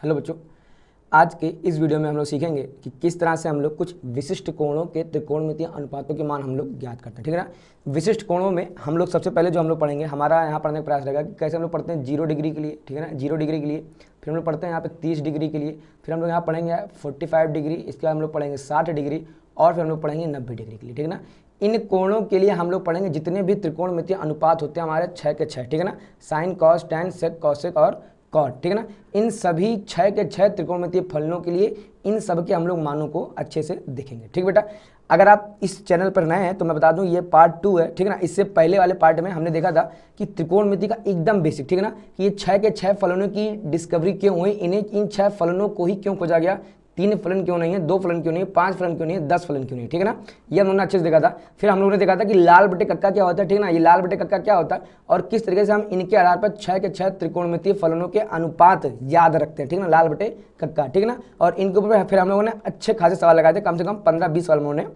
Hello बच्चों, आज के इस वीडियो में हम लोग सीखेंगे कि किस तरह से हम लोग कुछ विशिष्ट कोणों के त्रिकोणमितीय अनुपातों के मान हम लोग ज्ञात करते हैं। ठीक है ना। विशिष्ट कोणों में हम लोग सबसे पहले जो हम लोग पढ़ेंगे, हमारा यहाँ पढ़ने का प्रयास रहेगा कि कैसे हम लोग पढ़ते हैं 0 डिग्री के लिए। ठीक है ना, 0 डिग्री के लिए, फिर हम लोग पढ़ते हैं यहाँ पे 30 डिग्री के लिए, फिर हम लोग यहाँ पढ़ेंगे 45 डिग्री, इसके बाद हम लोग पढ़ेंगे 60 डिग्री और फिर हम लोग पढ़ेंगे 90 डिग्री के लिए। ठीक है ना। इन कोणों के लिए हम लोग पढ़ेंगे जितने भी त्रिकोणमितीय अनुपात होते हैं हमारे 6 के 6। ठीक है ना, साइन, कॉस, टैन, सेक, कॉसेक और कॉट। ठीक है ना, इन सभी 6 के 6 त्रिकोणमितीय फलनों के लिए इन सब के हम लोग मानों को अच्छे से देखेंगे। ठीक बेटा, अगर आप इस चैनल पर नए हैं तो मैं बता दूं ये पार्ट 2 है। ठीक है ना, इससे पहले वाले पार्ट में हमने देखा था कि त्रिकोणमिति का एकदम बेसिक, ठीक है ना, कि ये 6 के 6 फलनों की डिस्कवरी क्यों हुई, इन्हें इन 6 फलनों को ही क्यों खोजा गया, 3 फलन क्यों नहीं है, 2 फलन क्यों नहीं है, 5 फलन क्यों नहीं है, 10 फलन क्यों नहीं है। ठीक है ना, ये हम लोगों ने अच्छे से देखा था। फिर हम लोगों ने देखा था कि लाल बटे कक्का क्या होता है। ठीक है ना, ये लाल बटे कक्का क्या होता है और किस तरीके से हम इनके आधार पर 6 के 6 त्रिकोणमितीय फलनों के अनुपात याद रखते हैं। ठीक है ना, लाल बटे कक्का। ठीक है ना, और इनके ऊपर फिर हम लोगों ने अच्छे खासे सवाल लगाए थे, कम से कम 15-20 सवाल उन्होंने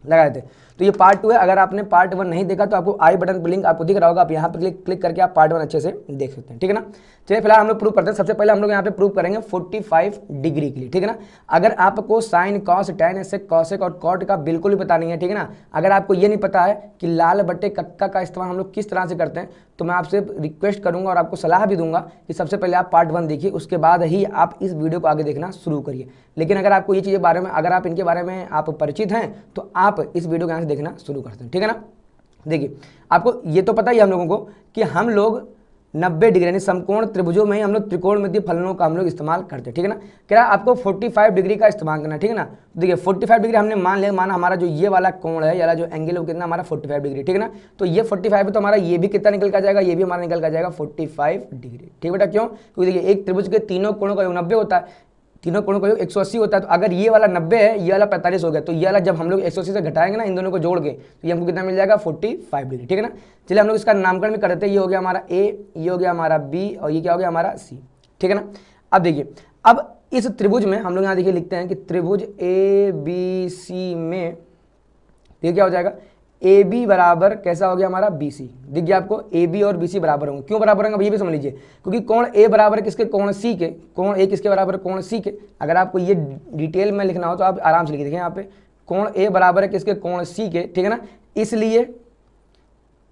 लगाए थे। तो ये पार्ट 2 है। अगर आपने पार्ट 1 नहीं देखा तो आपको आई बटन पर लिंक आपको दिख रहा होगा, आप यहाँ पर क्लिक करके आप पार्ट 1 अच्छे से देख सकते हैं। ठीक है ना। चलिए फिलहाल हम लोग प्रूव करते हैं। सबसे पहले हम लोग यहाँ पे प्रूव करेंगे 45 डिग्री के लिए। ठीक है ना, अगर आपको साइन, कॉस, टैन, सेक, कॉसेक और कॉट का बिल्कुल भी पता नहीं है, ठीक है ना, अगर आपको ये नहीं पता है कि लाल बटे कक्का का इस्तेमाल हम लोग किस तरह से करते हैं, तो मैं आपसे रिक्वेस्ट करूंगा और आपको सलाह भी दूंगा कि सबसे पहले आप पार्ट 1 देखिए, उसके बाद ही आप इस वीडियो को आगे देखना शुरू करिए। लेकिन अगर आपको ये चीज़ें बारे में, अगर आप इनके बारे में आप परिचित हैं तो आप इस वीडियो को यहाँ से देखना शुरू कर सकते हैं। ठीक है ना। देखिए, आपको ये तो पता ही हम लोगों को कि हम लोग 90 डिग्री यानी समकोण त्रिभुजों में ही हम लोग त्रिकोणमितीय फलनों का हम लोग इस्तेमाल करते हैं। ठीक है ना, कह रहा आपको 45 डिग्री का इस्तेमाल करना है। ठीक है ना, देखिए 45 डिग्री हमने मान लिया, माना हमारा जो ये वाला कोण है, या जो एंगल है वो कितना हमारा 45 डिग्री। ठीक है ना, तो ये 45 है तो हमारा ये भी कितना निकल कर जाएगा, ये भी हमारा निकल कर जाएगा 45 डिग्री। ठीक बेटा, क्यों? क्योंकि देखिए एक त्रिभुज के तीनों कोणों का योग 90 होता है, तीनों कोणों का योग 180 होता है। तो अगर ये वाला 90 है, ये वाला 45 हो गया, तो ये वाला जब हम लोग 180 से घटाएंगे ना इन दोनों को जोड़ के, तो ये हमको कितना मिल जाएगा 45 डिग्री। ठीक है ना। चलिए हम लोग इसका नामकरण भी कर देते हैं। ये हो गया हमारा ए, ये हो गया हमारा बी और ये क्या हो गया हमारा सी। ठीक है ना। अब देखिए, अब इस त्रिभुज में हम लोग यहाँ देखिए लिखते हैं कि त्रिभुज ए बी सी में ये क्या हो जाएगा, ए बी बराबर कैसा हो गया हमारा बी सी। दिख गया आपको, ए बी और बी सी बराबर होंगे। क्यों बराबर होंगे ये भी समझ लीजिए, क्योंकि कोण ए बराबर है किसके, कोण सी के। कोण ए किसके बराबर है, कोण सी के। अगर आपको ये डिटेल में लिखना हो तो आप आराम से लिखिए। देखिए यहाँ पे कोण ए बराबर है किसके, कोण सी के। ठीक है ना,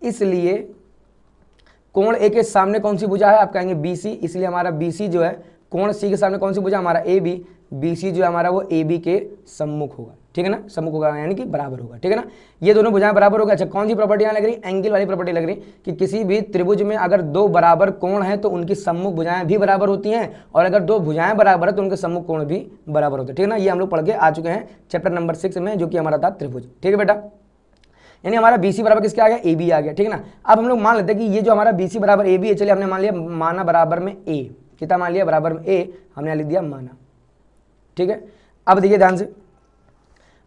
इसलिए कोण ए के सामने कौन सी भुजा है, आप कहेंगे बी सी, इसलिए हमारा बी सी जो है कोण सी के सामने कौन सी भुजा हमारा ए बी, बी सी जो है हमारा वो ए बी के सम्मुख होगा। ठीक है ना, सम्मुख होगा यानी कि बराबर होगा। ठीक है ना, ये दोनों भुजाएं बराबर होगा। अच्छा, कौन सी प्रॉपर्टी यहाँ लग रही, एंगल वाली प्रॉपर्टी लग रही कि किसी भी त्रिभुज में अगर 2 बराबर कोण है तो उनकी सम्मुख भुजाएं भी बराबर होती हैं, और अगर 2 भुजाएं बराबर है तो उनके सम्मुख कोण भी बराबर होते हैं। ठीक है ना, ये हम लोग पढ़ के आ चुके हैं चैप्टर नंबर 6 में, जो कि हमारा था त्रिभुज। ठीक है बेटा, यानी हमारा BC बराबर किसके आ गया, AB आ गया। ठीक है ना, अब हम लोग मान लेते हैं कि ये जो हमारा BC बराबर AB है, चलिए हमने मान लिया माना बराबर में A, कितना मान लिया बराबर में A, हमने लिख दिया माना। ठीक है, अब देखिए ध्यान से,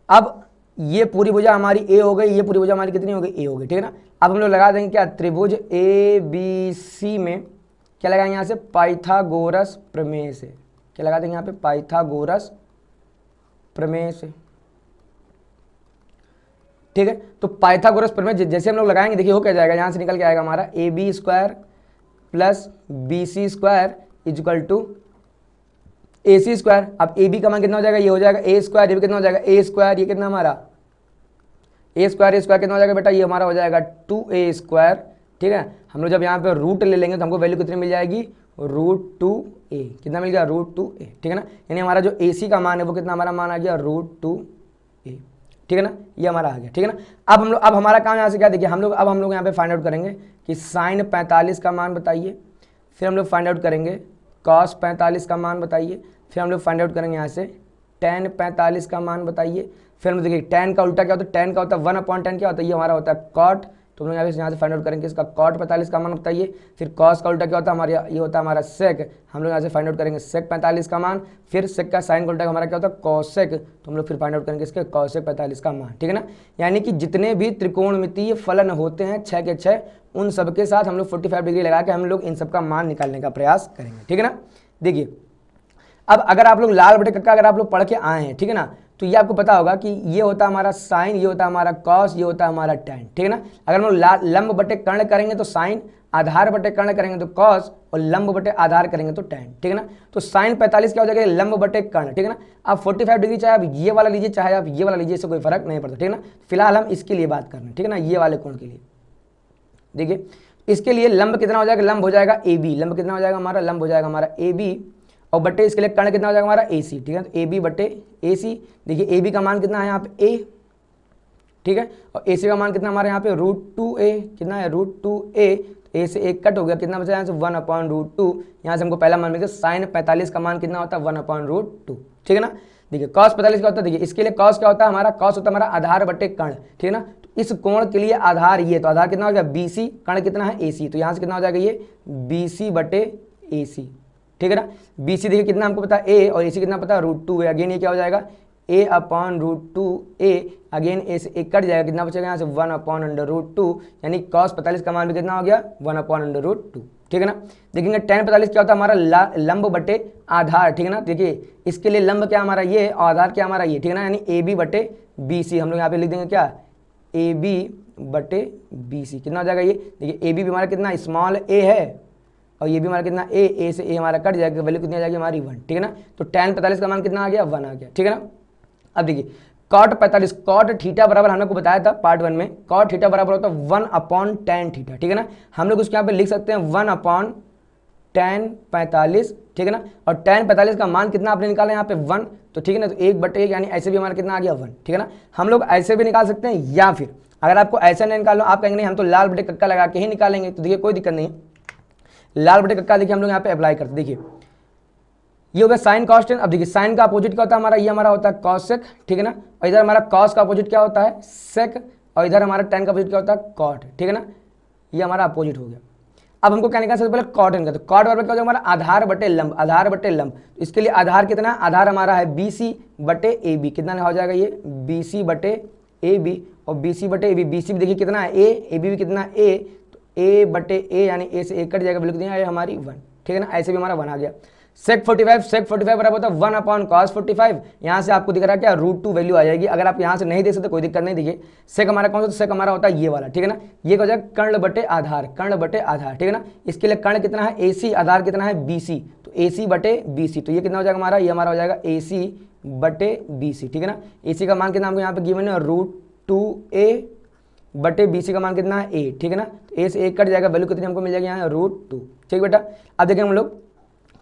अब ये पूरी भुजा हमारी A हो गई, ये पूरी भुजा हमारी कितनी हो गई, A हो गई। ठीक है ना, अब हम लोग लगा देंगे क्या, त्रिभुज ABC में क्या लगाएंगे यहाँ से, पाइथागोरस प्रमेय से। क्या लगा देंगे यहाँ पे, पाइथागोरस प्रमेय से। ठीक है, तो पाइथागोरस प्रमेय जैसे हम लोग लगाएंगे, देखिए हो क्या जाएगा, यहाँ से निकल के आएगा हमारा AB square plus BC square equal to AC square. अब AB का मान कितना हो जाएगा, ये हो जाएगा A स्क्वायर, ये भी कितना हो जाएगा A स्क्वायर, ये कितना हमारा A स्क्वायर कितना हो जाएगा बेटा, ये हमारा हो जाएगा 2A स्क्वायर। ठीक है, हम लोग जब यहाँ पे रूट ले लेंगे तो हमको वैल्यू कितनी मिल जाएगी, √2a। कितना मिल गया, √2a। ठीक है ना, यानी हमारा जो AC का मान है वो कितना हमारा मान आ गया, √2a। ठीक है ना, ये हमारा आ गया। ठीक है ना, अब हमारा काम यहाँ से क्या, देखिए हम लोग यहाँ पे फाइंड आउट करेंगे कि साइन 45 का मान बताइए, फिर हम लोग फाइंड आउट करेंगे कॉस 45 का मान बताइए, फिर हम लोग फाइंड आउट करेंगे यहाँ से tan 45 का मान बताइए। फिर हम देखिए tan का उल्टा क्या होता है, tan का होता है 1/10 क्या होता है, ये हमारा होता है cot। तो हम लोग यहाँ से फाइंड आउट करेंगे इसका cot 45 का मान बताइए। फिर cos का उल्टा क्या होता है हमारा, ये होता है हमारा sec। हम लोग यहाँ से फाइंड आउट करेंगे sec 45 का मान। फिर sec का साइन का उल्टा हमारा क्या होता है cosec, तो हम लोग फिर फाइंड आउट करेंगे इसके cosec 45 का मान। ठीक है ना, यानी कि जितने भी त्रिकोणमितीय फलन होते हैं 6 के 6, उन सबके साथ हम लोग 45 डिग्री लगा के हम लोग इन सबका मान निकालने का प्रयास करेंगे। ठीक है ना, देखिए अब अगर आप लोग लाल बटे कक्का अगर आप लोग पढ़ के आए हैं, ठीक है ना, तो ये आपको पता होगा कि ये होता है हमारा साइन, ये होता है हमारा कॉस, ये होता है हमारा टैन, ठीक है ना। अगर हम लोग लंब बटे कर्ण करेंगे तो साइन, आधार बटे कर्ण करेंगे तो कॉस, और लंब बटे आधार करेंगे तो टैन, ठीक है ना। तो साइन 45 क्या हो जाएगा, लंब बटे कर्ण, ठीक है ना। आप 45 डिग्री चाहे आप ये वाला लीजिए चाहे आप ये वाला लीजिए, इससे कोई फर्क नहीं पड़ता, ठीक है ना। फिलहाल हम इसके लिए बात कर रहे हैं, ठीक है ना, ये वाले कोण के लिए। देखिए इसके लिए लंब कितना हो जाएगा, लंब हो जाएगा ए बी, लंब कितना हो जाएगा हमारा, लंब हो जाएगा हमारा ए बी, और बटे इसके लिए कर्ण कितना हो जाएगा हमारा ए सी, ठीक है। तो ए बी बटे ए सी, देखिए ए बी का मान कितना है यहाँ पे ए, ठीक है, और ए सी का मान कितना हमारे यहाँ पे √2a, कितना है √2a, ए से एक कट हो गया, कितना बचा यहाँ से 1/√2, यहाँ से हमको पहला मान मिल गया। साइन 45 का मान कितना होता है 1/√2, ठीक है ना। देखिए कॉस 45 क्या होता है, देखिए इसके लिए कॉस क्या होता है हमारा, कॉस होता है हमारा आधार बटे कर्ण, ठीक है ना। तो इस कोण के लिए आधार ये, तो आधार कितना हो गया BC, कर्ण कितना है AC, तो यहाँ से कितना हो जाएगा ये BC बटे AC, ठीक है ना। BC देखिए कितना हमको पता है A, और AC कितना पता है √2a, अगेन ये क्या हो जाएगा A/√2a, अगेन A से एक कट जाएगा, कितना बचेगा यहाँ से 1/√2, यानी cos 45 का मान भी कितना हो गया 1/√2, ठीक है ना। देखेंगे tan 45 क्या होता है हमारा लंब बटे आधार, ठीक है ना। देखिए इसके लिए लंब क्या हमारा ये, और आधार क्या हमारा ये, ठीक है ना, यानी AB बटे BC, हम लोग यहाँ पे लिख देंगे क्या AB बटे BC, कितना हो जाएगा ये, देखिए AB भी हमारा कितना स्मॉल a है, और ये भी हमारा कितना a से a हमारा कट जाएगा, वैल्यू कितनी आ जाएगी हमारी 1, ठीक है ना। तो tan 45 का मान कितना आ गया 1 आ गया, ठीक है ना। अब देखिए cot 45, cot थीटा बराबर हमने को बताया था पार्ट 1 में, cot थीटा बराबर होता है 1/tan थीटा, ठीक है ना। हम लोग उसके यहाँ पे लिख सकते हैं 1/tan 45, ठीक है ना। और tan 45 का मान कितना आपने निकाला यहाँ पे 1, तो ठीक है ना, तो 1/1, यानी ऐसे भी हमारा कितना आ गया 1, ठीक है ना। हम लोग ऐसे भी निकाल सकते हैं, या फिर अगर आपको ऐसा नहीं निकालो, आप कहेंगे नहीं हम तो लाल बटे कक्का लगा के ही निकालेंगे, तो देखिए कोई दिक्कत नहीं, लाल बटे कक्का देखिए हम लोग यहाँ पे अप्लाई करते, देखिए ये हो गया साइन कॉस टेन। अब देखिए साइन का अपोजिट क्या होता है हमारा, ये हमारा होता है कॉसेक, ठीक है ना, और इधर हमारा कॉस का अपोजिट क्या होता है सेक, और इधर हमारा टेन का अपोजिट क्या होता है कॉट, ठीक है ना, ये हमारा अपोजिट हो गया। अब हमको क्या निकालना, सबसे पहले कॉट इनका, तो कॉट बराबर क्या हो जाएगा हमारा आधार बटे लंब, आधार बटे लंब, तो इसके लिए आधार कितना है, आधार हमारा है BC बटे AB, कितना हो जाएगा ये BC बटे AB, और BC बटे AB, BC भी देखिए कितना है A, AB भी कितना है A, तो A बटे A, यानी A से एक कट जाएगा, बिल्कुल कितनी हमारी 1, ठीक है ना, ऐसे भी हमारा 1 आ गया। सेक 45 बराबर होता है 1/cos 45, यहाँ से आपको दिख रहा है क्या √2 वैल्यू आ जाएगी। अगर आप यहाँ से नहीं दे सकते कोई दिक्कत नहीं, देखिए सेक हमारा कौन सा, तो सेक हमारा होता है ये वाला, ठीक है ना। ये हो जाएगा कर्ण बटे आधार, कर्ण बटे आधार, ठीक है ना। इसके लिए कर्ण कितना है AC, आधार कितना है BC, तो AC बटे BC, तो ये कितना हो जाएगा हमारा, ये हमारा हो जाएगा AC बटे BC, ठीक है ना। AC का मान कितना हमको यहाँ पे गिवन है √2a बटे BC का मान कितना है A, ठीक है ना। तो A से एक कट जाएगा, वैल्यू कितनी हमको मिल जाएगी यहाँ √2, ठीक बेटा। अब देखें हम लोग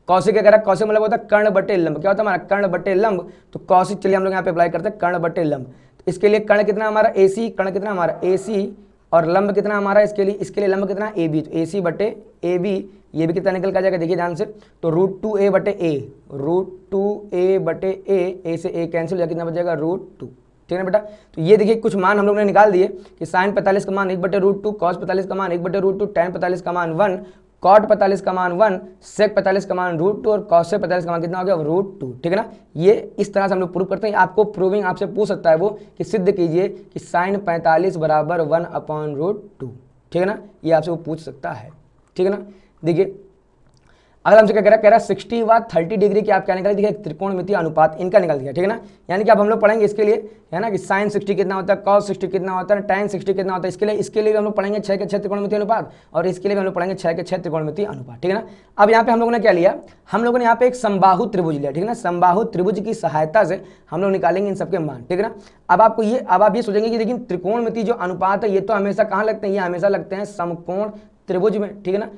कौशिक क्या कह रहा है, कौशिक मतलब होता है कर्ण बटे लंब, क्या होता है हमारा कर्ण बटे लंब, तो कौशिक चलिए हम लोग यहाँ पे अप्लाई करते हैं कर्ण बटे लंब। तो इसके लिए कर्ण कितना हमारा AC, कर्ण कितना हमारा AC, और लंब कितना हमारा इसके लिए लंब कितना AB, तो AC बटे AB, ये भी कितना निकल का जाएगा देखिए ध्यान से, तो √2a बटे A, √2a बटे A से A कैंसिल हो जाएगा, कितना बच जाएगा √2, ठीक है ना बेटा। तो ये देखिए कुछ मान हम लोग ने निकाल दिए कि साइन 45 का मान 1/√2, कॉस 45 का मान 1/√2, tan 45 का मान 1, कॉट 45 का मान 1, सेक 45 का मान √2, और कॉस 45 का मान कितना हो गया √2, ठीक है ना। ये इस तरह से हम लोग प्रूव करते हैं। आपको प्रूविंग आपसे पूछ सकता है वो कि सिद्ध कीजिए कि साइन 45 बराबर 1/√2, ठीक है ना, ये आपसे वो पूछ सकता है, ठीक है ना। देखिए अगर हमसे क्या कह रहा है 60 व 30 डिग्री की आप क्या निकाल दिया, त्रिकोणमितीय अनुपात इनका निकाल दिया, ठीक है ना। यानी कि अब हम लोग पढ़ेंगे इसके लिए, है ना, कि साइन 60 कितना होता है, कॉस 60 कितना होता है, tan 60 कितना होता है। इसके लिए भी हम लोग पढ़ेंगे 6 के 6 त्रिकोणमितीय अनुपात, और इसके लिए भी हम लोग पढ़ेंगे 6 के 6 त्रिकोणमितीय अनुपात, ठीक है ना। अब यहाँ पे हम लोगों ने क्या लिया, हम लोगों ने यहाँ पे एक समबाहु त्रिभुज लिया, ठीक है ना। समबाहु त्रिभुज की सहायता से हम लोग निकालेंगे इन सबके मान, ठीक है ना। अब आप ये सोचेंगे कि लेकिन त्रिकोणमितीय जो अनुपात है ये तो हमेशा कहाँ लगते हैं, ये हमेशा लगते हैं समकोण त्रिभुज में, ठीक है ना।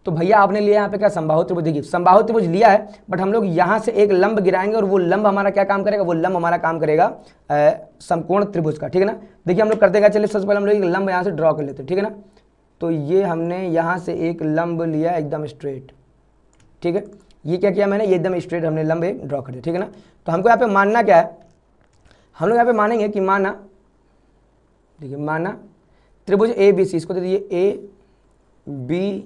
तो भैया आपने लिया यहाँ पे क्या समबाहु त्रिभुज, देखिए समबाहु त्रिभुज लिया है, बट हम लोग यहाँ से एक लंब गिराएंगे, और वो लंब हमारा क्या काम करेगा, वो लंब हमारा काम करेगा समकोण त्रिभुज का, ठीक है ना। देखिए हम लोग करते क्या, चलिए सबसे पहले हम लोग एक लंब यहाँ से ड्रॉ कर लेते हैं, ठीक है ना। तो ये हमने यहाँ से एक लंब लिया एकदम स्ट्रेट, ठीक है। ये क्या किया मैंने, ये एकदम स्ट्रेट हमने लंब एक ड्रॉ कर दिया, ठीक है ना। तो हमको यहाँ पे मानना क्या है, हम लोग यहाँ पे मानेंगे कि माना, देखिए माना त्रिभुज ABC, इसको दे दिए ABC,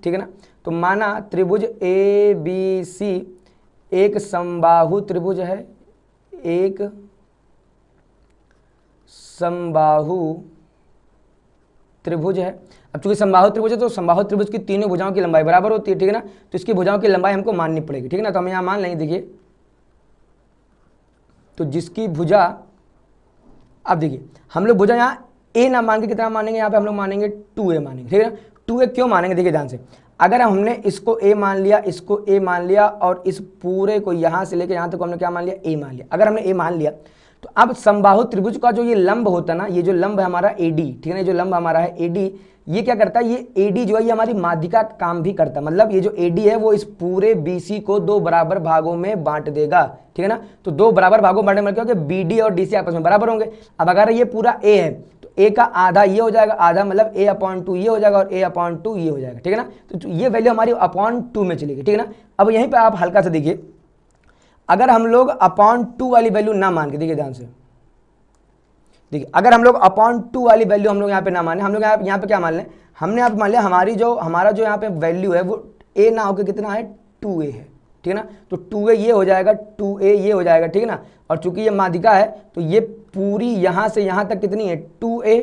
ठीक है ना। तो माना त्रिभुज ABC एक समबाहु त्रिभुज है, एक समबाहु त्रिभुज है। अब चूंकि समबाहु त्रिभुज है तो समबाहु त्रिभुज की तीनों भुजाओं की लंबाई बराबर होती है, ठीक है ना। तो इसकी भुजाओं की लंबाई हमको माननी पड़ेगी, ठीक है ना। तो हम यहाँ मान लेंगे, देखिए तो जिसकी भुजा, अब देखिए हम लोग भुजा यहाँ ए ना मान के कितना मानेंगे, यहाँ पे हम लोग मानेंगे 2a मानेंगे, ठीक है ना। 2a क्यों मानेंगे, देखिए ध्यान से, अगर हमने इसको a मान लिया, इसको a मान लिया और इस पूरे को यहाँ से लेकर यहाँ तक हमने क्या मान लिया, a मान लिया। अगर हमने a मान लिया तो अब समबाहु त्रिभुज का जो ये लंब होता है ना, ये जो लंब है हमारा AD, ठीक है ना, जो लंब हमारा है AD, ये क्या करता है, ये AD जो है ये हमारी माध्यिका का काम भी करता है। मतलब ये जो AD है वो इस पूरे BC को 2 बराबर भागों में बांट देगा, ठीक है ना। तो 2 बराबर भागों में बांटने में क्या होगा, BD और DC आपस में बराबर होंगे। अब अगर ये पूरा A है तो A का आधा ये हो जाएगा, आधा मतलब A/2 ये हो जाएगा और A/2 ये हो जाएगा, ठीक है ना। तो ये वैल्यू हमारी अपॉन 2 में चलेगी, ठीक है ना। अब यहीं पर आप हल्का सा देखिए, अगर हम लोग अपॉन 2 वाली वैल्यू ना मान के, देखिए ध्यान से, देखिए अगर हम लोग अपॉन 2 वाली वैल्यू हम लोग यहाँ पे ना माने, हम लोग यहाँ पे क्या मान लें, हमने यहाँ पे मान लिया हमारा जो यहाँ पे वैल्यू है वो a ना होकर कितना है, 2a है, ठीक है ना। तो 2a ये हो जाएगा, 2a ये हो जाएगा, ठीक है ना। और चूंकि ये माध्यिका है तो ये पूरी यहाँ से यहाँ तक कितनी है, 2a।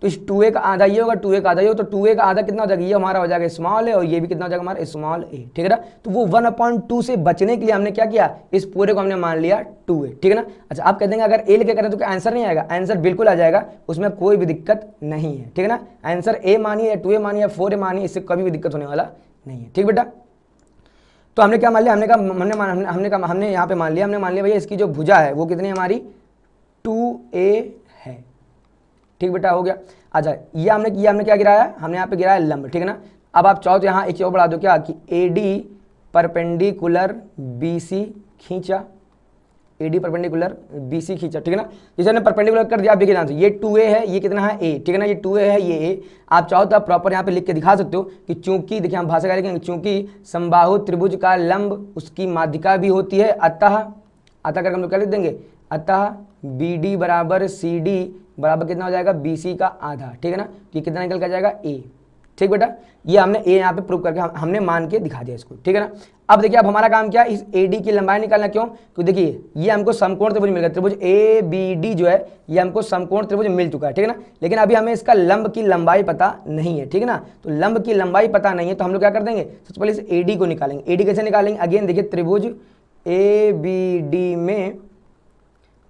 तो इस 2a का आधा ये होगा, 2a का आधा ये होगा, तो 2a का आधा कितना हो जाएगा, ये हमारा हो जाएगा स्मॉल है और ये भी कितना हो जाएगा हमारा स्मॉल a, ठीक है ना। तो वो 1/2 से बचने के लिए हमने क्या किया, इस पूरे को हमने मान लिया 2a, ठीक है ना। अच्छा आप कह देंगे अगर a लिखे करें तो क्या आंसर नहीं आएगा, आंसर बिल्कुल आ जाएगा, उसमें कोई भी दिक्कत नहीं है, ठीक है ना। आंसर a मानिए या 2a मानिए या 4a मानिए, इससे कभी भी दिक्कत होने वाला नहीं है, ठीक बेटा। तो हमने क्या मान लिया, हमने यहाँ पे मान लिया, हमने मान लिया भैया इसकी जो भुजा है वो कितनी हमारी 2a है, ठीक बेटा, हो गया। अच्छा ये हमने क्या गिराया, हमने यहाँ पे गिराया लंब, ठीक है ना। अब आप चाहो तो यहाँ एक और बढ़ा दो क्या, कि AD परपेंडिकुलर BC खींचा, AD परपेंडिकुलर BC खींचा, ठीक है ना। जैसे हमने परपेंडिकुलर कर दिया, आप देखिए ध्यान से, ये 2a है, ये कितना है a, ठीक है ना, ये 2a है, ये a। आप चाहो तो आप प्रॉपर यहाँ पे लिख के दिखा सकते हो कि चूंकि, देखिए हम भाषा का लिखेंगे, चूंकि समबाहु त्रिभुज का लंब उसकी माध्यिका भी होती है, अतः करके हम लोग क्या लिख देंगे, अतः BD बराबर CD बराबर कितना हो जाएगा, BC का आधा, ठीक है ना। तो ये कितना निकल कर जाएगा, a, ठीक बेटा। ये हमने a यहाँ पे प्रूव करके हमने मान के दिखा दिया इसको, ठीक है ना। अब देखिए अब हमारा काम क्या है, इस AD की लंबाई निकालना, क्यों, क्योंकि देखिए ये हमको समकोण त्रिभुज मिल गया, त्रिभुज ABD जो है ये हमको समकोण त्रिभुज मिल चुका है, ठीक है ना। लेकिन अभी हमें इसका लंब की लंबाई पता नहीं है, ठीक है ना। तो लंब की लंबाई पता नहीं है तो हम लोग क्या कर देंगे, सबसे पहले इस AD को निकालेंगे। AD कैसे निकालेंगे, अगेन देखिए त्रिभुज ABD में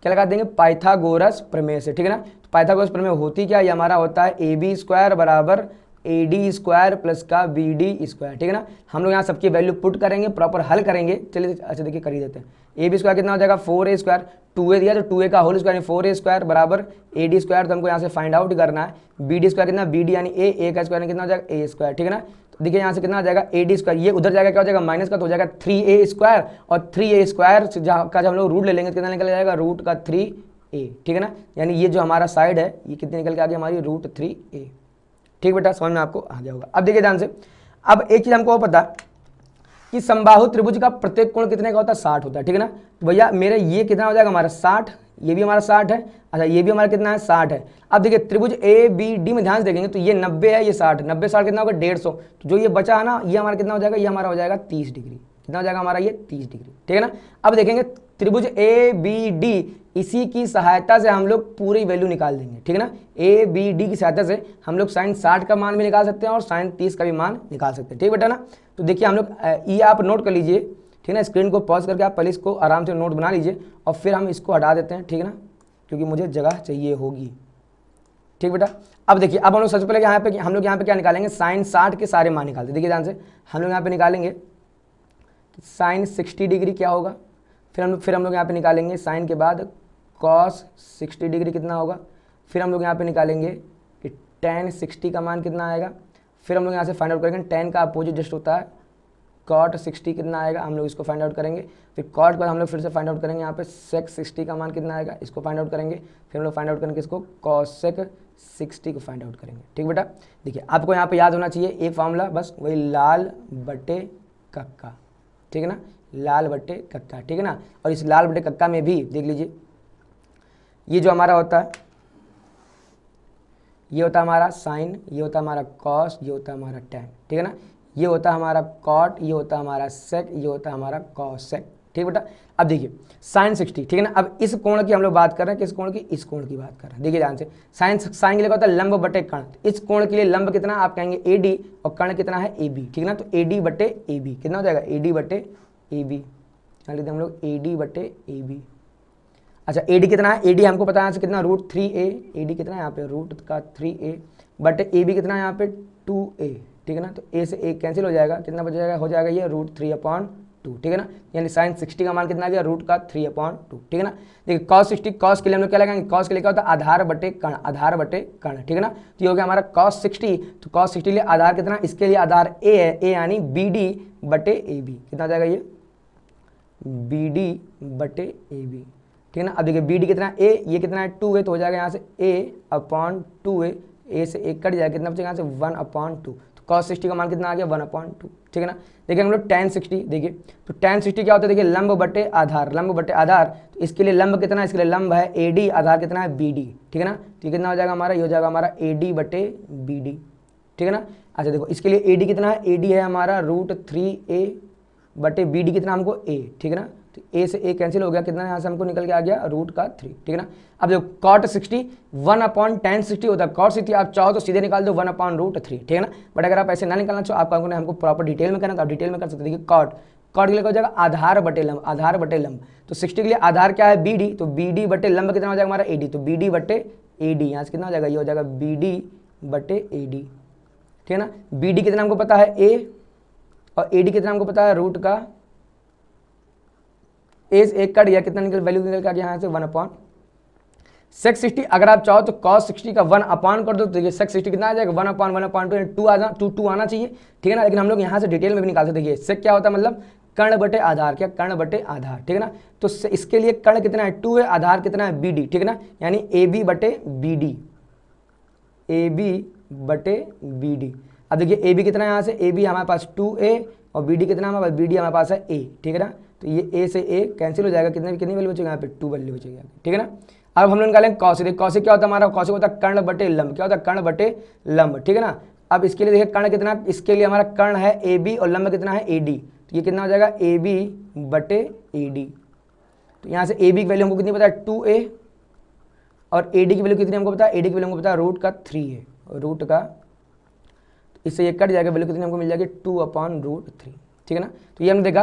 क्या लगा देंगे, पाइथागोरस प्रमेय से, ठीक है ना। तो पाइथागोरस प्रमेय होती क्या, ये हमारा होता है AB² बराबर AD² प्लस का BD², ठीक है ना। हम लोग यहाँ सबकी वैल्यू पुट करेंगे, प्रॉपर हल करेंगे, चलिए अच्छा देखिए कर ही देते हैं। AB² कितना हो जाएगा 4a², 2a दिया तो 2a का होल स्क्वायर 4a² बराबर AD², तो हमको यहाँ से फाइंड आउट करना है। BD² कितना, BD यानी a का स्क्वायर कितना हो जाएगा a², ठीक है ना। तो देखिए यहाँ से कितना आ जाएगा AD², ये उधर जाएगा क्या हो जाएगा माइनस का, तो हो जाएगा 3a² और 3a² का जब हम लोग रूट ले लेंगे तो कितना निकल जाएगा, रूट का 3a, ठीक है ना। यानी ये जो हमारा साइड है ये कितनी निकल के आ गई हमारी, रूट 3a, ठीक बेटा, समझ में आपको आ गया होगा। अब देखिए ध्यान से, अब एक चीज हमको पता कि समबाहु त्रिभुज का प्रत्येक कोण कितने का होता है, 60 होता है, ठीक है ना। तो भैया मेरे ये कितना हो जाएगा हमारा 60, ये भी हमारा 60 है, अच्छा ये भी हमारा कितना है 60 है। अब देखिए त्रिभुज ABD में ध्यान से देखेंगे तो ये 90 है, ये 60, 90 60 कितना होगा 150, तो जो ये बचा है ना ये हमारा कितना हो जाएगा, ये हमारा हो जाएगा 30 डिग्री, कितना हो जाएगा हमारा ये 30 डिग्री, ठीक है ना। अब देखेंगे त्रिभुज ABD, इसी की सहायता से हम लोग पूरी वैल्यू निकाल देंगे, ठीक है ना। ABD की सहायता से हम लोग sin 60 का मान भी निकाल सकते हैं और sin 30 का भी मान निकाल सकते हैं, ठीक बेटा ना। तो देखिए हम लोग ये आप नोट कर लीजिए, ठीक है ना, स्क्रीन को पॉज करके आप पहले इसको आराम से नोट बना लीजिए और फिर हम इसको हटा देते हैं, ठीक है ना, क्योंकि मुझे जगह चाहिए होगी, ठीक बेटा। अब देखिए अब हम लोग सबसे पहले हम लोग यहाँ पे क्या निकालेंगे, sin 60 के सारे मान निकालते, देखिए ध्यान से, हम लोग यहाँ पे निकालेंगे sin 60 डिग्री क्या होगा, फिर हम लोग यहाँ पे निकालेंगे साइन के बाद cos 60 डिग्री कितना होगा, फिर हम लोग यहाँ पे निकालेंगे कि tan 60 का मान कितना आएगा, फिर हम लोग यहाँ से फाइंड आउट करेंगे tan का अपोजिट जस्ट होता है cot 60 कितना आएगा, हम लोग इसको फाइंड आउट करेंगे। फिर cot के बाद हम लोग फिर से फाइंड आउट करेंगे यहाँ पे sec 60 का मान कितना आएगा, इसको फाइंड आउट करेंगे। फिर हम लोग फाइंड आउट करेंगे इसको cosec 60 को फाइंड आउट करेंगे, ठीक बेटा। देखिए आपको यहाँ पे याद होना चाहिए एक फार्मूला, बस वही लाल बटे कक्का, ठीक है ना, लाल बटे कक्का, ठीक है ना। और इस लाल बटे कक्का में भी देख लीजिए ये जो हमारा होता है ये होता है हमारा साइन, ये होता है हमारा कॉस, ये होता है हमारा टैन, ठीक है ना। ये होता है हमारा कॉट, ये होता है हमारा सेक, ये होता है हमारा कॉसेक, ठीक बेटा। अब देखिए साइन 60, ठीक है ना। अब इस कोण की हम लोग बात कर रहे हैं, किस कोण की, इस कोण की बात कर रहे हैं। देखिए ध्यान से, साइन के लिए होता है लंब बटे कर्ण, इस कोण के लिए लंब कितना आप कहेंगे AD और कर्ण कितना है AB, ठीक है ना। तो AD बटे AB कितना हो जाएगा, AD बटे AB, यहाँ लेते हम लोग AD बटे AB, अच्छा एडी कितना है, एडी हमको पता है यहाँ से कितना √3a, एडी कितना है यहाँ पे रूट का 3a बट ए बी कितना है यहाँ पे 2a, ठीक है ना। तो ए से ए कैंसिल हो जाएगा, कितना बच जाएगा, हो जाएगा ये √3/2, ठीक है ना। यानी sin 60 का मान कितना आ गया, रूट का 3/2, ठीक है ना। देखिए cos 60, cos के लिए हम लोग क्या लगाएंगे, cos के लिए क्या होता है आधार बटे कर्ण, आधार बटे कर्ण, ठीक है ना। तो ये हो गया हमारा cos 60, तो cos 60 लिए आधार कितना, इसके लिए आधार a है, a यानी BD बटे AB, कितना आ जाएगा ये BD बटे AB, ठीक है ना। अब देखिए BD कितना है a, ये कितना है 2 है, तो हो जाएगा यहाँ से a/2a, a से 1 कट जाएगा, कितना बचेगा यहाँ से 1/2, तो cos 60 का मान कितना आ गया 1/2, ठीक है ना। देखिए हम लोग tan 60 देखिए, तो tan 60 क्या होता है, देखिए लंब बटे आधार, लंब बटे आधार, तो इसके लिए लंब कितना है, इसके लिए लंब है AD, आधार कितना है BD, ठीक है ना। तो ये कितना हो जाएगा हमारा, ये हो जाएगा हमारा AD बटे BD, ठीक है ना। अच्छा देखो इसके लिए AD कितना है, AD है हमारा √3a बटे BD कितना हमको a, ठीक है ना। तो a से a कैंसिल हो गया, कितना यहाँ से हमको निकल के आ गया रूट का 3, ठीक है ना। अब देखो cot 60 1/tan 60 होता है, cot 60 आप चाहो तो सीधे निकाल दो 1/√3, ठीक है ना। बट अगर आप ऐसे ना निकालना चाहो, आप हमको प्रॉपर डिटेल में करना, तो आप डिटेल में कर सकते हैं। देखिए cot के लिए हो जाएगा आधार बटे लंब, आधार बटे लंब, तो 60 के लिए आधार क्या है BD, तो BD बटे लंब कितना हो जाएगा हमारा AD, तो BD बटे AD, यहाँ से कितना हो जाएगा, ये हो जाएगा BD बटे AD, ठीक है ना। BD कितना हमको पता है a, और AD कितना हमको पता है रूट का a से 1 कट गया, कितना निकल वैल्यू निकल के आ गया यहाँ से 1/sec 60, अगर आप चाहो तो cos 60 का 1 कर दो, तो देखिए sec 60 कितना आ जाएगा 1/1/2, 2 आना चाहिए, ठीक है ना। लेकिन हम लोग यहाँ से डिटेल में भी निकाल सकते, देखिए sec क्या होता है, मतलब कर्ण बटे आधार, क्या कर्ण बटे आधार, ठीक है ना। तो इसके लिए कर्ण कितना है 2 है, आधार कितना है BD, ठीक है ना, यानी AB बटे BD, AB बटे BD। अब देखिए AB कितना है यहाँ से, AB हमारे पास 2a और BD कितना हमारे पास, BD हमारे पास है a, ठीक है ना। तो ये a से a कैंसिल हो जाएगा, कितनी वैल्यू बचेगा यहाँ पे 2 वैल्यू बचेगा, ठीक है ना। अब हम लोग निकालेंगे कौशिक, कौशिक क्या होता है हमारा, कौशिक होता है कर्ण बटे लंब, क्या होता है कर्ण बटे लंब, ठीक है ना। अब इसके लिए देखिए कर्ण कितना, इसके लिए हमारा कर्ण है AB और लंब कितना है AD, तो ये कितना हो जाएगा AB बटे AD। तो यहाँ से AB की वैल्यू हमको कितनी पता है 2a, और AD की वैल्यू कितनी हमको पता है, AD की वैल्यू हमको पता है रूट का 3 है, रूट का, इससे ये कट जाएगा, वैल्यू कितनी हमको मिल जाएगी 2/√3, ठीक है ना। तो ये हमने देखा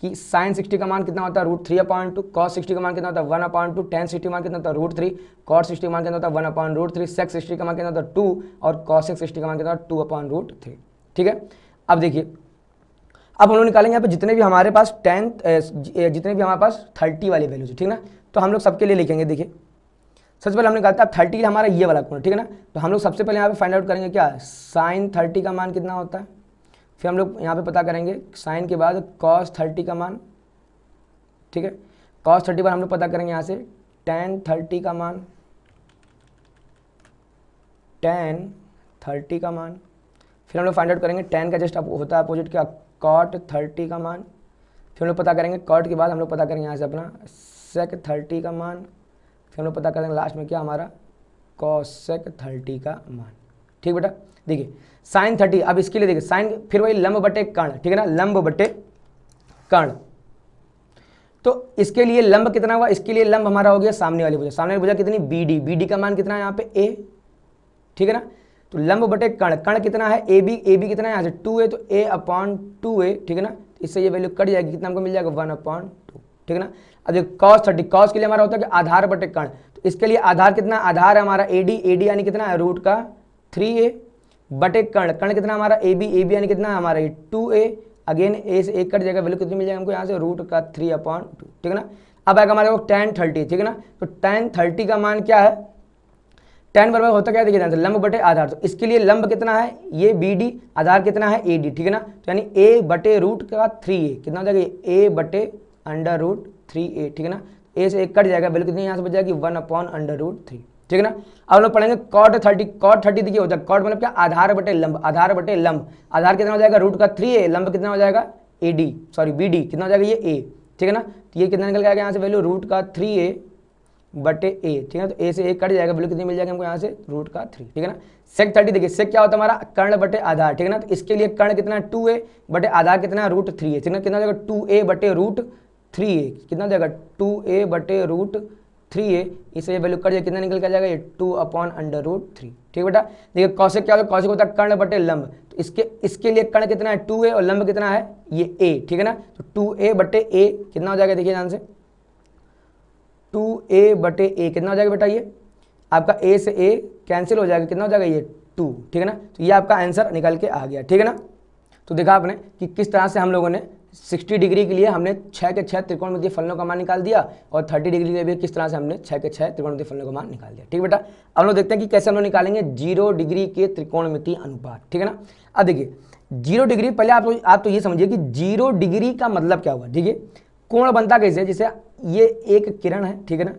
कि sin 60 का मान कितना होता है √3/2, cos 60 का मान कितना होता है 1/2, tan 60 का मान कितना होता है √3, cot 60 का मान कितना होता है 1/√3, sec 60 का मान कितना होता है 2, और cos 60 का मान कितना होता है 2/√3, ठीक है। अब देखिए अब हम लोग निकालेंगे यहाँ पे जितने भी हमारे पास जितने भी हमारे पास 30 वाली वैल्यूज, ठीक है ना। तो हम लोग सबके लिए लिखेंगे, देखिए सबसे पहले हमने कहा था 30 हमारा ये वाला कोण, ठीक है ना। तो हम लोग सबसे पहले यहाँ पे फाइंड आउट करेंगे क्या sin 30 का मान कितना होता है, फिर हम लोग यहाँ पे पता करेंगे sin के बाद cos 30 का मान, ठीक है। cos 30 पर हम लोग पता करेंगे यहाँ से tan 30 का मान, tan 30 का मान, फिर हम लोग फाइंड आउट करेंगे tan का जस्ट होता है अपोजिट क्या cot 30 का मान, फिर हम लोग पता करेंगे cot के बाद हम लोग पता करेंगे यहाँ से अपना sec 30 का मान, फिर हम लोग पता करेंगे लास्ट में क्या हमारा cosec 30 का मान, ठीक बेटा। देखिए sin 30, अब इसके लिए देखिए sin, फिर वही लंब बटे कर्ण, ठीक है ना, लंब बटे कर्ण। तो इसके लिए लंब कितना हुआ, इसके लिए लंब हमारा हो गया सामने वाली भुजा, सामने वाली भुजा कितनी BD, BD का मान कितना है यहाँ पे a, ठीक है ना। तो लंब बटे कर्ण, कर्ण कितना है AB, AB कितना है यहाँ से 2a, तो a/2a, ठीक है ना। इससे ये वैल्यू कट जाएगी, कितना हमको मिल जाएगा 1/2, ठीक है ना। अब देखो cos 30, cos के लिए हमारा होता है कि आधार बटे कर्ण, तो इसके लिए आधार कितना, आधार है हमारा AD, AD यानी कितना है रूट का 3a बटे कर्ण, कर्ण कितना हमारा AB, AB यानी कितना है हमारा 2a, अगेन a से 1 कट जाएगा, वैल्यू कितनी मिल जाएगा हमको यहाँ से रूट का 3/2, ठीक है ना। अब आएगा हमारे को tan 30, ठीक है ना। तो tan 30 का मान क्या है, tan बराबर होता क्या है, देखिए ध्यान से लंब बटे आधार, तो इसके लिए लंब कितना है ये BD, आधार कितना है AD, ठीक है ना। तो यानी a बटे रूट का 3a, कितना हो जाएगा a बटे √3a, ठीक है ना। a से 1 कट जाएगा, वैल्यू कितनी यहाँ से बच जाएगी 1/√3, ठीक है ना। अब लोग पढ़ेंगे cot 30, cot 30 देखिए होता है cot मतलब क्या आधार बटे लंब, आधार बटे लंब, आधार कितना हो जाएगा रूट का 3a, लंब कितना हो जाएगा BD कितना हो जाएगा ये a, ठीक है ना। तो ये कितना निकल के आएगा यहाँ से वैल्यू रूट का 3a बटे a, ठीक है ना। तो a से 1 कट जाएगा, वैल्यू कितनी मिल जाएगी हमको यहाँ से रूट का 3, ठीक है ना। sec 30 देखिए sec क्या होता है हमारा कर्ण बटे आधार, ठीक है ना। तो इसके लिए कर्ण कितना है 2a बटे आधार कितना है √3a, ठीक है ना। कितना हो जाएगा 2a बटे √3a, कितना हो जाएगा 2a बटे √3a, इससे ये वैल्यू कट जाएगा, कितना निकल के आ जाएगा ये 2/√3, ठीक है बेटा। देखिए कौशिक क्या होता है, कौशिक होता है कर्ण बटे लंब, तो इसके लिए कर्ण कितना है 2a और लंब कितना है ये a, ठीक है ना। तो 2a बटे a कितना हो जाएगा, देखिए ध्यान से 2a/a कितना हो जाएगा बेटा, ये आपका a से a कैंसिल हो जाएगा, कितना हो जाएगा ये 2, ठीक है ना। तो ये आपका आंसर निकल के आ गया, ठीक है ना। तो देखा आपने कि किस तरह से हम लोगों ने 60 डिग्री के लिए हमने 6 के 6 त्रिकोणमितीय फलनों का मान निकाल दिया, और 30 डिग्री के लिए भी किस तरह से हमने 6 के 6 त्रिकोणमितीय फलनों का मान निकाल दिया, ठीक है बेटा। अब हम लोग देखते हैं कि कैसे हम लोग निकालेंगे 0 डिग्री के त्रिकोणमितीय अनुपात, ठीक है ना। अब देखिए 0 डिग्री, पहले आप तो ये समझिए कि 0 डिग्री का मतलब क्या हुआ। देखिए कोण बनता कैसे, जैसे ये एक किरण है, ठीक है ना,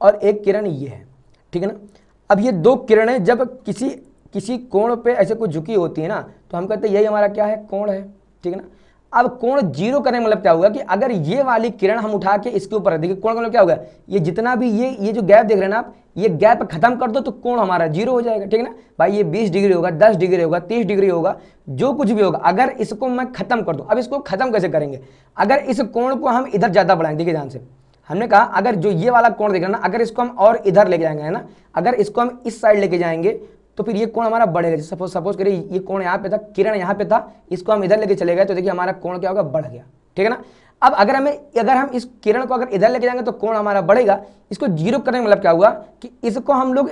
और एक किरण ये है, ठीक है ना। अब ये दो किरणें जब किसी कोण पे ऐसे कुछ झुकी होती है ना, तो हम कहते हैं यही हमारा क्या है, कोण है, ठीक है ना। अब कोण 0 करने का मतलब क्या होगा कि अगर ये वाली किरण हम उठा के इसके ऊपर, देखिए कोण का मतलब क्या होगा, ये जितना भी ये जो गैप देख रहे हैं ना आप, ये गैप खत्म कर दो तो कोण हमारा 0 हो जाएगा, ठीक है ना। भाई ये 20 डिग्री होगा, 10 डिग्री होगा, 30 डिग्री होगा, जो कुछ भी होगा, अगर इसको मैं खत्म कर दूं। अब इसको खत्म कैसे करेंगे, अगर इस कोण को हम इधर ज्यादा बढ़ाएंगे, देखिए ध्यान से, हमने कहा अगर जो ये वाला कोण देख रहे हैं ना, अगर इसको हम और इधर लेके जाएंगे, है ना, अगर इसको हम इस साइड लेके जाएंगे तो फिर ये कोण हमारा बढ़ेगा। सपोज करिए ये कोण यहाँ पे था, किरण यहाँ पे था, इसको हम इधर लेके चले गए तो देखिए हमारा कोण क्या होगा, बढ़ गया, ठीक है ना। अब अगर हम इस किरण को अगर इधर लेके जाएंगे तो कोण हमारा बढ़ेगा। इसको 0 करने का मतलब क्या हुआ कि इसको हम लोग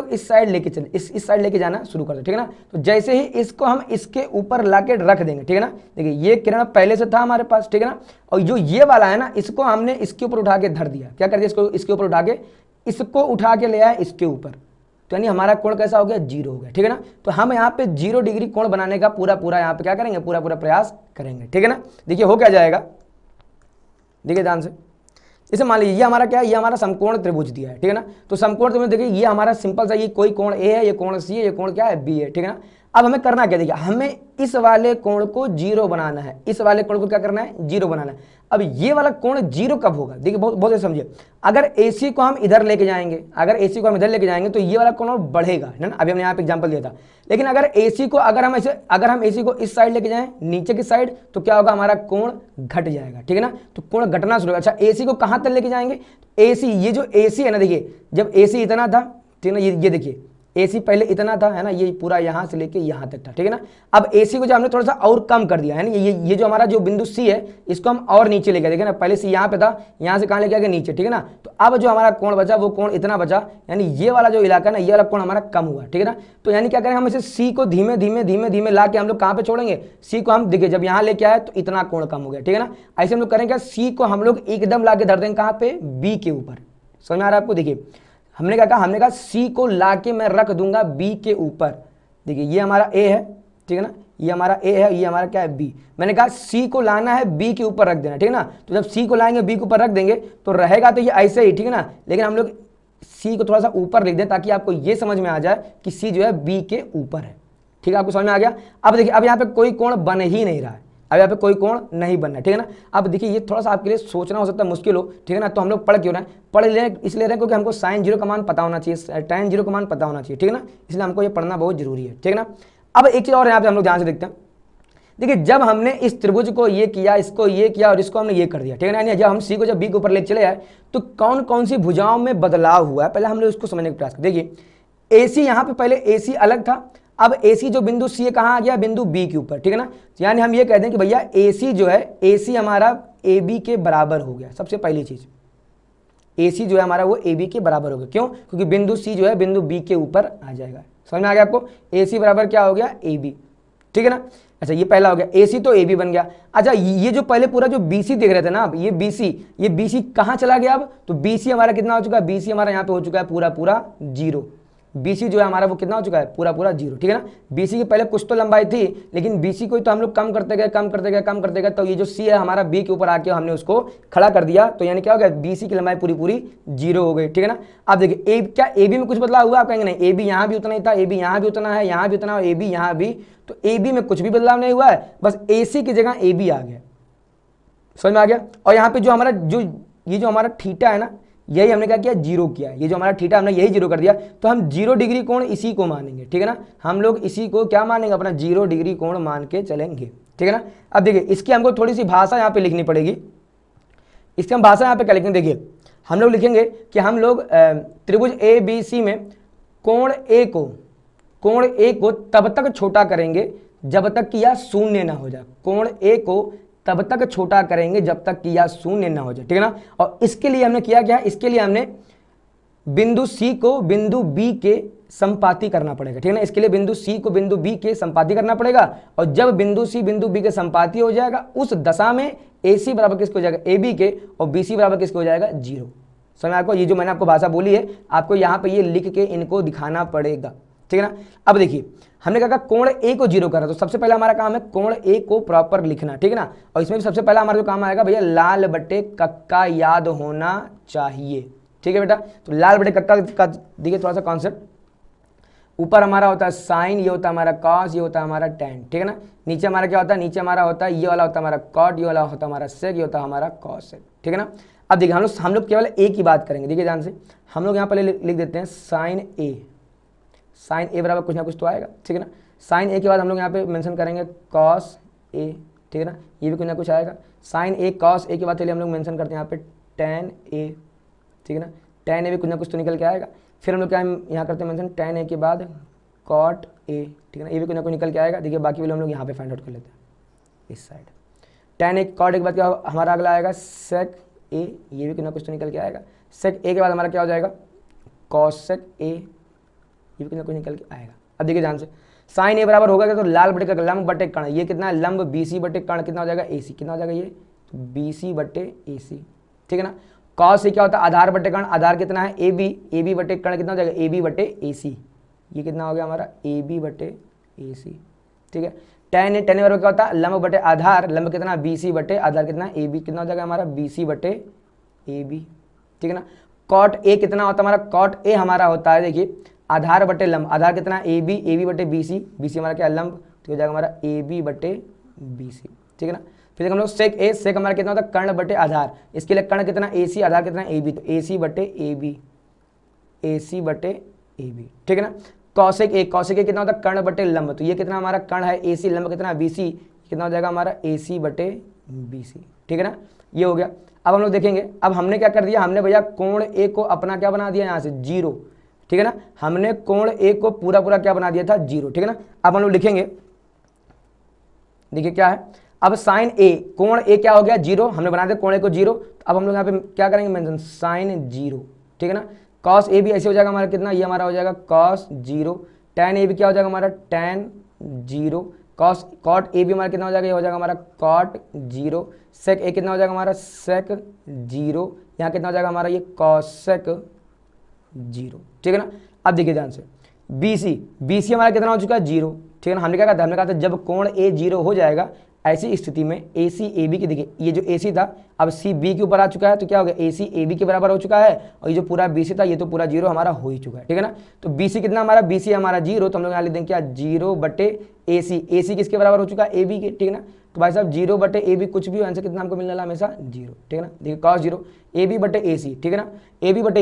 इस साइड लेके चले, इस साइड लेके जाना शुरू कर दो, ठीक है ना। तो जैसे ही इसको हम इसके ऊपर लाके रख देंगे, ठीक है ना, देखिए ये किरण पहले से था हमारे पास, ठीक है ना, और जो ये वाला है ना, इसको हमने इसके ऊपर उठा के धर दिया, क्या कर दिया, इसके ऊपर उठा के, इसको उठा के ले आया इसके ऊपर, तो यानी हमारा कोण कैसा हो गया, 0 हो गया, ठीक है ना। तो हम यहाँ पे 0 डिग्री कोण बनाने का पूरा यहाँ पे क्या करेंगे, पूरा प्रयास करेंगे, ठीक है ना। देखिए हो क्या जाएगा, देखिए ध्यान से, इसे मान लीजिए ये हमारा क्या है, ये हमारा समकोण त्रिभुज दिया है, ठीक है ना। तो समकोण त्रिभुज देखिए ये हमारा सिंपल सा, ये कोई कोण ए है, ये कोण सी है, ये कोण क्या है, बी है, ठीक है ना। अब हमें करना क्या, देखिए हमें इस वाले कोण को 0 बनाना है, इस वाले कोण को क्या करना है, 0 बनाना है। अब ये वाला कोण 0 कब होगा, देखिए बहुत समझिए, अगर AC को हम इधर लेके जाएंगे, तो ये वाला कोण और बढ़ेगा, है ना। अभी हमने यहाँ पे एग्जांपल दिया था, लेकिन अगर AC को अगर हम AC को इस साइड लेके जाएं, नीचे की साइड, तो क्या होगा, हमारा कोण घट जाएगा, ठीक है ना। तो कोण घटना शुरू होगा। अच्छा AC को कहाँ तक लेके जाएंगे, AC, ये जो AC है ना, देखिए जब AC इतना था, ठीक है ना, ये देखिए AC पहले इतना था, है ना, ये पूरा यहाँ से लेके यहाँ तक था, ठीक है ना। अब AC को जो हमने थोड़ा सा और कम कर दिया है ना, ये जो हमारा जो बिंदु C है, इसको हम और नीचे लेके, देखिए ना, पहले C यहाँ पे था, यहाँ से कहाँ लेके आगे, नीचे, ठीक है ना। तो अब जो हमारा कोण बचा वो कोण इतना बचा, यानी ये वाला जो इलाका ना, ये वाला कोण हमारा कम हुआ, ठीक है ना। तो यानी क्या करें, हम इसे C को धीमे धीमे ला के हम लोग कहाँ पे छोड़ेंगे, C को हम देखिए जब यहाँ लेके आए तो इतना कोण कम हो गया, ठीक है ना। ऐसे हम लोग करेंगे, C को हम लोग एकदम ला के धर देंगे कहाँ पे, B के ऊपर। समझ में आ रहा है आपको, देखिए हमने क्या कहा, हमने कहा C को लाके मैं रख दूंगा B के ऊपर। देखिए ये हमारा A है, ठीक है ना, ये हमारा A है, ये हमारा क्या है, B। मैंने कहा C को लाना है B के ऊपर रख देना, ठीक है ना। तो जब C को लाएंगे B के ऊपर रख देंगे तो रहेगा तो ये ऐसे ही, ठीक है ना। लेकिन हम लोग C को थोड़ा सा ऊपर लिख दें ताकि आपको ये समझ में आ जाए कि C जो है B के ऊपर है, ठीक है, आपको समझ में आ गया। अब देखिए अब यहाँ पे कोई कोण बन ही नहीं रहा है, अब यहाँ पे कोई कोण नहीं बनना है, ठीक है ना। अब देखिए ये थोड़ा सा आपके लिए सोचना हो सकता है मुश्किल हो, ठीक है ना। तो हम लोग पढ़ क्यों रहे हैं, पढ़ ले इसलिए रहे क्योंकि हमको sin 0 का मान पता होना चाहिए, tan 0 का मान पता होना चाहिए, ठीक है ना। इसलिए हमको ये पढ़ना बहुत जरूरी है, ठीक है ना। अब एक चीज़ और यहाँ पे हम लोग ध्यान से देखते हैं, देखिए जब हमने इस त्रिभुज को ये किया, इसको ये किया और इसको हमने ये कर दिया, ठीक है ना। यानी जब हम C को जब B के ऊपर ले चले आए तो कौन कौन सी भुजाओं में बदलाव हुआ है, पहले हम लोग उसको समझने का प्रयास करें। देखिए AC यहाँ पे पहले AC अलग था, अब AC जो बिंदु C है कहाँ आ गया, बिंदु B के ऊपर, ठीक है ना। यानी हम ये कह दें कि भैया AC जो है, AC हमारा AB के बराबर हो गया। सबसे पहली चीज AC जो है हमारा वो AB के बराबर हो गया, क्यों, क्योंकि बिंदु C जो है बिंदु B के ऊपर आ जाएगा। समझ में आ गया आपको, AC बराबर क्या हो गया, AB, ठीक है ना। अच्छा ये पहला हो गया, AC तो AB बन गया। अच्छा ये जो पहले पूरा जो BC देख रहे थे ना आप, ये BC कहाँ चला गया अब, तो BC हमारा कितना हो चुका है, BC हमारा यहाँ पे हो चुका है पूरा 0। BC जो है हमारा वो कितना हो चुका है, पूरा 0, ठीक है ना। BC की पहले कुछ तो लंबाई थी, लेकिन BC को तो हम लोग कम करते गए, तो ये जो C है हमारा B के ऊपर आके हमने उसको खड़ा कर दिया, तो यानी क्या हो गया, BC की लंबाई पूरी 0 हो गई, ठीक है ना। अब देखिए क्या AB में कुछ बदलाव हुआ, आप कहेंगे नहीं, AB यहाँ भी उतना ही था, AB यहाँ भी उतना है, यहाँ भी उतना, AB यहाँ भी, तो AB में कुछ भी बदलाव नहीं हुआ है, बस AC की जगह AB आ गया। समझ में आ गया। और यहाँ पे जो हमारा ये जो हमारा थीटा है ना, यही हमने क्या किया, 0 किया, ये जो हमारा थीटा हमने यही 0 कर दिया, तो हम 0 डिग्री कोण इसी को मानेंगे, ठीक है ना। हम लोग इसी को क्या मानेंगे, अपना 0 डिग्री कोण मान के चलेंगे, ठीक है ना। अब देखिए इसकी हमको थोड़ी सी भाषा यहाँ पे लिखनी पड़ेगी, इसकी हम भाषा यहाँ पे क्या लिखेंगे, देखिए हम लोग लिखेंगे कि हम लोग त्रिभुज ABC में कोण A को तब तक छोटा करेंगे जब तक कि यह शून्य ना हो जाए। कोण A को तब तक छोटा करेंगे जब तक कि यह शून्य न हो जाए, ठीक है ना। और इसके लिए हमने किया क्या, इसके लिए हमने बिंदु सी को बिंदु बी के संपाती करना पड़ेगा, ठीक है ना। इसके लिए बिंदु सी को बिंदु बी के संपाती करना पड़ेगा, और जब बिंदु सी बिंदु बी के संपाती हो जाएगा उस दशा में ए सी बराबर किसको हो जाएगा, ए बी के, और बी सी बराबर किसको हो जाएगा, 0। समझ आपको, ये जो मैंने आपको भाषा बोली है आपको यहाँ पे ये लिख के इनको दिखाना पड़ेगा, ठीक है ना। अब देखिए हमने क्या कहा, कोण ए को 0 करा, तो सबसे पहला हमारा काम है कोण ए को प्रॉपर लिखना, ठीक है ना। और इसमें भी सबसे पहला हमारा जो काम आएगा भैया, लाल बटे कक्का याद होना चाहिए, ठीक है बेटा। तो लाल बटे कक्का का देखिए थोड़ा सा कॉन्सेप्ट, ऊपर हमारा होता है साइन, ये होता है हमारा कॉस, ये होता है हमारा टेन, ठीक है ना। नीचे हमारा क्या होता है, नीचे हमारा होता है ये वाला होता है हमारा कॉट, ये वाला होता है हमारा सेक, ये होता है हमारा कॉस सेक, ठीक है ना। अब देखिए हम लोग केवल ए की बात करेंगे, देखिए ध्यान से, हम लोग यहाँ पर लिख देते हैं साइन ए बराबर कुछ ना कुछ तो आएगा, ठीक है ना। साइन ए के बाद हम लोग यहाँ पे मेंशन करेंगे कॉस ए, ठीक है ना, ये भी कुछ ना कुछ आएगा। साइन ए कॉस ए के बाद चलिए हम लोग मेंशन करते हैं यहाँ पे टेन ए, ठीक है ना। टेन ए भी कुछ ना कुछ तो निकल के आएगा। फिर हम लोग क्या यहाँ करते हैं मेंशन टेन ए के बाद कॉट ए, ठीक है ना, ये भी कुछ ना कुछ निकल के आएगा। देखिए बाकी वाले हम लोग यहाँ पे फाइंड आउट कर लेते हैं इस side. Tan A cot A के बाद क्या हमारा अगला आएगा सेक ए, ये भी कुछ ना कुछ तो निकल के आएगा। सेक ए के बाद हमारा क्या हो जाएगा, कॉस सेक ए, ये भी कुछ ना कुछ निकल के आएगा। अब देखिए ध्यान से, साइन ए बराबर होगा क्या, तो लाल बटे का लंब बटे कर्ण, ये कितना है लंब बी सी बटे कर्ण कितना हो जाएगा, ए सी, कितना हो जाएगा ये, तो बी सी बटे ए सी, ठीक है ना। कॉस ए क्या होता है, आधार बटे कर्ण, आधार कितना है ए बी बटे कर्ण कितना हो जाएगा, ए बी बटे ए सी, ये कितना हो गया हमारा ए बी बटे ए सी, ठीक है। टेन ए बराबर क्या होता है, लंब बटे आधार, लंब कितना बी सी बटे आधार कितना ए बी, कितना हो जाएगा हमारा बी सी बटे ए बी, ठीक है ना। कॉट ए कितना होता है हमारा, कॉट ए हमारा होता है देखिए आधार बटे लंब, आधार कितना ए बी बटे बी सी हमारा क्या लंब, तो हो जाएगा हमारा ए बी बटे बी सी, ठीक है ना। फिर हम लोग सेक ए, सेक हमारा कितना होता है कर्ण बटे आधार, इसके लिए कर्ण कितना ए सी, आधार कितना ए बी, तो ए सी बटे ए बी, ए सी बटे ए बी, ठीक है ना। कौशिक ए कितना होता है कर्ण बटे लंब, तो ये कितना हमारा कर्ण है ए सी, लंब कितना बी सी, कितना हो जाएगा हमारा ए सी बटे बी सी, ठीक है ना, ये हो गया। अब हम लोग देखेंगे, अब हमने क्या कर दिया, हमने भैया कोण ए को अपना क्या बना दिया यहाँ से 0, ठीक है ना। हमने कोण ए को पूरा पूरा क्या बना दिया था 0, ठीक है ना। अब हम लोग लिखेंगे, देखिए क्या है, अब साइन ए, कोण ए क्या हो गया 0, हमने बना दिया कोण ए को 0, तो अब हम लोग यहाँ पे क्या करेंगे मेंशन साइन 0, ठीक है ना। कॉस ए भी ऐसे हो जाएगा हमारा कितना, ये हमारा हो जाएगा कॉस 0, टेन ए भी क्या हो जाएगा हमारा टेन 0, कॉट ए भी हमारा कितना हो जाएगा, ये हो जाएगा हमारा कॉट 0, सेक ए कितना हो जाएगा हमारा सेक 0, यहाँ कितना हो जाएगा हमारा ये कॉसेक 0, ठीक है ना। अब देखिए ध्यान से, बी सी हमारा कितना हो चुका है 0, ठीक है ना। हमने क्या कहा था, हमने कहा था जब कोण ए 0 हो जाएगा ऐसी स्थिति में ए सी ए बी की, देखिए ये जो ए सी था अब सी बी के ऊपर आ चुका है, तो क्या हो गया ए सी ए बी के बराबर हो चुका है, और ये जो पूरा बी सी था ये तो पूरा 0 हमारा हो ही चुका है, ठीक है ना। तो बी सी कितना हमारा, बी सी हमारा 0, तो हम लोग यहाँ लिख देंगे क्या 0 बटे ए सी किसके बराबर हो चुका है ए बी के, ठीक है ना। तो भाई साहब 0 बटे ए बी कुछ भी आंसर कितना हमको मिलने वाला हमेशा 0, ठीक है ना। देखिए कॉस 0 ए बी बटे ए सी, ठीक है ना, ए बी बटे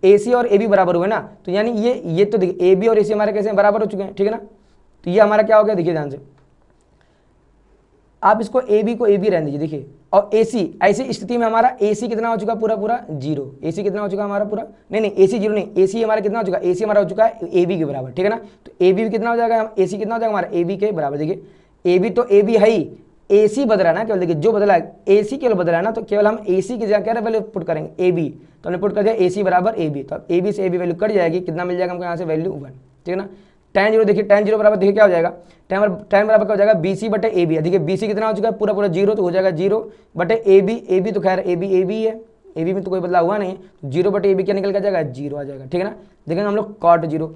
ए सी और ए बी बराबर हुए ना, तो यानी ये तो देखिए ए बी और ए सी हमारे कैसे बराबर हो चुके हैं, ठीक है ना। तो ये हमारा क्या हो गया, देखिए ध्यान से, आप इसको ए बी को ए बी रहने दीजिए, देखिए, और ए सी, ऐसी स्थिति में हमारा ए सी कितना हो चुका पूरा 0, ए सी कितना हो चुका हमारा पूरा, नहीं ए सी 0 नहीं, ए सी हमारा कितना हो चुका, ए सी हमारा हो चुका है ए बी के बराबर, ठीक है ना। तो ए बी कितना हो जाएगा, ए सी कितना हो जाएगा हमारा ए बी के बराबर, देखिए ए बी तो ए बी है ही, ए सी बदला ना केवल, देखिए जो बदला है ए सी केवल बदला है ना, तो केवल हम ए सी की जगह क्या वैल्यू पुट करेंगे ए बी, तो हमने पुट कर दिया ए सी बराबर ए बी, तो अब ए बी से ए बी वैल्यू कट जाएगी, कितना मिल जाएगा हमको यहाँ से वैल्यू 1, ठीक है ना। टेन 0 देखिए, टेन 0 बराबर देखिए क्या हो जाएगा, टेन बराबर क्या हो जाएगा बी सी बटे ए बी, देखिए बी सी कितना हो चुका है पूरा 0, तो हो जाएगा 0 बटे ए बी तो खैर ए बी है, ए बी में तो कोई बदलाव हुआ नहीं, 0 बटे ए बी क्या निकल के जाएगा 0 आ जाएगा, ठीक है ना। देखेंगे हम लोग कॉट 0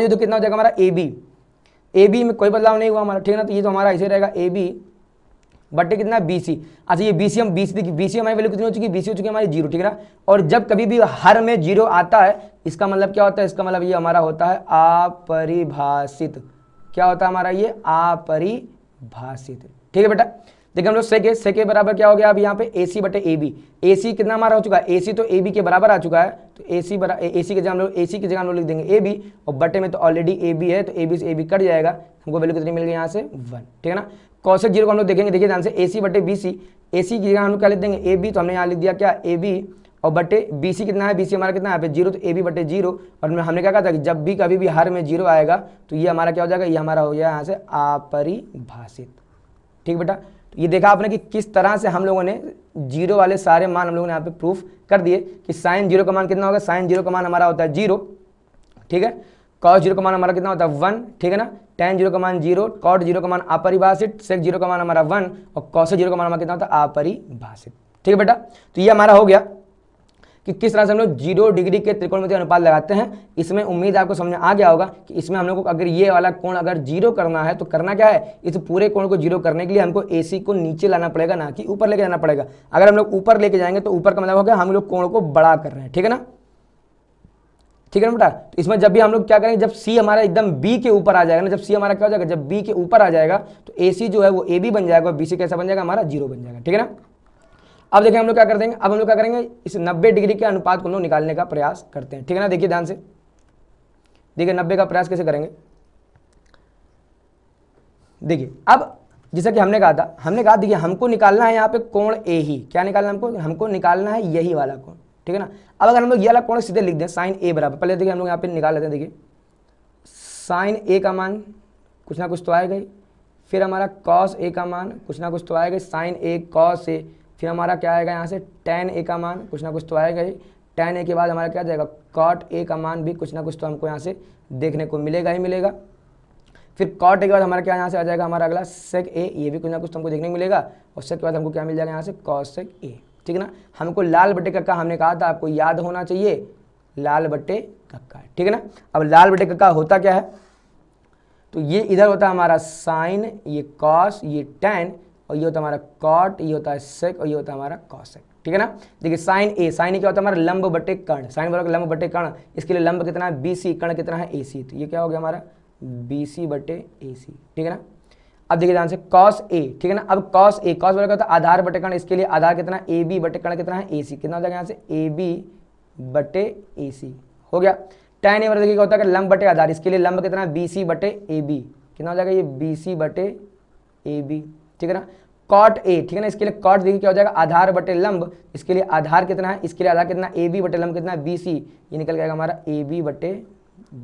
तो कितना हो जाएगा हमारा ए बी में कोई बदलाव नहीं हुआ हमारा, ठीक है ना। तो ये तो हमारा ऐसे रहेगा ए बी बटे कितना बी सी, अच्छा ये बी सी हमारी वैल्यू कितनी हो चुकी है, बी सी हो चुकी है हमारी 0, ठीक है ना। और जब कभी भी हर में 0 आता है, इसका मतलब क्या होता है, इसका मतलब ये हमारा होता है अपरिभाषित, क्या होता है हमारा ये अपरिभाषित, ठीक है बेटा। देखिए हम लोग सेक ए बराबर क्या हो गया, अब यहाँ पे ए सी बटे ए बी कितना हमारा हो चुका है, ए सी तो ए बी के बराबर आ चुका है, तो ए सी की जगह हम लोग हम लोग लिख देंगे ए बी, और बटे में तो ऑलरेडी ए बी है, तो ए बी से ए बी कट जाएगा, हमको वैल्यू कितनी मिल गई यहाँ से 1, ठीक है ना। कॉसेक 0 को हम लोग देखेंगे, देखिए ध्यान से ए सी बटे बी सी की जगह हम लोग क्या लिख देंगे ए बी, तो हमने यहाँ लिख दिया क्या ए बी, और बटे बी सी कितना है, बी सी हमारा कितना है यहाँ पे 0, तो ए बी बटे 0, और हमने क्या कहा था कि जब भी कभी भी हर में 0 आएगा तो ये हमारा क्या हो जाएगा, ये हमारा हो गया यहाँ से अपरिभाषित, ठीक बेटा। तो ये देखा आपने कि किस तरह से हम लोगों ने जीरो वाले सारे मान हम लोगों ने यहाँ पे प्रूफ कर दिए कि साइन जीरो का मान कितना होगा, साइन जीरो का मान हमारा होता है 0, ठीक है। कॉस जीरो का मान हमारा कितना होता है 1, ठीक है ना। टेन जीरो का मान 0, कॉट जीरो का मान अपरिभाषित, सेक जीरो का मान हमारा 1 और कॉस जीरो का मान हमारा कितना होता है अपरिभाषित, ठीक है बेटा। तो ये हमारा हो गया कि किस तरह से हम लोग 0 डिग्री के त्रिकोणमितीय अनुपात लगाते हैं। इसमें उम्मीद आपको समझ में आ गया होगा कि इसमें हम लोग को अगर ये वाला कोण अगर 0 करना है तो करना क्या है, इस पूरे कोण को 0 करने के लिए हमको AC को नीचे लाना पड़ेगा, ना कि ऊपर लेके जाना पड़ेगा। अगर हम लोग ऊपर लेके जाएंगे तो ऊपर का मतलब होगा हम लोग कोण को बड़ा कर रहे हैं, ठीक है ना, ठीक है ना बेटा। तो इसमें जब भी हम लोग क्या करेंगे, जब C हमारा एकदम B के ऊपर आ जाएगा ना, जब C हमारा क्या हो जाएगा, जब B के ऊपर आ जाएगा तो AC जो है वो AB बन जाएगा और BC कैसा बन जाएगा हमारा 0 बन जाएगा, ठीक है ना। अब देखिए हम लोग क्या कर देंगे, अब हम लोग क्या करेंगे, इस 90 डिग्री के अनुपात को हम लोग निकालने का प्रयास करते हैं, ठीक है ना। देखिए ध्यान से, देखिए 90 का प्रयास कैसे करेंगे। देखिए अब जैसा कि हमने कहा देखिए हमको निकालना है यहाँ पे कोण ए ही, क्या निकालना है हमको निकालना है यही वाला कोण, ठीक है ना। अब अगर हम लोग ये वाला कोण सीधे लिख दें साइन ए बराबर, पहले देखिए हम लोग यहाँ पे निकाल लेते हैं। देखिए साइन ए का मान कुछ ना कुछ तो आएगा ही, फिर हमारा कॉस ए का मान कुछ ना कुछ तो आएगा, साइन ए कॉस ए, फिर हमारा क्या आएगा यहाँ से टेन ए का मान कुछ ना कुछ तो आएगा ही, टेन ए के बाद हमारा क्या जाएगा कॉट ए का मान भी कुछ ना कुछ तो हमको यहाँ से देखने को मिलेगा ही मिलेगा। फिर कॉट ए के बाद हमारा क्या यहाँ से आ जाएगा हमारा अगला सेक ए, ये भी कुछ ना कुछ तो हमको देखने को मिलेगा, और सेक के बाद हमको क्या मिल जाएगा यहाँ से कॉस सेक ए, ठीक है ना। हमको लाल बटे कक्का हमने कहा था आपको याद होना चाहिए, लाल बटे कक्का, ठीक है ना। अब लाल बटे कक्का होता क्या है, तो ये इधर होता है हमारा साइन, ये कॉस, ये टेन, और ये होता है हमारा कॉट, ये होता है सेक और ये होता है हमारा कॉसेक, ठीक है ना। देखिए साइन ए क्या होता है हमारा लंब बटे कर्ण, साइन बराबर लंब बटे कर्ण, इसके लिए लंब कितना है BC, कर्ण कितना है AC, तो ये क्या हो गया हमारा BC बटे AC, ठीक है ना। अब देखिए ध्यान से कॉस ए, ठीक है ना। अब कॉस बराबर क्या होता है आधार बटे कर्ण, इसके लिए आधार कितना है AB बटे कर्ण कितना है AC, कितना हो जाएगा यहाँ से AB बटे AC, हो गया। tan ए बराबर देखिए क्या होता है लंब बटे आधार, इसके लिए लंब कितना है BC बटे AB, कितना हो जाएगा ये BC बटे AB, ठीक है ना। कॉट ए, ठीक है ना, इसके लिए कॉट देखिए क्या हो जाएगा आधार बटे लंब, इसके लिए आधार कितना है, इसके लिए आधार कितना AB बटे लंब कितना है BC, ये निकल जाएगा हमारा AB बटे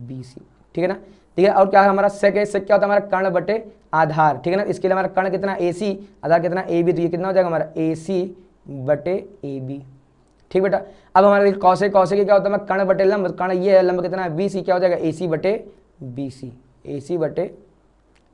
BC, ठीक है ना। ठीक है, और क्या है हमारा सेक है, सेक क्या होता है हमारा कर्ण बटे आधार, ठीक है ना। इसके लिए हमारा कर्ण कितना AC, आधार कितना AB, तो ये कितना हो जाएगा हमारा AC बटे AB, ठीक बेटा। अब हमारा कौसे क्या होता है कर्ण बटे लंब, कर्ण ये है, लंब कितना है BC, क्या हो जाएगा AC बटे BC, AC बटे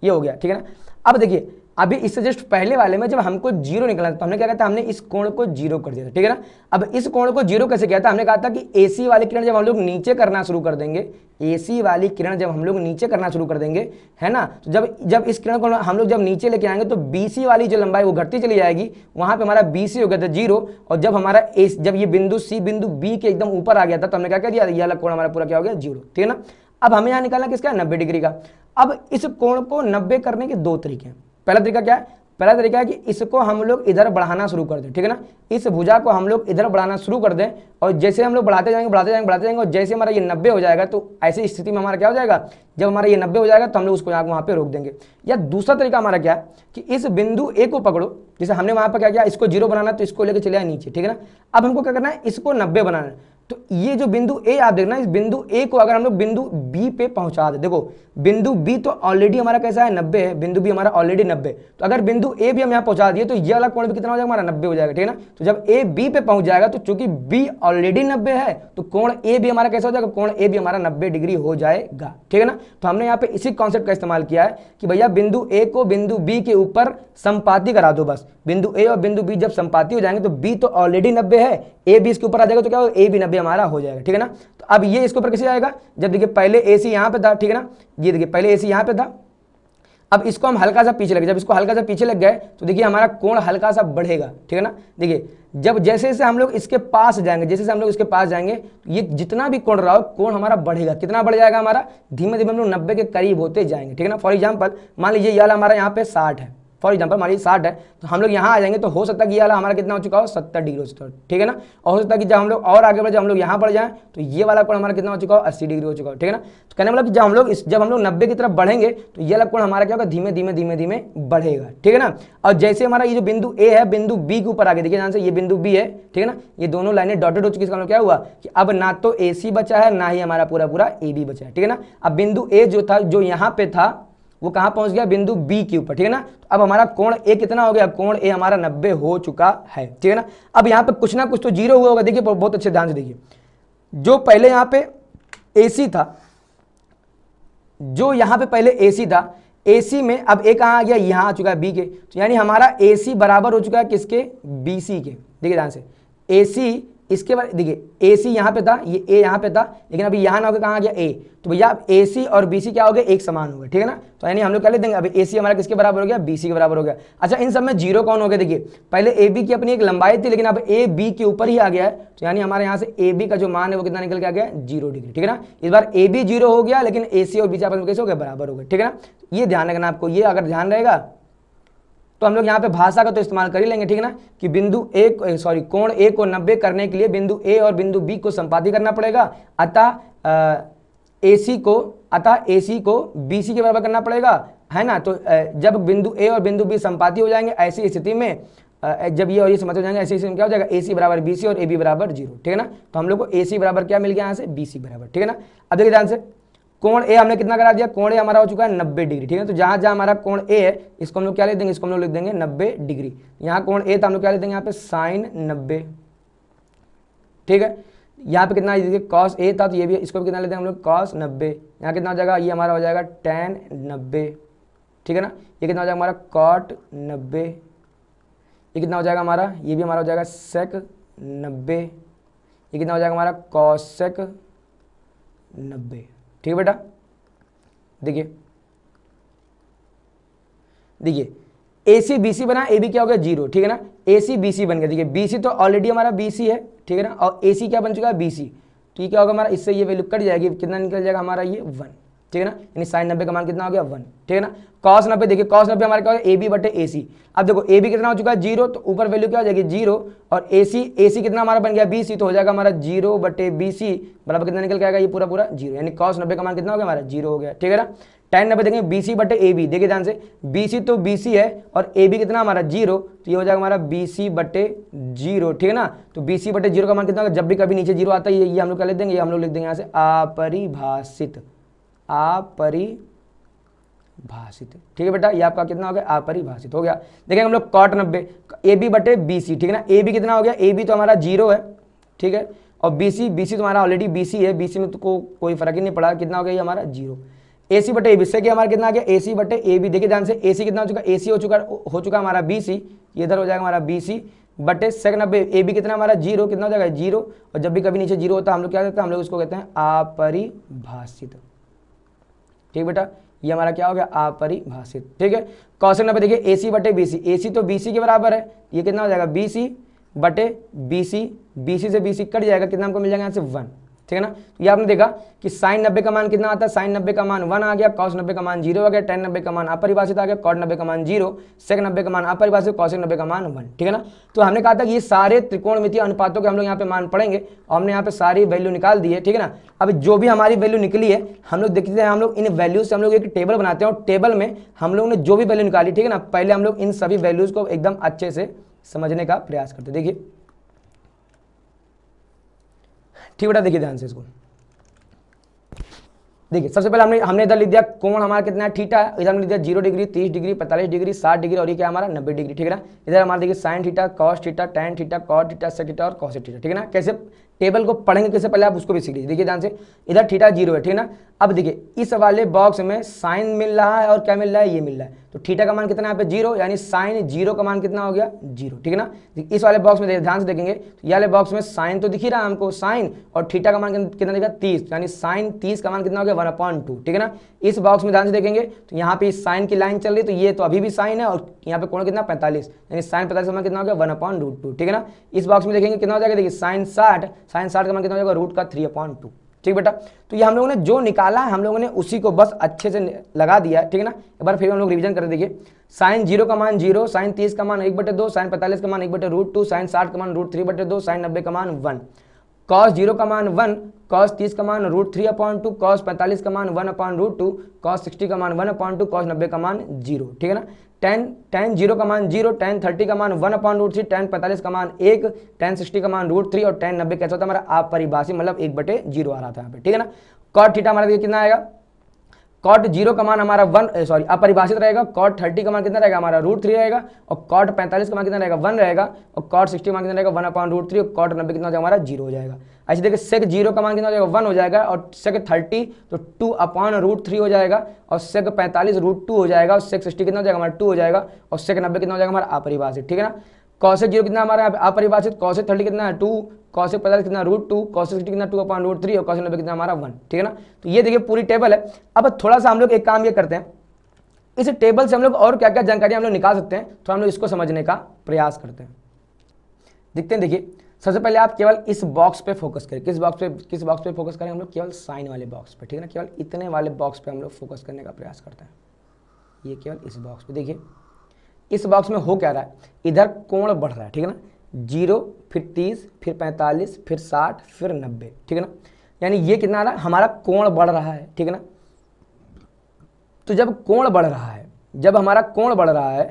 ये हो गया, ठीक है ना। अब देखिए अभी इससे जस्ट पहले वाले में जब हमको 0 निकला तो हमने क्या कहा था, हमने इस कोण को 0 कर दिया था, ठीक है ना। अब इस कोण को 0 कैसे किया था, हमने कहा था कि AC वाली किरण जब हम लोग नीचे करना शुरू कर देंगे, AC वाली किरण जब हम लोग नीचे करना शुरू कर देंगे, है ना, तो जब इस किरण को हम लोग जब नीचे लेके आएंगे तो BC वाली जो लंबाई वो घटती चली जाएगी, वहां पे हमारा BC हो गया था 0, और जब हमारा जब ये बिंदु C बिंदु B के एकदम ऊपर आ गया था तो हमने क्या कर दिया, ये वाला कोण हमारा पूरा क्या हो गया 0, ठीक है ना। अब हमें यहाँ निकालना किसका 90 डिग्री का। अब इस कोण को 90 करने के 2 तरीके हैं। पहला तरीका क्या है, पहला तरीका है कि इसको हम लोग इधर बढ़ाना शुरू कर दें, ठीक है ना। इस भुजा को हम लोग इधर बढ़ाना शुरू कर दें, और जैसे हम लोग बढ़ाते जाएंगे और जैसे हमारा ये 90 हो जाएगा तो ऐसी स्थिति में हमारा क्या हो जाएगा, जब हमारा ये 90 हो जाएगा तो हम लोग उसको वहाँ पे रोक देंगे। या दूसरा तरीका हमारा क्या है कि इस बिंदु A को पकड़ो, जैसे हमने वहाँ पर क्या किया, इसको 0 बनाना तो इसको लेकर चले आए नीचे, ठीक है ना। अब हमको क्या करना है, इसको 90 बनाना है, तो ये जो बिंदु A आप देखना, इस बिंदु A को अगर हम लोग बिंदु B पे पहुंचा दे, देखो बिंदु B तो ऑलरेडी हमारा कैसा है 90 है, बिंदु B हमारा ऑलरेडी 90, तो अगर बिंदु A भी हम यहाँ पहुंचा दिए तो ये वाला कोण भी कितना हो जाएगा हमारा 90 हो जाएगा, ठीक है ना। तो जब A B पे पहुंच जाएगा तो चूंकि B ऑलरेडी 90 है तो कोण A भी हमारा कैसा हो जाएगा, कोण A भी हमारा 90 डिग्री हो जाएगा, ठीक है ना। तो हमने यहाँ पे इसी कॉन्सेप्ट का इस्तेमाल किया है कि भैया बिंदु A को बिंदु B के ऊपर संपाति करा दो, बस बिंदु A और बिंदु B जब संपाति हो जाएंगे तो B तो ऑलरेडी 90 है, A भी इसके ऊपर आ जाएगा तो क्या होगा A भी 90 हमारा हो जाएगा, ठीक है ना। तो अब ये इसके ऊपर कैसे आएगा, जब देखिए पहले AC यहाँ पे था, ठीक है ना, ये देखिए पहले AC यहाँ पे था, अब इसको हम हल्का सा पीछे लगे, जब इसको हल्का सा पीछे लग गए तो देखिए हमारा कोण हल्का सा बढ़ेगा, ठीक है ना। देखिए जब जैसे जैसे हम लोग इसके पास जाएंगे, जैसे जैसे हम लोग इसके पास जाएंगे तो ये जितना भी कोण रहा हो कोण हमारा बढ़ेगा, कितना बढ़ जाएगा हमारा, धीमे धीमे हम लोग 90 के करीब होते जाएंगे, ठीक है ना। फॉर एग्जाम्पल मान लीजिए ये वाला हमारा यहाँ पे 60 है, फॉर एग्जाम्पल मान लीजिए 60 है, तो हम लोग यहाँ आ जाएंगे तो हो सकता है कि ये वाला हमारा कितना हो चुका हो 70 डिग्री हो चुका हो, ठीक है ना। और हो सकता है कि जब हम लोग और आगे बढ़े, जब हम लोग यहाँ बढ़ जाएं तो ये वाला कोण हमारा कितना हो चुका हो 80 डिग्री हो चुका हो, ठीक है ना। तो कहने मतलब कि जब हम लोग 90 की तरफ बढ़ेंगे तो ये वाला कोण हमारा क्या होगा, धीमे धीमे धीमे धीमे बढ़ेगा, ठीक है ना। और जैसे हमारा ये जो बिंदु A है बिंदु B के ऊपर आगे, देखिए ध्यान से ये बिंदु B है, ठीक है ना, ये दोनों लाइनें डॉटेड हो चुकी, इसका मतलब क्या हुआ कि अब ना तो AC बचा है ना ही हमारा पूरा AB बचा है, ठीक है ना। अब बिंदु A जो था, जो यहाँ पे था वो कहाँ पहुंच गया, बिंदु बी के ऊपर, ठीक है ना। तो अब हमारा कोण ए कितना हो गया, कोण ए हमारा 90 हो चुका है, ठीक है ना। अब यहाँ पे कुछ ना कुछ तो जीरो हुआ होगा, देखिए बहुत अच्छे ध्यान से देखिए, जो पहले यहाँ पे AC था, जो यहाँ पे पहले AC था, AC में अब ए कहाँ आ गया, यहाँ आ चुका है बी के, तो यानी हमारा AC बराबर हो चुका है किसके, BC के। देखिए ध्यान से, AC इसके बाद देखिए AC यहाँ पे था, ये A यहाँ पे था, लेकिन अभी यहाँ ना होकर कहाँ आ गया A, तो भैया AC और BC क्या हो गया, एक समान हो गए, ठीक है ना। तो यानी हम लोग क्या ले देंगे, अभी AC हमारा किसके बराबर हो गया, BC के बराबर हो गया। अच्छा, इन सब में जीरो कौन हो गया, देखिए पहले AB की अपनी एक लंबाई थी, लेकिन अब AB के ऊपर ही आ गया है, तो यानी हमारे यहाँ से AB का जो मान है वो कितना निकल के आ गया, 0 डिग्री, ठीक है ना। इस बार AB 0 हो गया, लेकिन AC और BC आपस में कैसे हो गए, बराबर हो गए, ठीक है ना। ये ध्यान रखना आपको, ये अगर ध्यान रहेगा तो हम लोग यहाँ पे भाषा का तो इस्तेमाल कर ही लेंगे, ठीक है ना, कि कोण ए को 90 करने के लिए बिंदु ए और बिंदु बी को संपाती करना पड़ेगा, अतः AC को BC के बराबर करना पड़ेगा, है ना। तो जब बिंदु ए और बिंदु बी संपाती हो जाएंगे, ऐसी स्थिति में जब ये और ये समझ हो जाएंगे, ऐसी स्थिति में क्या हो जाएगा, AC बराबर BC और AB बराबर 0, ठीक है ना। तो हम लोग को AC बराबर क्या मिल गया यहाँ से, BC बराबर, ठीक है ना। अब देखिए ध्यान से, कोण ए हमने कितना करा दिया, कोण ए हमारा हो चुका है 90 डिग्री, ठीक है। तो जहां जहां हमारा कोण ए है, इसको हम लोग क्या लिख देंगे, इसको हम लोग लिख देंगे 90 डिग्री। यहाँ कोण ए था, हम लोग क्या लिख देंगे यहाँ पे साइन 90, ठीक है। यहाँ पे कितना देखिए कॉस ए था, तो ये भी इसको भी कितना लेते हैं हम लोग, कॉस 90। यहाँ कितना हो जाएगा, ये हमारा हो जाएगा टेन 90, ठीक है ना। ये कितना हो जाएगा हमारा कॉट 90, ये कितना हो जाएगा हमारा, ये भी हमारा हो जाएगा सेक 90, ये कितना हो जाएगा हमारा कॉसेक 90, ठीक है बेटा। देखिए AC BC बना, AB क्या हो गया 0, ठीक है ना। AC BC बन गया, देखिए BC तो ऑलरेडी हमारा BC है, ठीक है ना, और AC क्या बन चुका है, BC। तो ये क्या होगा हमारा, इससे ये वैल्यू कट जाएगी, कितना निकल जाएगा हमारा, ये 1, ठीक है ना। यानी साइन 90 का मान कितना हो गया, 1, ठीक है ना। कॉस 90, देखिए कॉस 90 हमारा क्या हो गया, AB बटे AC। अब देखो AB कितना हो चुका है 0, तो ऊपर वैल्यू क्या हो जाएगी 0, और AC कितना हमारा बन गया BC, तो हो जाएगा हमारा 0 बटे BC बराबर कितना निकल के आएगा, ये पूरा 0, यानी कॉस 90 का मान कितना हो गया हमारा 0 हो गया, ठीक है ना। tan 90 देखेंगे BC बटे AB, देखिए ध्यान से, BC तो BC है और AB कितना हमारा 0, तो ये हो जाएगा हमारा BC बटे 0, ठीक है ना। तो BC बटे 0 का मान कितना होगा, जब भी कभी नीचे 0 आता है ये हम लोग क्या लिख देंगे, ये हम लोग लिख देंगे यहाँ से अपरिभाषित, ठीक है बेटा। ये आपका कितना हो गया, अपरिभाषित हो गया। देखेंगे हम लोग कॉट 90, AB बटे BC, ठीक है ना। AB कितना हो गया, AB तो हमारा 0 है, ठीक है, और BC तो हमारा ऑलरेडी BC है, BC में तो कोई फर्क ही नहीं पड़ा, कितना हो गया ये हमारा 0। AC बटे AB से क्या हमारा कितना आ गया, AC बटे AB, देखिए ध्यान से, AC कितना हो चुका, AC हो चुका हमारा BC, ये इधर हो जाएगा हमारा BC बटे सेक 90, AB कितना हमारा 0, कितना हो जाएगा 0, और जब भी कभी नीचे 0 होता है हम लोग क्या कहते हैं, हम लोग इसको कहते हैं अपरिभाषित, ठीक बेटा। ये हमारा क्या हो गया, अपरिभाषित, ठीक है। कॉसेक 90 देखिए AC बटे BC, AC तो BC के बराबर है, ये कितना हो जाएगा BC बटे BC, BC से BC कट जाएगा, कितना हमको मिल जाएगा यहाँ से 1, ठीक है ना। तो ये आपने देखा कि साइन 90 का मान कितना आता है, साइन 90 का मान 1 आ गया, कॉस 90 का मान 0 आ गया, टेन 90 का मान अपरिभाषित आ गया, कॉट 90 का मान 0, सेक 90 का मान अपरिभाषित, कॉसेक 90 का मान 1, ठीक है ना। तो हमने कहा था कि ये सारे त्रिकोणमितीय अनुपातों के हम लोग यहाँ पे मान पढ़ेंगे, और हमने यहाँ पे सारी वैल्यू निकाल दी है, ठीक है ना। अब जो भी हमारी वैल्यू निकली है, हम लोग देखते हैं, हम लोग इन वैल्यूज से हम लोग एक टेबल बनाते हैं, और टेबल में हम लोग ने जो भी वैल्यू निकाली, ठीक है ना, पहले हम लोग इन सभी वैल्यूज को एकदम अच्छे से समझने का प्रयास करते। देखिए ठीक बेटा, देखिए ध्यान से इसको, देखिए सबसे पहले हमने इधर लिख दिया कोण हमारा कितना है, थीटा, इधर हमने लिख दिया 0 डिग्री, 30 डिग्री, 45 डिग्री, 60 डिग्री, और ये क्या हमारा 90 डिग्री, ठीक है ना। इधर हमारा देखिए sine theta, cos theta, tan theta, cot theta, sec theta और कॉसेक थीटा, ठीक है ना। कैसे टेबल को पढ़ेंगे कैसे, पहले आप उसको भी सीख लीजिए। देखिए ध्यान से, इधर थीटा 0 है, ठीक है ना। अब देखिए इस वाले बॉक्स में साइन मिल रहा है और क्या मिल रहा है, ये मिल रहा है, तो थीटा का मान कितना है यहाँ पे 0, यानी साइन 0 का मान कितना हो गया 0, ठीक है ना। इस वाले बॉक्स में ध्यान से देखेंगे, तो ये वाले बॉक्स में साइन तो दिख ही रहा है हमको, साइन, और थीटा का मान कितना दिखा 30, यानी साइन 30 का मान कितना हो गया 1/2, ठीक है ना। इस बॉक्स में ध्यान से देखेंगे तो यहाँ पे साइन की लाइन चल रही है, तो ये तो अभी भी साइन है, और यहाँ पे कोण कितना 45, यानी साइन 45 का मान कितना हो गया 1/2, ठीक है ना। इस बॉक्स में देखेंगे कितना हो जाएगा, देखिए साइन 60 का मान कितना हो जाएगा √3/2, ठीक बेटा। तो ये हम लोगों ने जो निकाला है, हम लोगों ने उसी को बस अच्छे से लगा दिया है, ठीक है ना। एक बार फिर हम लोग रिवीजन कर देखिए, साइन 0 का मान 0, साइन 30 का मान 1/2, साइन 45 का मान 1/√2, साइन 60 का मान √3/2, साइन 90 का मान 1, कॉस 0 का मान 1, कॉस 30 का मान √3/2, कॉस 45 का मान 1/√2, कॉस 60 का मान 1/2, कॉस 90 का मान 0, ठीक है ना। tan 0 का मान 0, tan 30 का मान 1/√3, tan 45 का मान 1, tan 60 का मान √3, और tan 90 कैसा होता है हमारा अपरिभाषित, मतलब 1/0 आ रहा था यहाँ पे, ठीक है ना। कॉट थीटा हमारा कितना आएगा, कॉट 0 का मान हमारा अपरिभाषित रहेगा। कॉट 30 का मान कितना रहेगा हमारा √3 रहेगा, और कॉट 45 का मान कितना रहेगा 1 रहेगा, और कॉट 60 का मान कितना रहेगा 1/√3, और कॉट 90 कितना हो जाएगा हमारा 0 हो जाएगा। ऐसे देखिए सेक 0 का मान कितना हो जाएगा 1 हो जाएगा, और सेक 30 तो 2/√3 हो जाएगा, और सेक 45 √2 हो जाएगा, और सेक 60 कितना हो जाएगा हमारा 2 हो जाएगा, और सेक 90 कितना हो जाएगा हमारा अपरिभाषित, ठीक है ना। कॉसेक 0 कितना हमारा अपरिभाषित, कॉसेक 30 कितना है 2, कॉसेक 45 कितना √2, कॉसेक 60 कितना 2/√3, और कॉसेक 90 कितना हमारा 1, ठीक है ना। तो ये देखिए पूरी टेबल है। अब थोड़ा सा हम लोग एक काम ये करते हैं, इस टेबल से हम लोग और क्या क्या जानकारी हम लोग निकाल सकते हैं, तो हम लोग इसको समझने का प्रयास करते हैं। देखते हैं, देखिए सबसे पहले आप केवल इस बॉक्स पे फोकस करें। किस बॉक्स पे फोकस करें हम लोग? केवल साइन वाले बॉक्स पे, ठीक है ना। केवल इतने वाले बॉक्स पे हम लोग फोकस करने का प्रयास करते हैं। ये केवल इस बॉक्स पे देखिए, इस बॉक्स में हो क्या रहा है, इधर कोण बढ़ रहा है, ठीक है ना। 0 फिर 30 फिर 45 फिर 60 फिर 90, ठीक है ना। यानी ये कितना आ रहा है हमारा कोण बढ़ रहा है, ठीक है ना। तो जब कोण बढ़ रहा है, जब हमारा कोण बढ़ रहा है,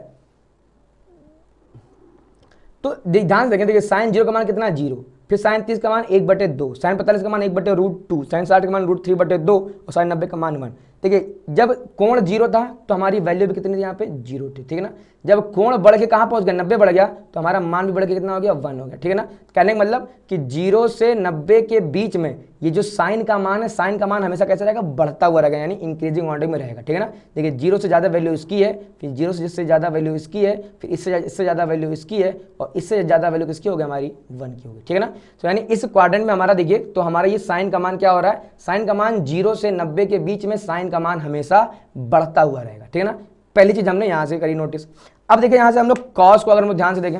तो ध्यान से देखें, देखिए साइन 0 का मान कितना है 0, फिर साइन 30 का मान 1/2, साइन 45 का मान 1/√2, साइन 60 का मान √3/2, और साइन 90 का मान 1। देखिए जब कोण 0 था तो हमारी वैल्यू भी कितनी थी यहाँ पे 0 थी, ठीक है ना। जब कोण बढ़ के कहाँ पहुँच गया 90 बढ़ गया, तो हमारा मान भी बढ़ के कितना हो गया 1 हो गया, ठीक है ना। कहने का मतलब कि 0 से 90 के बीच में ये जो साइन का मान है, साइन का मान हमेशा कैसा रहेगा, बढ़ता हुआ रहेगा, यानी इंक्रीजिंग ऑर्डर में रहेगा, ठीक है ना। देखिए 0 से ज़्यादा वैल्यू इसकी है, फिर 0 से ज़्यादा वैल्यू इसकी है, फिर इससे ज़्यादा वैल्यू इसकी है, और इससे ज़्यादा वैल्यू किसकी होगी हमारी 1 की होगी, ठीक है ना। तो यानी इस क्वाड्रेंट में हमारा देखिए, तो हमारा ये साइन का मान क्या हो रहा है, साइन का मान 0 से 90 के बीच में साइन का मान हमेशा बढ़ता हुआ रहेगा, ठीक है ना। पहली चीज हमने यहां से करी नोटिस। अब देखिए यहां से हम लोग कॉस को अगर हम ध्यान से देखें,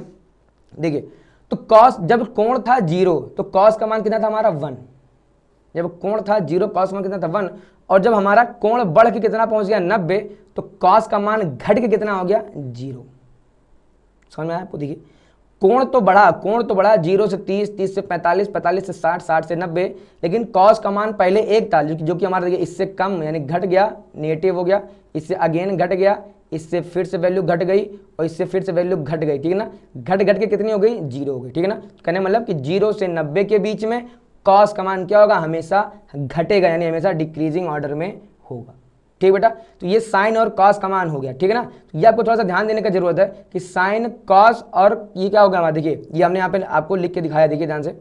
देखिए तो कॉस जब कोण था 0 तो कॉस का मान कितना था हमारा 1, जब कोण था 0 कॉस का मान कितना था 1, और जब हमारा कोण बढ़ के कितना पहुंच गया 90 तो कॉस का मान घट के कितना हो गया 0। समझ में आया आपको? देखिए कोण तो बढ़ा 0 से 30, 30 से 45, 45 से 60, 60 से 90, लेकिन कॉस का मान पहले 1 था जो कि हमारा देखिए इससे कम यानी घट गया, नेगेटिव हो गया, इससे अगेन घट गया, इससे फिर से वैल्यू घट गई, और इससे फिर से वैल्यू घट गई, ठीक है ना। घट के कितनी हो गई 0 हो गई, ठीक है ना। कहने मतलब कि 0 से 90 के बीच में कॉस का मान क्या होगा, हमेशा घटेगा, यानी हमेशा डिक्रीजिंग ऑर्डर में होगा, ठीक बेटा। तो ये साइन और कॉस का मान हो गया, ठीक है ना। ये आपको थोड़ा सा ध्यान देने का जरूरत है कि साइन कॉस और ये क्या होगा हमारा, देखिए ये हमने यहाँ पे आपको लिख के दिखाया, देखिए ध्यान से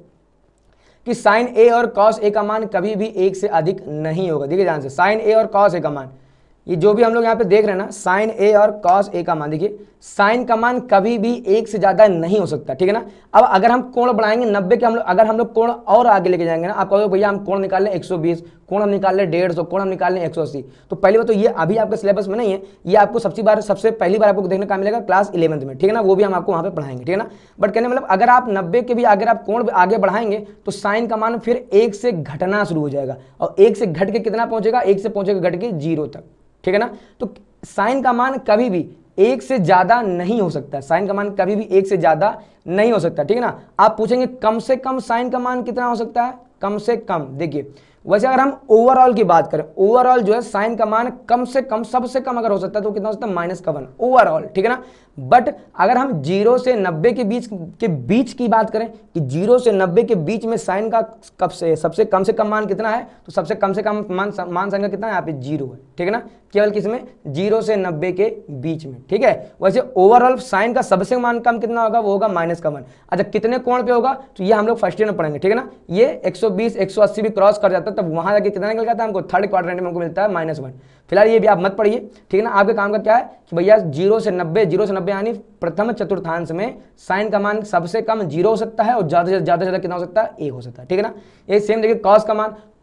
कि साइन ए और कॉस ए का मान कभी भी 1 से अधिक नहीं होगा। देखिए ध्यान से, साइन ए और कॉस ए का मान, ये जो भी हम लोग यहाँ पे देख रहे हैं ना, साइन ए और कॉस ए का मान, देखिए साइन का मान कभी भी 1 से ज्यादा नहीं हो सकता, ठीक है ना। अब अगर हम कोण बढ़ाएंगे 90 के, अगर हम लोग कोण और आगे लेके जाएंगे ना, आप कहोगे भैया हम कोण निकाल लें 120, कोण हम निकाल लें 150, कोण हम निकाल लें 180, तो पहली बात तो ये अभी आपके सिलेबस में नहीं है, ये आपको सबसे पहली बार आपको देखने का मिलेगा क्लास 11th में, ठीक है ना। वो भी हम आपको वहाँ पे पढ़ाएंगे, ठीक है ना। बट कहने मतलब अगर आप 90 के भी अगर आप कोण आगे बढ़ाएंगे तो साइन का मान फिर 1 से घटना शुरू हो जाएगा, और 1 से घट के कितना पहुंचेगा, 1 से पहुंचेगा घट के 0 तक, ठीक है ना। तो साइन का मान कभी भी 1 से ज्यादा नहीं हो सकता, साइन का मान कभी भी 1 से ज्यादा नहीं हो सकता, ठीक है ना। आप पूछेंगे कम से कम साइन का मान कितना हो सकता है, कम से कम, देखिए वैसे अगर हम ओवरऑल की बात करें, ओवरऑल जो है साइन का मान कम से कम, सबसे कम अगर हो सकता है तो कितना हो सकता है -1 ओवरऑल, ठीक है ना। बट अगर हम 0 से 90 के बीच की बात करें कि 0 से 90 के बीच में साइन का सबसे कम से कम मान कितना है, तो सबसे कम से कम मान साइन का कितना है यहाँ पे 0 है, ठीक है ना। केवल किसमें 0 से 90 के बीच में, ठीक है। वैसे ओवरऑल साइन का सबसे मान कम कितना होगा, वो होगा -1। अच्छा कितने कोण पे होगा, तो ये हम लोग फर्स्ट ईयर में पढ़ेंगे, ठीक है ना। ये 120 180 भी क्रॉस कर जाता है, तब वहां जाके कितना निकल जाता है हमको, थर्ड क्वाड्रेंट में हमको मिलता है -1। फिलहाल ये भी आप मत पढ़िए, ठीक है ना। आपके काम का क्या है कि भैया 0 से 90 यानी प्रथम चतुर्थांश में साइन का मान सबसे कम 0 हो सकता है, और ज्यादा से ज्यादा कितना हो सकता है 1 हो सकता है, ठीक है ना। ये सेम देखिए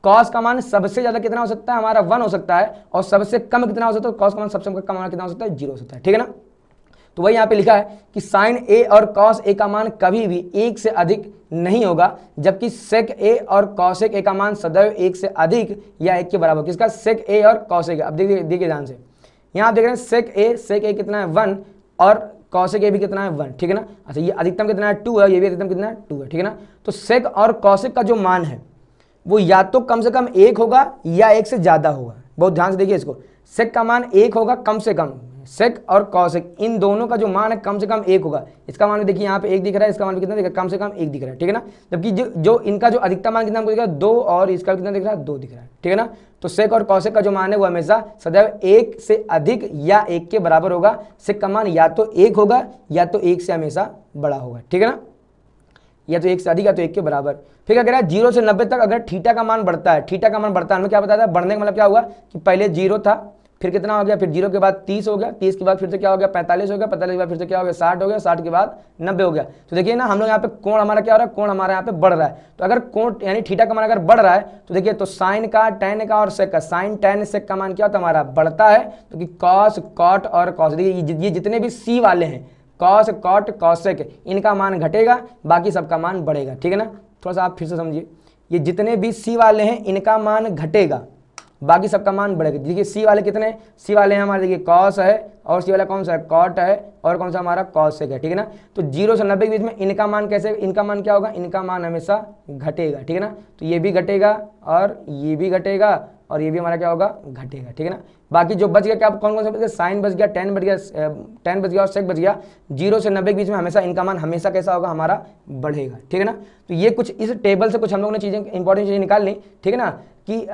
कॉस का मान सबसे ज्यादा कितना हो सकता है हमारा 1 हो सकता है, और सबसे कम कितना हो सकता है, कॉस का मान सबसे कम कितना हो सकता है 0 हो सकता है, ठीक है ना। तो वही यहाँ पे लिखा है कि साइन ए और कॉस ए का मान कभी भी 1 से अधिक नहीं होगा, जबकि सेक ए और कॉसेक ए का मान सदैव 1 से अधिक या 1 के बराबर। किसका, सेक ए और कॉसेक। अब देखिए ध्यान से, यहाँ आप देख रहे हैं सेक ए कितना है 1, और कॉसेक ए भी कितना है 1, ठीक है ना। अच्छा ये अधिकतम कितना है 2 है, ये भी अधिकतम कितना है 2 है, ठीक है ना। तो सेक और कॉसेक का जो मान है वो या तो कम से कम 1 होगा या 1 से ज्यादा होगा। बहुत ध्यान से देखिए इसको, सेक का मान 1 होगा कम से कम, सेक और कॉसेक इन दोनों का जो मान है कम से कम 1 होगा। इसका मान भी देखिए यहाँ पे 1 दिख रहा है, इसका मान भी कितना दिख रहा है, कम से कम 1 दिख रहा है, ठीक है ना। जबकि जो इनका जो अधिकतम मान कितना दिख रहा है 2 और इसका कितना दिख रहा है 2 दिख रहा है, ठीक है ना। तो सेक और कॉसेक का जो मान है वो हमेशा सदैव 1 से अधिक या 1 के बराबर होगा। सेक का मान या तो 1 होगा या तो 1 से हमेशा बड़ा होगा, ठीक है ना, या तो 1 से अधिक या तो 1 के बराबर। फिर अगर 0 से 90 तक अगर थीटा का मान बढ़ता है, थीटा का मान बढ़ता है, हमें क्या बताया था, बढ़ने का मतलब क्या हुआ कि पहले 0 था, फिर कितना हो गया, फिर 0 के बाद 30 हो गया, 30 के बाद फिर से क्या हो गया 45 हो गया, 45 के बाद फिर से क्या हो गया 60 हो गया, 60 के बाद 90 हो गया। तो देखिए ना हम लोग यहाँ पे कोण हमारा क्या हो रहा है, कोण हमारा यहाँ पे बढ़ रहा है। तो अगर कोण यानी थीटा का मान अगर बढ़ रहा है तो देखिए तो साइन का, टैन का और सेक का, साइन टैन सेक का मान क्या होता है हमारा बढ़ता है, क्योंकि कॉस कॉट और कॉस, देखिए ये जितने भी सी वाले हैं कॉस कॉट कॉसेक इनका मान घटेगा, बाकी सबका मान बढ़ेगा, ठीक है ना। थोड़ा सा आप फिर से समझिए, ये जितने भी सी वाले हैं इनका मान घटेगा, बाकी सबका मान बढ़ेगा। देखिए सी वाले कितने, सी वाले हैं हमारे, देखिए कॉस है और सी वाला कौन सा है कॉट है और कौन सा हमारा कॉसेक है, ठीक है ना। तो 0 से 90 के बीच में इनका मान कैसे, इनका मान क्या होगा, इनका मान हमेशा घटेगा, ठीक है ना। तो ये भी घटेगा और ये भी घटेगा और ये भी हमारा क्या होगा घटेगा, ठीक है ना। बाकी जो बच गया क्या, कौन कौन सा बच गया, साइन बच गया, टैन बच गया, टैन बच गया और सेक बच गया। 0 से 90 के बीच में हमेशा इनका मान हमेशा कैसा होगा हमारा बढ़ेगा, ठीक है ना। तो ये कुछ इस टेबल से कुछ हम लोगों ने चीजें इंपॉर्टेंट चीजें निकाल ली, ठीक है ना, कि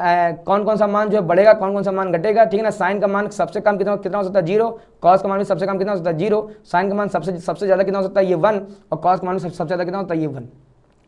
कौन कौन सा मान जो है बढ़ेगा, कौन कौन सा मान घटेगा, ठीक है ना। साइन का मान सबसे कम कितना कितना हो सकता है 0, कॉस का मान भी सबसे कम कितना हो सकता है 0, साइन का मान सबसे ज्यादा कितना हो सकता है ये 1 और कॉस का मान भी सबसे ज्यादा कितना होता है ये 1,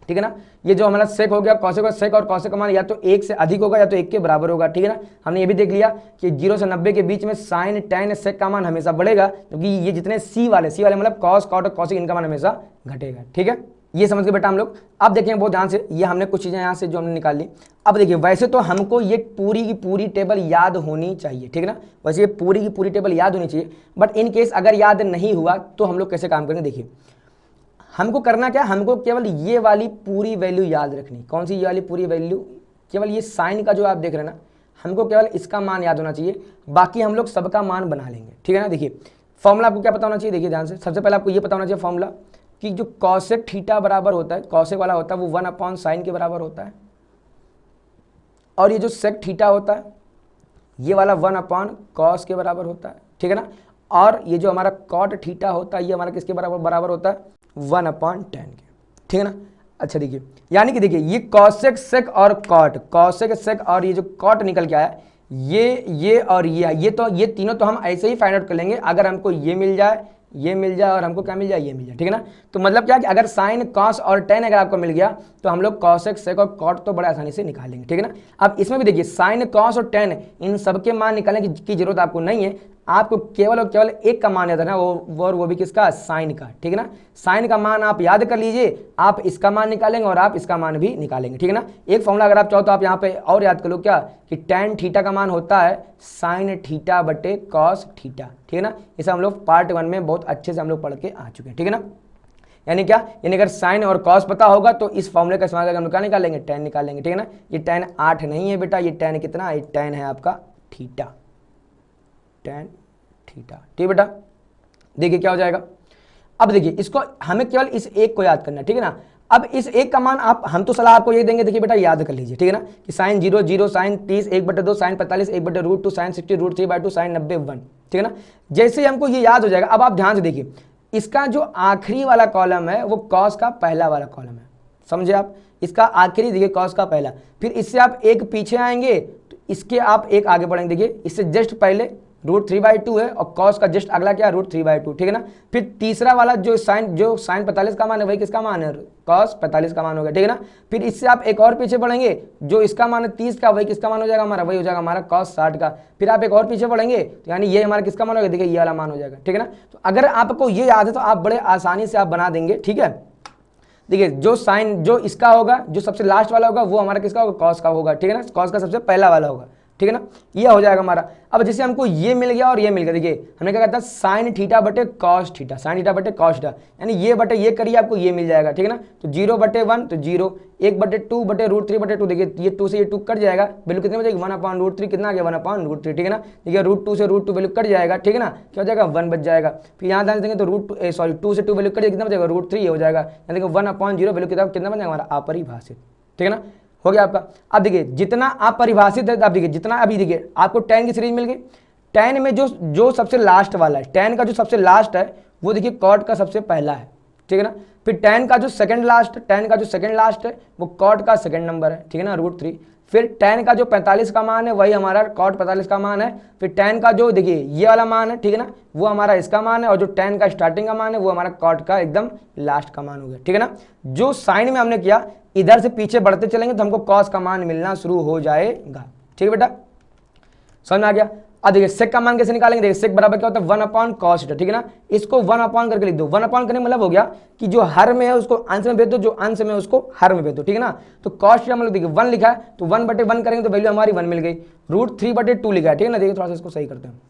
ठीक है ना। ये जो हमारा सेक हो गया कॉसेक, सेक और कॉसेक का मान या तो 1 से अधिक होगा या तो 1 के बराबर होगा, ठीक है ना। हमने ये भी देख लिया कि 0 से 90 के बीच में साइन टैन सेक का मान हमेशा बढ़ेगा, क्योंकि ये जितने सी वाले मतलब कॉस कॉट और कॉसेक इनका मान हमेशा घटेगा, ठीक है। ये समझ के बेटा हम लोग अब देखेंगे बहुत ध्यान से, ये हमने कुछ चीजें यहाँ से जो हमने निकाल ली। अब देखिए वैसे तो हमको ये पूरी की पूरी टेबल याद होनी चाहिए, ठीक है ना, वैसे ये पूरी की पूरी टेबल याद होनी चाहिए, बट इन केस अगर याद नहीं हुआ तो हम लोग कैसे काम करेंगे। देखिए हमको करना क्या, हमको केवल ये वाली पूरी वैल्यू याद रखनी। कौन सी ये वाली पूरी वैल्यू, केवल ये साइन का जो आप देख रहे हैं ना, हमको केवल इसका मान याद होना चाहिए, बाकी हम लोग सबका मान बना लेंगे, ठीक है ना। देखिए फॉर्मूला आपको क्या पता होना चाहिए, देखिए ध्यान से, सबसे पहले आपको ये पता होना चाहिए फॉर्मूला कि जो कॉसेक थीटा बराबर होता है, कॉसेक वाला होता है वो 1/sin के बराबर होता है, और ये जो सेक थीटा होता है ये वाला 1/cos के बराबर होता है, ठीक है ना। और ये जो हमारा कॉट थीटा होता है ये हमारा किसके बराबर होता है 1/tan के, ठीक है ना। अच्छा देखिए यानी कि देखिए ये कॉसेक सेक और कॉट, कॉसेक सेक और ये जो कॉट निकल के आया ये और ये तो ये तीनों तो हम ऐसे ही फाइंड आउट कर लेंगे अगर हमको ये मिल जाए और हमको क्या मिल जाए ये मिल जाए, ठीक है ना। तो मतलब क्या कि अगर साइन कॉस और टेन अगर आपको मिल गया तो हम लोग कॉसेक सेक और कॉट तो बड़े आसानी से निकालेंगे, ठीक है ना। अब इसमें भी देखिए साइन कॉस और टेन इन सबके मान निकालने की जरूरत आपको नहीं है, आपको केवल और केवल एक का मान याद है ना, वो भी किसका, साइन का, ठीक है ना। साइन का मान आप याद कर लीजिए, आप इसका मान निकालेंगे और आप इसका मान भी निकालेंगे, ठीक है ना। एक फॉर्मूला अगर आप चाहो तो आप यहाँ पे और याद कर लो क्या कि टैन थीटा का मान होता है साइन थीटा बटे कॉस थीटा, ठीक है ना। इसे हम लोग पार्ट 1 में बहुत अच्छे से हम लोग पढ़ के आ चुके हैं, ठीक है ना। यानी क्या, यानी अगर साइन और कॉस पता होगा तो इस फॉर्मूले का इस्तेमाल करके हम क्या निकालेंगे, टैन निकालेंगे, ठीक है ना। ये टैन 8 नहीं है बेटा, ये टैन कितना है, टैन है आपका थीटा, टैन थीटा, ठीक बेटा। देखिए क्या हो जाएगा, अब देखिए इसको हमें केवल इस एक को याद करना है, ठीक है ना। अब इस एक का मान आप हम तो सलाह आपको ये देंगे, देखिए बेटा याद कर लीजिए, ठीक है ना, कि sine 0 0 sine 30 1/2 sine 45 1/√2 sine 60 √3/2 sine 90 1, ठीक है ना। जैसे ही हमको ये याद हो जाएगा, अब आप ध्यान से देखिए इसका जो आखिरी वाला कॉलम है वो कॉस का पहला वाला कॉलम है, समझे आप, इसका आखिरी देखिए कॉस का पहला, फिर इससे आप एक पीछे आएंगे तो इसके आप एक आगे बढ़ेंगे, देखिए इससे जस्ट पहले √3/2 है और कॉस का जस्ट अगला क्या √3/2, ठीक है ना। फिर तीसरा वाला जो साइन 45 का मान है वही किसका मान है, कॉस 45 का मान हो गया, ठीक है ना। फिर इससे आप एक और पीछे बढ़ेंगे, जो इसका मान है 30 का वही किसका मान हो जाएगा हमारा, वही हो जाएगा हमारा कॉस 60 का। फिर आप एक और पीछे बढ़ेंगे तो यानी ये हमारा किसका मान होगा, देखिए ये वाला मान हो जाएगा, ठीक है ना। तो अगर आपको ये याद है तो आप बड़े आसानी से आप बना देंगे, ठीक है। देखिए जो साइन जो इसका होगा, जो सबसे लास्ट वाला होगा वो हमारा किसका होगा, कॉस का होगा, ठीक है ना, कॉस का सबसे पहला वाला होगा, ठीक है ना, ये हो जाएगा हमारा। अब जैसे हमको ये मिल गया और ये मिल गया, देखिए हमने क्या कहता है साइन थीटा बटे कॉस थीटा, साइन थीटा बटे कॉस थीटा, यानी ये बटे ये करिए आपको ये मिल जाएगा, ठीक है ना। तो 0/1 तो 0, 1/2 बटे √3/2, देखिए ये 2 से ये 2 कट जाएगा, वैल्यू कितने बचेगी 1/√3, कितना आ गया 1/√3, ठीक है ना। देखिए √2 से √2 वैल्यू कट जाएगा, ठीक है ना, क्या हो जाएगा 1 बच जाएगा। फिर यहाँ ध्यान देंगे तो √2 से 2 वैल्यू कट जाएगा, कितना बचेगा √3 हो जाएगा, यानी कि 1/0 वैल्यू कितना बन जाएगा हमारा अपरिभाषित, ठीक है ना, हो गया आपका। अब देखिए जितना आप परिभाषित है, अब देखिए जितना अभी देखिए आपको टैन की सीरीज मिल गई, tan में जो सबसे लास्ट वाला है, tan का जो सबसे लास्ट है वो देखिए cot का सबसे पहला है, ठीक है ना। फिर tan का जो सेकंड लास्ट है वो cot का सेकंड नंबर है, ठीक है ना, √3। फिर tan का जो 45 का मान है वही हमारा cot 45 का मान है। फिर tan का जो देखिए ये वाला मान है, ठीक है ना, वो हमारा इसका मान है, और जो tan का स्टार्टिंग का मान है वो हमारा cot का एकदम लास्ट का मान हो गया, ठीक है ना। जो साइन में हमने किया इधर से पीछे बढ़ते चलेंगे तो हमको cos का मान मिलना शुरू हो जाएगा, ठीक है बेटा, समझ में आ गया। अब देखिए सेक का मान कैसे निकालेंगे, देखिए सेक बराबर क्या होता है 1/cos थीटा, ठीक है ना। इसको 1 करके लिख दो, 1 करने मतलब हो गया कि जो हर में है उसको अंश में भेज दो, जो अंश में है उसको हर में भेज दो, ठीक है ना। तो cos थीटा मतलब देखिए 1 लिखा है तो 1/1 करेंगे तो वैल्यू हमारी 1 मिल गई। √3/2 लिखा है, ठीक है ना। देखिए थोड़ा सा इसको सही करते हैं,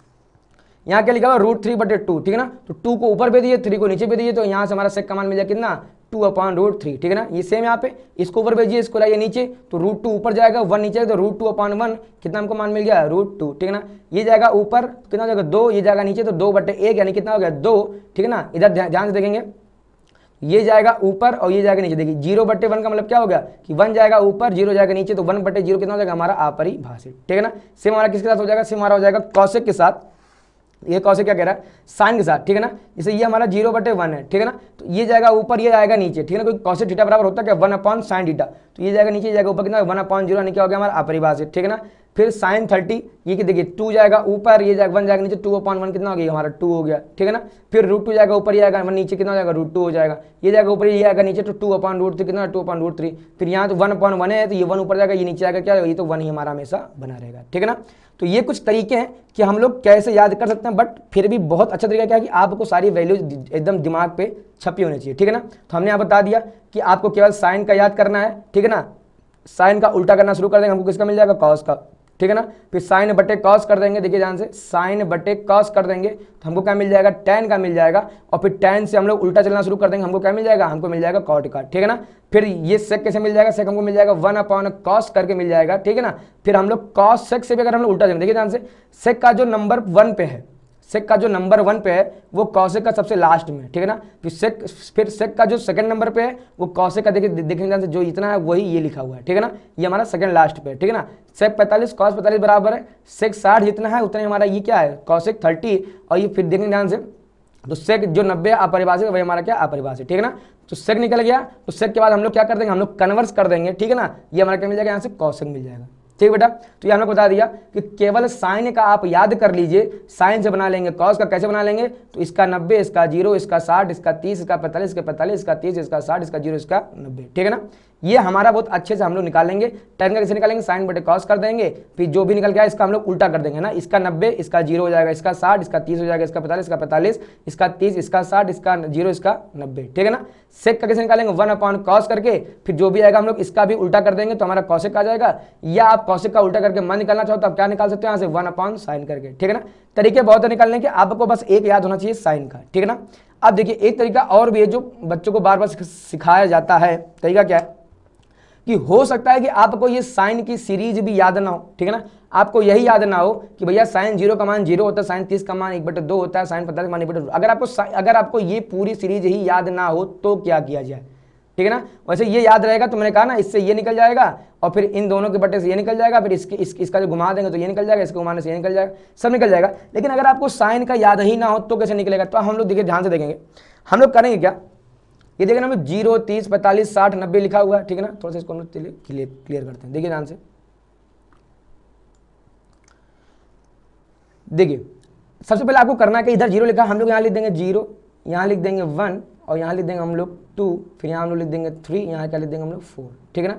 यहाँ क्या लिखा हुआ √3/2, ठीक है ना। तो 2 को ऊपर भेज दिए, 3 को नीचे भेज दिए, तो यहाँ से हमारा सेक का मान मिल जाए कितना 2/√3, ठीक है ना। ये सेम यहाँ पे इसको ऊपर भेजिए, इसको लाइए नीचे, तो √2 ऊपर जाएगा, 1 नीचे है, तो √2/1 कितना हमको मान मिल गया √2, ठीक है ना। ये जाएगा ऊपर कितना हो जाएगा 2, ये जाएगा नीचे तो 2/1 यानी कितना हो गया 2, ठीक है ना। इधर ध्यान से देखेंगे, ये जाएगा ऊपर और ये जाएगा नीचे। देखिए 0/1 का मतलब क्या हो गया कि 1 जाएगा ऊपर, 0 जाएगा नीचे, तो 1/0 कितना हो जाएगा हमारा अपरिभाषित, ठीक है ना। सेम हमारा किसके साथ हो जाएगा, सेम हमारा हो जाएगा कौशिक के साथ। ये कौशिक क्या कह रहा है साइन के साथ, ठीक है ना। जैसे ये हमारा 0/1 है, ठीक है ना, तो ये जाएगा ऊपर, ये आएगा नीचे, ठीक है ना। क्योंकि कौशिक थीटा बराबर होता है क्या 1/sin थीटा, तो ये जाएगा नीचे, जाएगा ऊपर, कितना 1/0 यानी क्या हो गया हमारा अपरिभाषित, ठीक है ना। फिर sin 30, ये कि देखिए 2 जाएगा ऊपर, ये जाएगा 1 जाएगा नीचे, 2/1 कितना हो गया हमारा 2 हो गया, ठीक है ना। फिर √2 जाएगा ऊपर, ये आएगा 1 नीचे, कितना हो जाएगा √2 हो जाएगा, ये जाएगा ऊपर, ये आएगा नीचे, तो 2/√3 कितना 2/√3। फिर यहाँ तो 1/1 है तो ये 1 ऊपर जाएगा, ये नीचे आएगा, क्या ये तो 1 ही हमारा हमेशा बना रहेगा, ठीक है ना। तो ये कुछ तरीके हैं कि हम लोग कैसे याद कर सकते हैं, बट फिर भी बहुत अच्छा तरीका क्या है कि आपको सारी वैल्यूज एकदम दिमाग पे छपी होनी चाहिए, ठीक है ना। तो हमने यहाँ बता दिया कि आपको केवल साइन का याद करना है, ठीक है ना। साइन का उल्टा करना शुरू कर देंगे, हमको किसका मिल जाएगा कॉस का, ठीक है ना। फिर sin/cos कर देंगे, देखिए ध्यान से sin/cos कर देंगे तो हमको क्या मिल जाएगा tan का मिल जाएगा, और फिर tan से हम लोग उल्टा चलना शुरू कर देंगे, हमको क्या मिल जाएगा, हमको मिल जाएगा cot का, ठीक है ना। फिर ये sec कैसे मिल जाएगा, sec हमको मिल जाएगा 1/cos करके मिल जाएगा, ठीक है ना। फिर हम लोग cos sec से भी अगर हम लोग उल्टा चलेंगे, देखिए ध्यान से sec का जो नंबर 1 पे है, सेक का जो नंबर 1 पे है वो कौशिक का सबसे लास्ट में, ठीक है ना। फिर सेक का जो सेकंड नंबर पे है वो कौशिक का देखिए जो इतना है वही ये लिखा हुआ है, ठीक है ना। ये हमारा सेकंड लास्ट पे है, ठीक है ना। सेक 45 कॉस 45 बराबर है सेक 60 जितना है उतना हमारा ये क्या है कौशिक 30, और ये फिर देखेंगे ध्यान से तो सेक जो 90 अपरिभाषित वही हमारा क्या अपरिभाषित, ठीक है ना। तो सेक निकल गया, तो सेक के बाद हम लोग क्या कर देंगे, हम लोग कन्वर्स कर देंगे, ठीक है ना। ये हमारा क्या मिल जाएगा, यहाँ से कौशिक मिल जाएगा, ठीक बेटा। तो ये हमने बता दिया कि केवल साइन का आप याद कर लीजिए, साइन से बना लेंगे, कॉस का कैसे बना लेंगे, तो इसका 90, इसका 0, इसका 60, इसका 30, इसका 45, इसका 45, इसका 30, इसका 60, इसका 0, इसका 90, ठीक है ना। ये हमारा बहुत अच्छे से हम लोग निकालेंगे। tan का कैसे निकालेंगे, sin/cos कर देंगे, फिर जो भी निकल गया इसका हम लोग उल्टा कर देंगे ना, इसका 90, इसका 0 हो जाएगा, इसका 60, इसका 30 हो जाएगा, इसका 45, इसका 45, इसका 30, इसका 60, इसका 0, इसका 90, ठीक है ना। सेक का कैसे निकालेंगे 1/cos करके, फिर जो भी आएगा हम लोग इसका भी उल्टा कर देंगे तो हमारा कौशिक आ जाएगा, या आप कौशिक का उल्टा करके मान निकालना चाहो तो आप क्या निकाल सकते हो यहाँ से 1/sin करके, ठीक है ना। तरीके बहुत है निकालने के, आपको बस एक याद होना चाहिए साइन का, ठीक है ना। अब देखिए एक तरीका और भी है जो बच्चों को बार बार सिखाया जाता है, तरीका क्या है कि हो सकता है कि आपको ये साइन की सीरीज भी याद ना हो, ठीक है ना। आपको यही याद ना हो कि भैया साइन 0 का मान 0 होता है, साइन 30 का मान 1/2 होता है, साइन 45 का मान 1/2। अगर आपको ये पूरी सीरीज ही याद ना हो तो क्या किया जाए, ठीक है ना। वैसे ये याद रहेगा तो मैंने कहा ना इससे ये निकल जाएगा और फिर इन दोनों के बट्टे से ये निकल जाएगा, फिर इसका जो घुमा देंगे तो ये निकल जाएगा, इसको घुमाने से ये निकल जाएगा, सब निकल जाएगा। लेकिन अगर आपको साइन का याद ही ना हो तो कैसे निकलेगा, तो हम लोग देखिए ध्यान से देखेंगे, हम लोग करेंगे क्या, ये देखिए ना 0, 30, 45, 60, 90 लिखा हुआ है, ठीक है ना। थोड़ा सा इसको हम लोग क्लियर करते हैं, देखिए ध्यान से देखिए। सबसे पहले आपको करना है कि इधर 0 लिखा, हम लोग यहाँ लिख देंगे 0, यहाँ लिख देंगे 1, और यहाँ लिख देंगे हम लोग 2, फिर यहाँ हम लोग लिख देंगे 3, यहाँ क्या लिख देंगे हम लोग 4, ठीक है ना।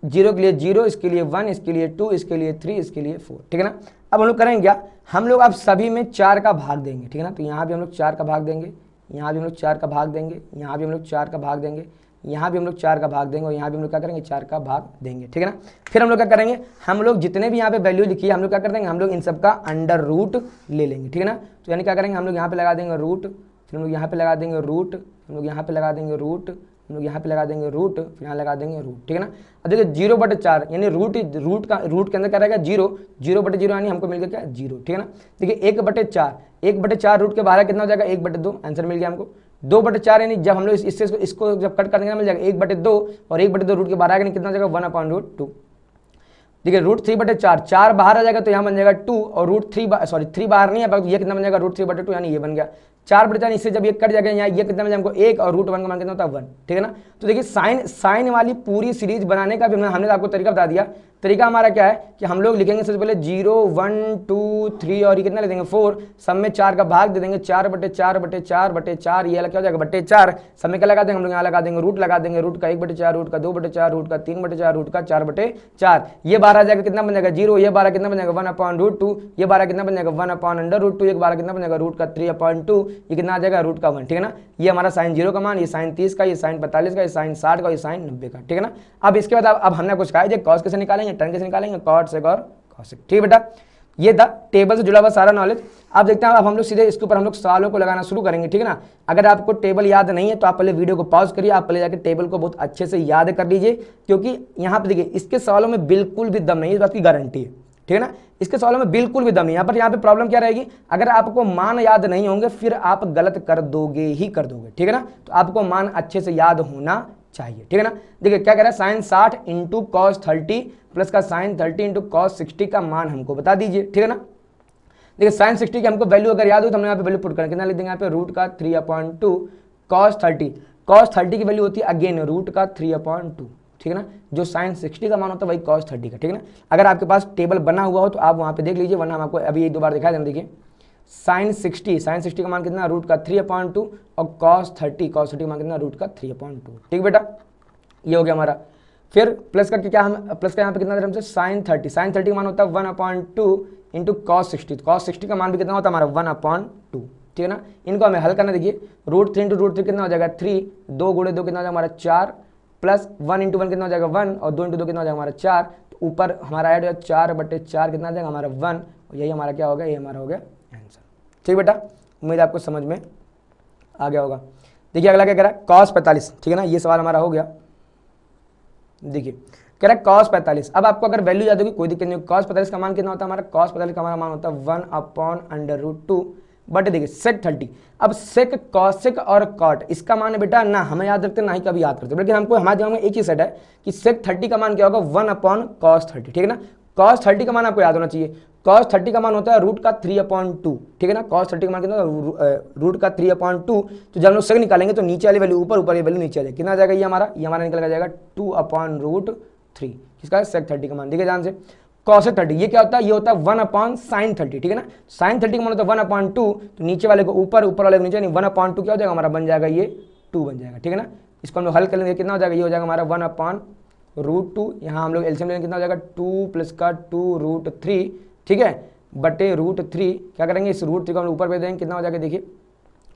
0 के लिए 0, इसके लिए 1, इसके लिए 2, इसके लिए 3, इसके लिए 4, ठीक है ना। अब हम लोग करेंगे क्या, हम लोग अब सभी में 4 का भाग देंगे, ठीक है ना। तो यहाँ भी हम लोग 4 का भाग देंगे, यहाँ भी हम लोग 4 का भाग देंगे, यहाँ भी हम लोग 4 का भाग देंगे, यहाँ भी हम लोग 4 का भाग देंगे, और यहाँ भी हम लोग क्या करेंगे 4 का भाग देंगे, ठीक है ना। फिर हम लोग क्या करेंगे, हम लोग जितने भी यहाँ पे वैल्यू लिखी है हम लोग क्या कर देंगे, हम लोग इन सब का अंडर रूट ले लेंगे, ठीक है ना। तो यानी क्या करेंगे, हम लोग यहाँ पे लगा देंगे रूट, फिर हम लोग यहाँ पे लगा देंगे रूट, हम लोग यहाँ पे लगा देंगे रूट, हम लोग यहाँ पे लगा देंगे रूट, फिर यहाँ लगा देंगे रूट, ठीक है ना। अब देखिए 0/4 यानी रूट के अंदर क्या रहेगा 0, 0/0 यानी हमको मिल गया क्या 0, ठीक है ना। देखिए 1/4 रूट के बाहर कितना हो जाएगा 1/2, आंसर मिल गया हमको। 2/4 यानी जब हम लोग इसको जब कट कर देंगे मिल जाएगा 1/2, और 1/2 रूट के बाहर आएगा कितना हो जाएगा 1/√2। देखिए √3/4, 4 बाहर आ जाएगा तो यहाँ बन जाएगा 2 और √3 बाहर नहीं है, ये कितना बन जाएगा √3/2, यानी ये बन गया 4/4। इससे जब ये कट जाएगा यहाँ ये कितना बन जाएगा हमको 1 और √1 का मान कितना होता है 1, ठीक है ना। तो देखिए साइन वाली पूरी सीरीज बनाने का भी हमने आपको तरीका बता दिया। तरीका हमारा क्या है कि हम लोग लिखेंगे सबसे पहले 0 1 2 3 और ये कितना ले देंगे 4, सब में 4 का भाग दे देंगे 4/4/4/4, ये अलग क्या हो जाएगा 4, सब में क्या लगा देंगे हम लोग यहाँ लगा देंगे रूट लगा देंगे, रूट का 1/4, रूट का 2/4, रूट का 3/4, रूट का 4/4, ये 12 आ जाएगा कितना बन जाएगा 0, ये 12 कितना बन जाएगा 1/√2, ये 12 कितना बन जाएगा 1/√2, ये 12 कितना बन जाएगा रूट का 3/2, ये कितना आ जाएगा रूट का 1, ठीक है ना। ये हमारा साइन 0 का मान, ये साइन 30 का, ये साइन 45 का, ये साइन 60 का, ये साइन 90 का, ठीक है ना। अब इसके बाद अब हमने कुछ कहा है कॉस कैसे निकालेंगे, टर्न कैसे निकालेंगे, कॉट सेक और कॉसेक, ठीक है बेटा। ये था टेबल से जुड़ा हुआ सारा नॉलेज। अब देखते हैं अब हम लोग सीधे इसके ऊपर हम लोग सवालों को लगाना शुरू करेंगे, ठीक है ना। अगर आपको टेबल याद नहीं है तो आप पहले वीडियो को पॉज करिए, आप पहले जाकर टेबल को बहुत अच्छे से याद कर लीजिए, क्योंकि यहाँ पे देखिए इसके सवालों में बिल्कुल भी दम नहीं है, इस बात की गारंटी है, ठीक है ना। इसके सवालों में बिल्कुल भी दम नहीं। यहाँ पे प्रॉब्लम क्या रहेगी, अगर आपको मान याद नहीं होंगे फिर आप गलत कर दोगे, ठीक है ना। तो आपको मान अच्छे से याद होना चाहिए, ठीक है ना। देखिए क्या कह रहा है, साइन 60 इंटू कॉस 30 प्लस का साइन 30 इंटू कॉस 60 का मान हमको बता दीजिए, ठीक है ना। देखिए साइन 60 की हमको वैल्यू अगर याद हो तो हमने यहाँ पे वैल्यू पुट करना, कितना लिख देंगे यहाँ पे रूट का 3/2 कॉस 30 की वैल्यू होती है अगेन रूट का 3/2, ठीक है ना। जो साइन 60 का मान होता है वही कॉस 30 का, ठीक है ना। अगर आपके पास टेबल बना हुआ हो तो आप वहाँ पे देख लीजिए, वरना हम आपको अभी एक दो बार दिखा दें। देखिए साइन 60 का मान कितना रूट का 3/2 और कॉस 30 का मान कितना रूट का 3/2, ठीक बेटा। ये हो गया हमारा। फिर प्लस का क्या, हम प्लस का यहाँ पे कितना दे रहे हमसे साइन 30 का मान होता है 1/2 इंटू कॉस 60 का मान भी कितना होता है हमारा 1/2, ठीक है ना। इनको हमें हल करना, देखिए √3 इंटू √3 कितना हो जाएगा 3, 2 गुणे 2 कितना हो जाएगा हमारा 4, प्लस 1 इंटू 1 कितना हो जाएगा 1 और 2 इंटू 2 कितना हो जाएगा हमारा 4, तो ऊपर हमारा ऐड हो जाएगा 4/4 कितना आ जाएगा हमारा 1, और यही हमारा क्या हो गया, ये हमारा हो गया आंसर, ठीक बेटा। उम्मीद आपको समझ में आ गया होगा। देखिए अगला क्या कह रहा है, cos 45, ठीक है ना। ये सवाल हमारा हो गया। देखिए कह रहा है cos 45, अब आपको अगर वैल्यू याद होगी कोई दिक्कत नहीं। cos 45 का मान कितना होता है हमारा, cos 45 का हमारा मान होता है 1/√2 बट देखिए sec 30। अब sec cosec और cot इसका मान है बेटा ना हमें याद रखते ना ही कभी याद करते, लेकिन हमको हमारे दिमाग में एक ही सेट है कि sec 30 का मान क्या होगा 1/cos 30, ठीक है ना। cos 30 का मान आपको याद होना चाहिए, cos 30 का मान होता है रूट का 3/2, ठीक है ना। cos 30 का मान कितना होता है रूट का 3/2, तो जब हम लोग sec निकालेंगे तो नीचे वाली वैल्यू ऊपर, ऊपर ये वैल्यू नीचे आ जाएगी, कितना आ जाएगा ये हमारा निकल जाएगा 2/√3, किसका sec 30 का मान। देखिए ध्यान से cos 30 ये क्या होता है, ये होता है 1/sin 30, ठीक है ना। sin 30 का मान होता है 1/2, तो नीचे वाले को ऊपर, ऊपर वाले को नीचे, नहीं 1/2 क्या हो जाएगा हमारा बन जाएगा ये 2 बन जाएगा, ठीक है ना। इसको हम लोग हल कर लेंगे, कितना हो जाएगा, ये हो जाएगा हमारा 1/√2, यहाँ हम लोग एलसीएम लेंगे कितना हो जाएगा 2 प्लस का 2√3, ठीक है, बटे √3, क्या करेंगे इस √3 को हम ऊपर भेज देंगे, कितना हो जाएगा देखिए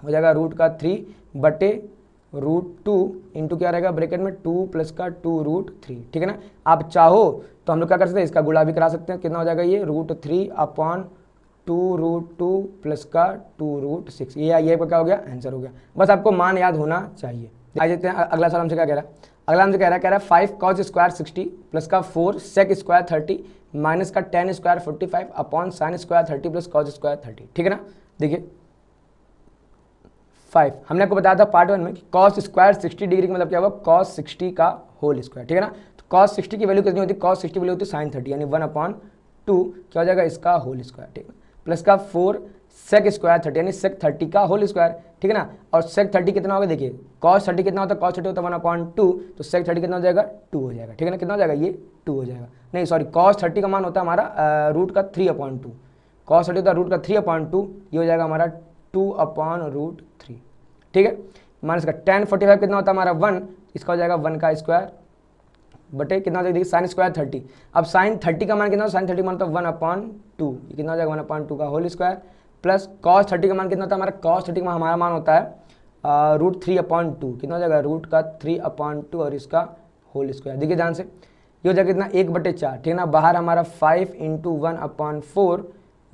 हो जाएगा रूट का 3 बटे √2 इंटू क्या रहेगा ब्रैकेट में 2 प्लस का 2√3, ठीक है ना। आप चाहो तो हम लोग क्या कर सकते हैं, इसका गुणा भी करा सकते हैं, कितना हो जाएगा ये √3/2√2 प्लस का 2√6, ये क्या हो गया आंसर हो गया। बस आपको मान याद होना चाहिए। आ जाते हैं अगला सवाल हमसे क्या कह रहा है, अगला हमसे कह रहा है 5 cos स्क्वायर 60 प्लस का 4 sec स्क्वायर 30 माइनस का 10 square 45 upon sine square 30 plus cos square 30, ठीक है ना। देखिए 5 हमने आपको बताया था पार्ट 1 में कि cos स्क्वायर 60 डिग्री का मतलब क्या होगा cos 60 का होल स्क्वायर, ठीक है ना। तो cos 60 की वैल्यू कितनी होती है, cos 60 की वैल्यू होती है sin 30 यानी 1/2 क्या हो जाएगा इसका होल स्क्वायर, ठीक है, प्लस का 4 sec स्क्वायर 30 यानी sec 30 का होल स्क्वायर, ठीक है ना। और sec 30 कितना होगा, देखिए cos 30 कितना होता है, cos 30 होता है 1/2, तो sec 30 कितना हो जाएगा 2 हो जाएगा, ठीक है ना। कितना हो जाएगा ये 2 हो जाएगा, नहीं सॉरी cos 30 का मान होता है हमारा रूट का 3/2, cos 30 होता है रूट का 3/2, ये हो जाएगा हमारा 2/√3, ठीक है। माइनस का 10 45 कितना होता है हमारा 1, इसका हो जाएगा 1 का स्क्वायर बटे कितना हो जाएगा देखिए साइन स्क्वायर 30। अब साइन 30 का मान कितना होता है, साइन 30 का मान होता है 1/2, ये कितना हो जाएगा 1/2 का होल स्क्वायर प्लस cos 30 का मान कितना होता है हमारा, cos 30 का हमारा मान होता है √3/2, कितना हो जाएगा रूट का 3/2 और इसका होल स्क्वायर। देखिए ध्यान से ये हो जाएगा कितना 1/4, ठीक है ना। बाहर हमारा 5 इंटू 1/4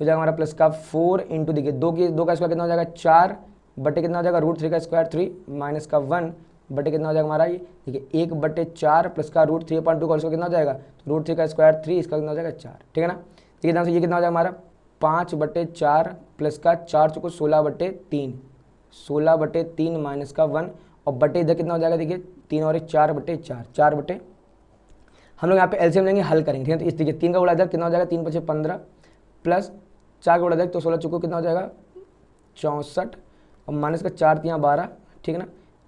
हो जाएगा हमारा प्लस का 4 इंटू देखिए 2 का स्क्वायर कितना हो जाएगा 4 बटे कितना हो जाएगा √3 का स्क्वायर 3 माइनस का 1 बटे कितना हो जाएगा हमारा ये देखिए 1/4 प्लस का √3/2 का स्क्वायर कितना हो जाएगा √3 का स्क्वायर 3, इसका कितना हो जाएगा 4, ठीक है ना। देखिए ध्यान से ये कितना हो जाएगा हमारा 5/4 प्लस का 4 चुको 16/3, 16/3 माइनस का 1 और बटे इधर कितना हो जाएगा देखिए 3 और 1 4/4, हम लोग यहाँ पे एलसीएम लेंगे, हल करेंगे, ठीक है। तो इस देखिए 3 का गुणा कितना हो जाएगा, 3 × 5 = 15 प्लस 4 का गुणा तो 16 चुको कितना हो जाएगा 64 और माइनस का 4 × 12, ठीक है ना।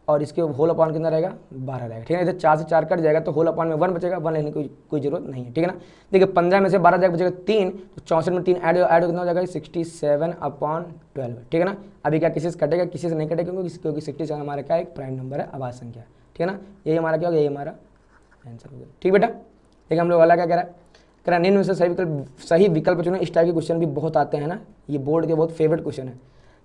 और इसके होल अपॉन कितना रहेगा 12 रहेगा, ठीक है। इधर 4 से 4 कट जाएगा तो होल अपॉन में 1 बचेगा, 1 लेने की कोई जरूरत नहीं है, ठीक है ना। देखिए 15 में से 12 जाएगा बचेगा 3, तो 64 में 3 ऐड कितना हो जाएगा 67/12, ठीक है ना। अभी क्या किसी से कटेगा, किसी से नहीं कटेगा क्योंकि 67 हमारा क्या एक प्राइम नंबर है, आवाज संख्या, ठीक है ना। यही हमारा क्या होगा, यही हमारा आंसर होगा, ठीक बेटा। देखिए हम लोग वाला क्या कह रहा है, निम्न में से सही विकल्प चुने। इस टाइप के क्वेश्चन भी बहुत आते हैं ना, ये बोर्ड के बहुत फेवरेट क्वेश्चन है।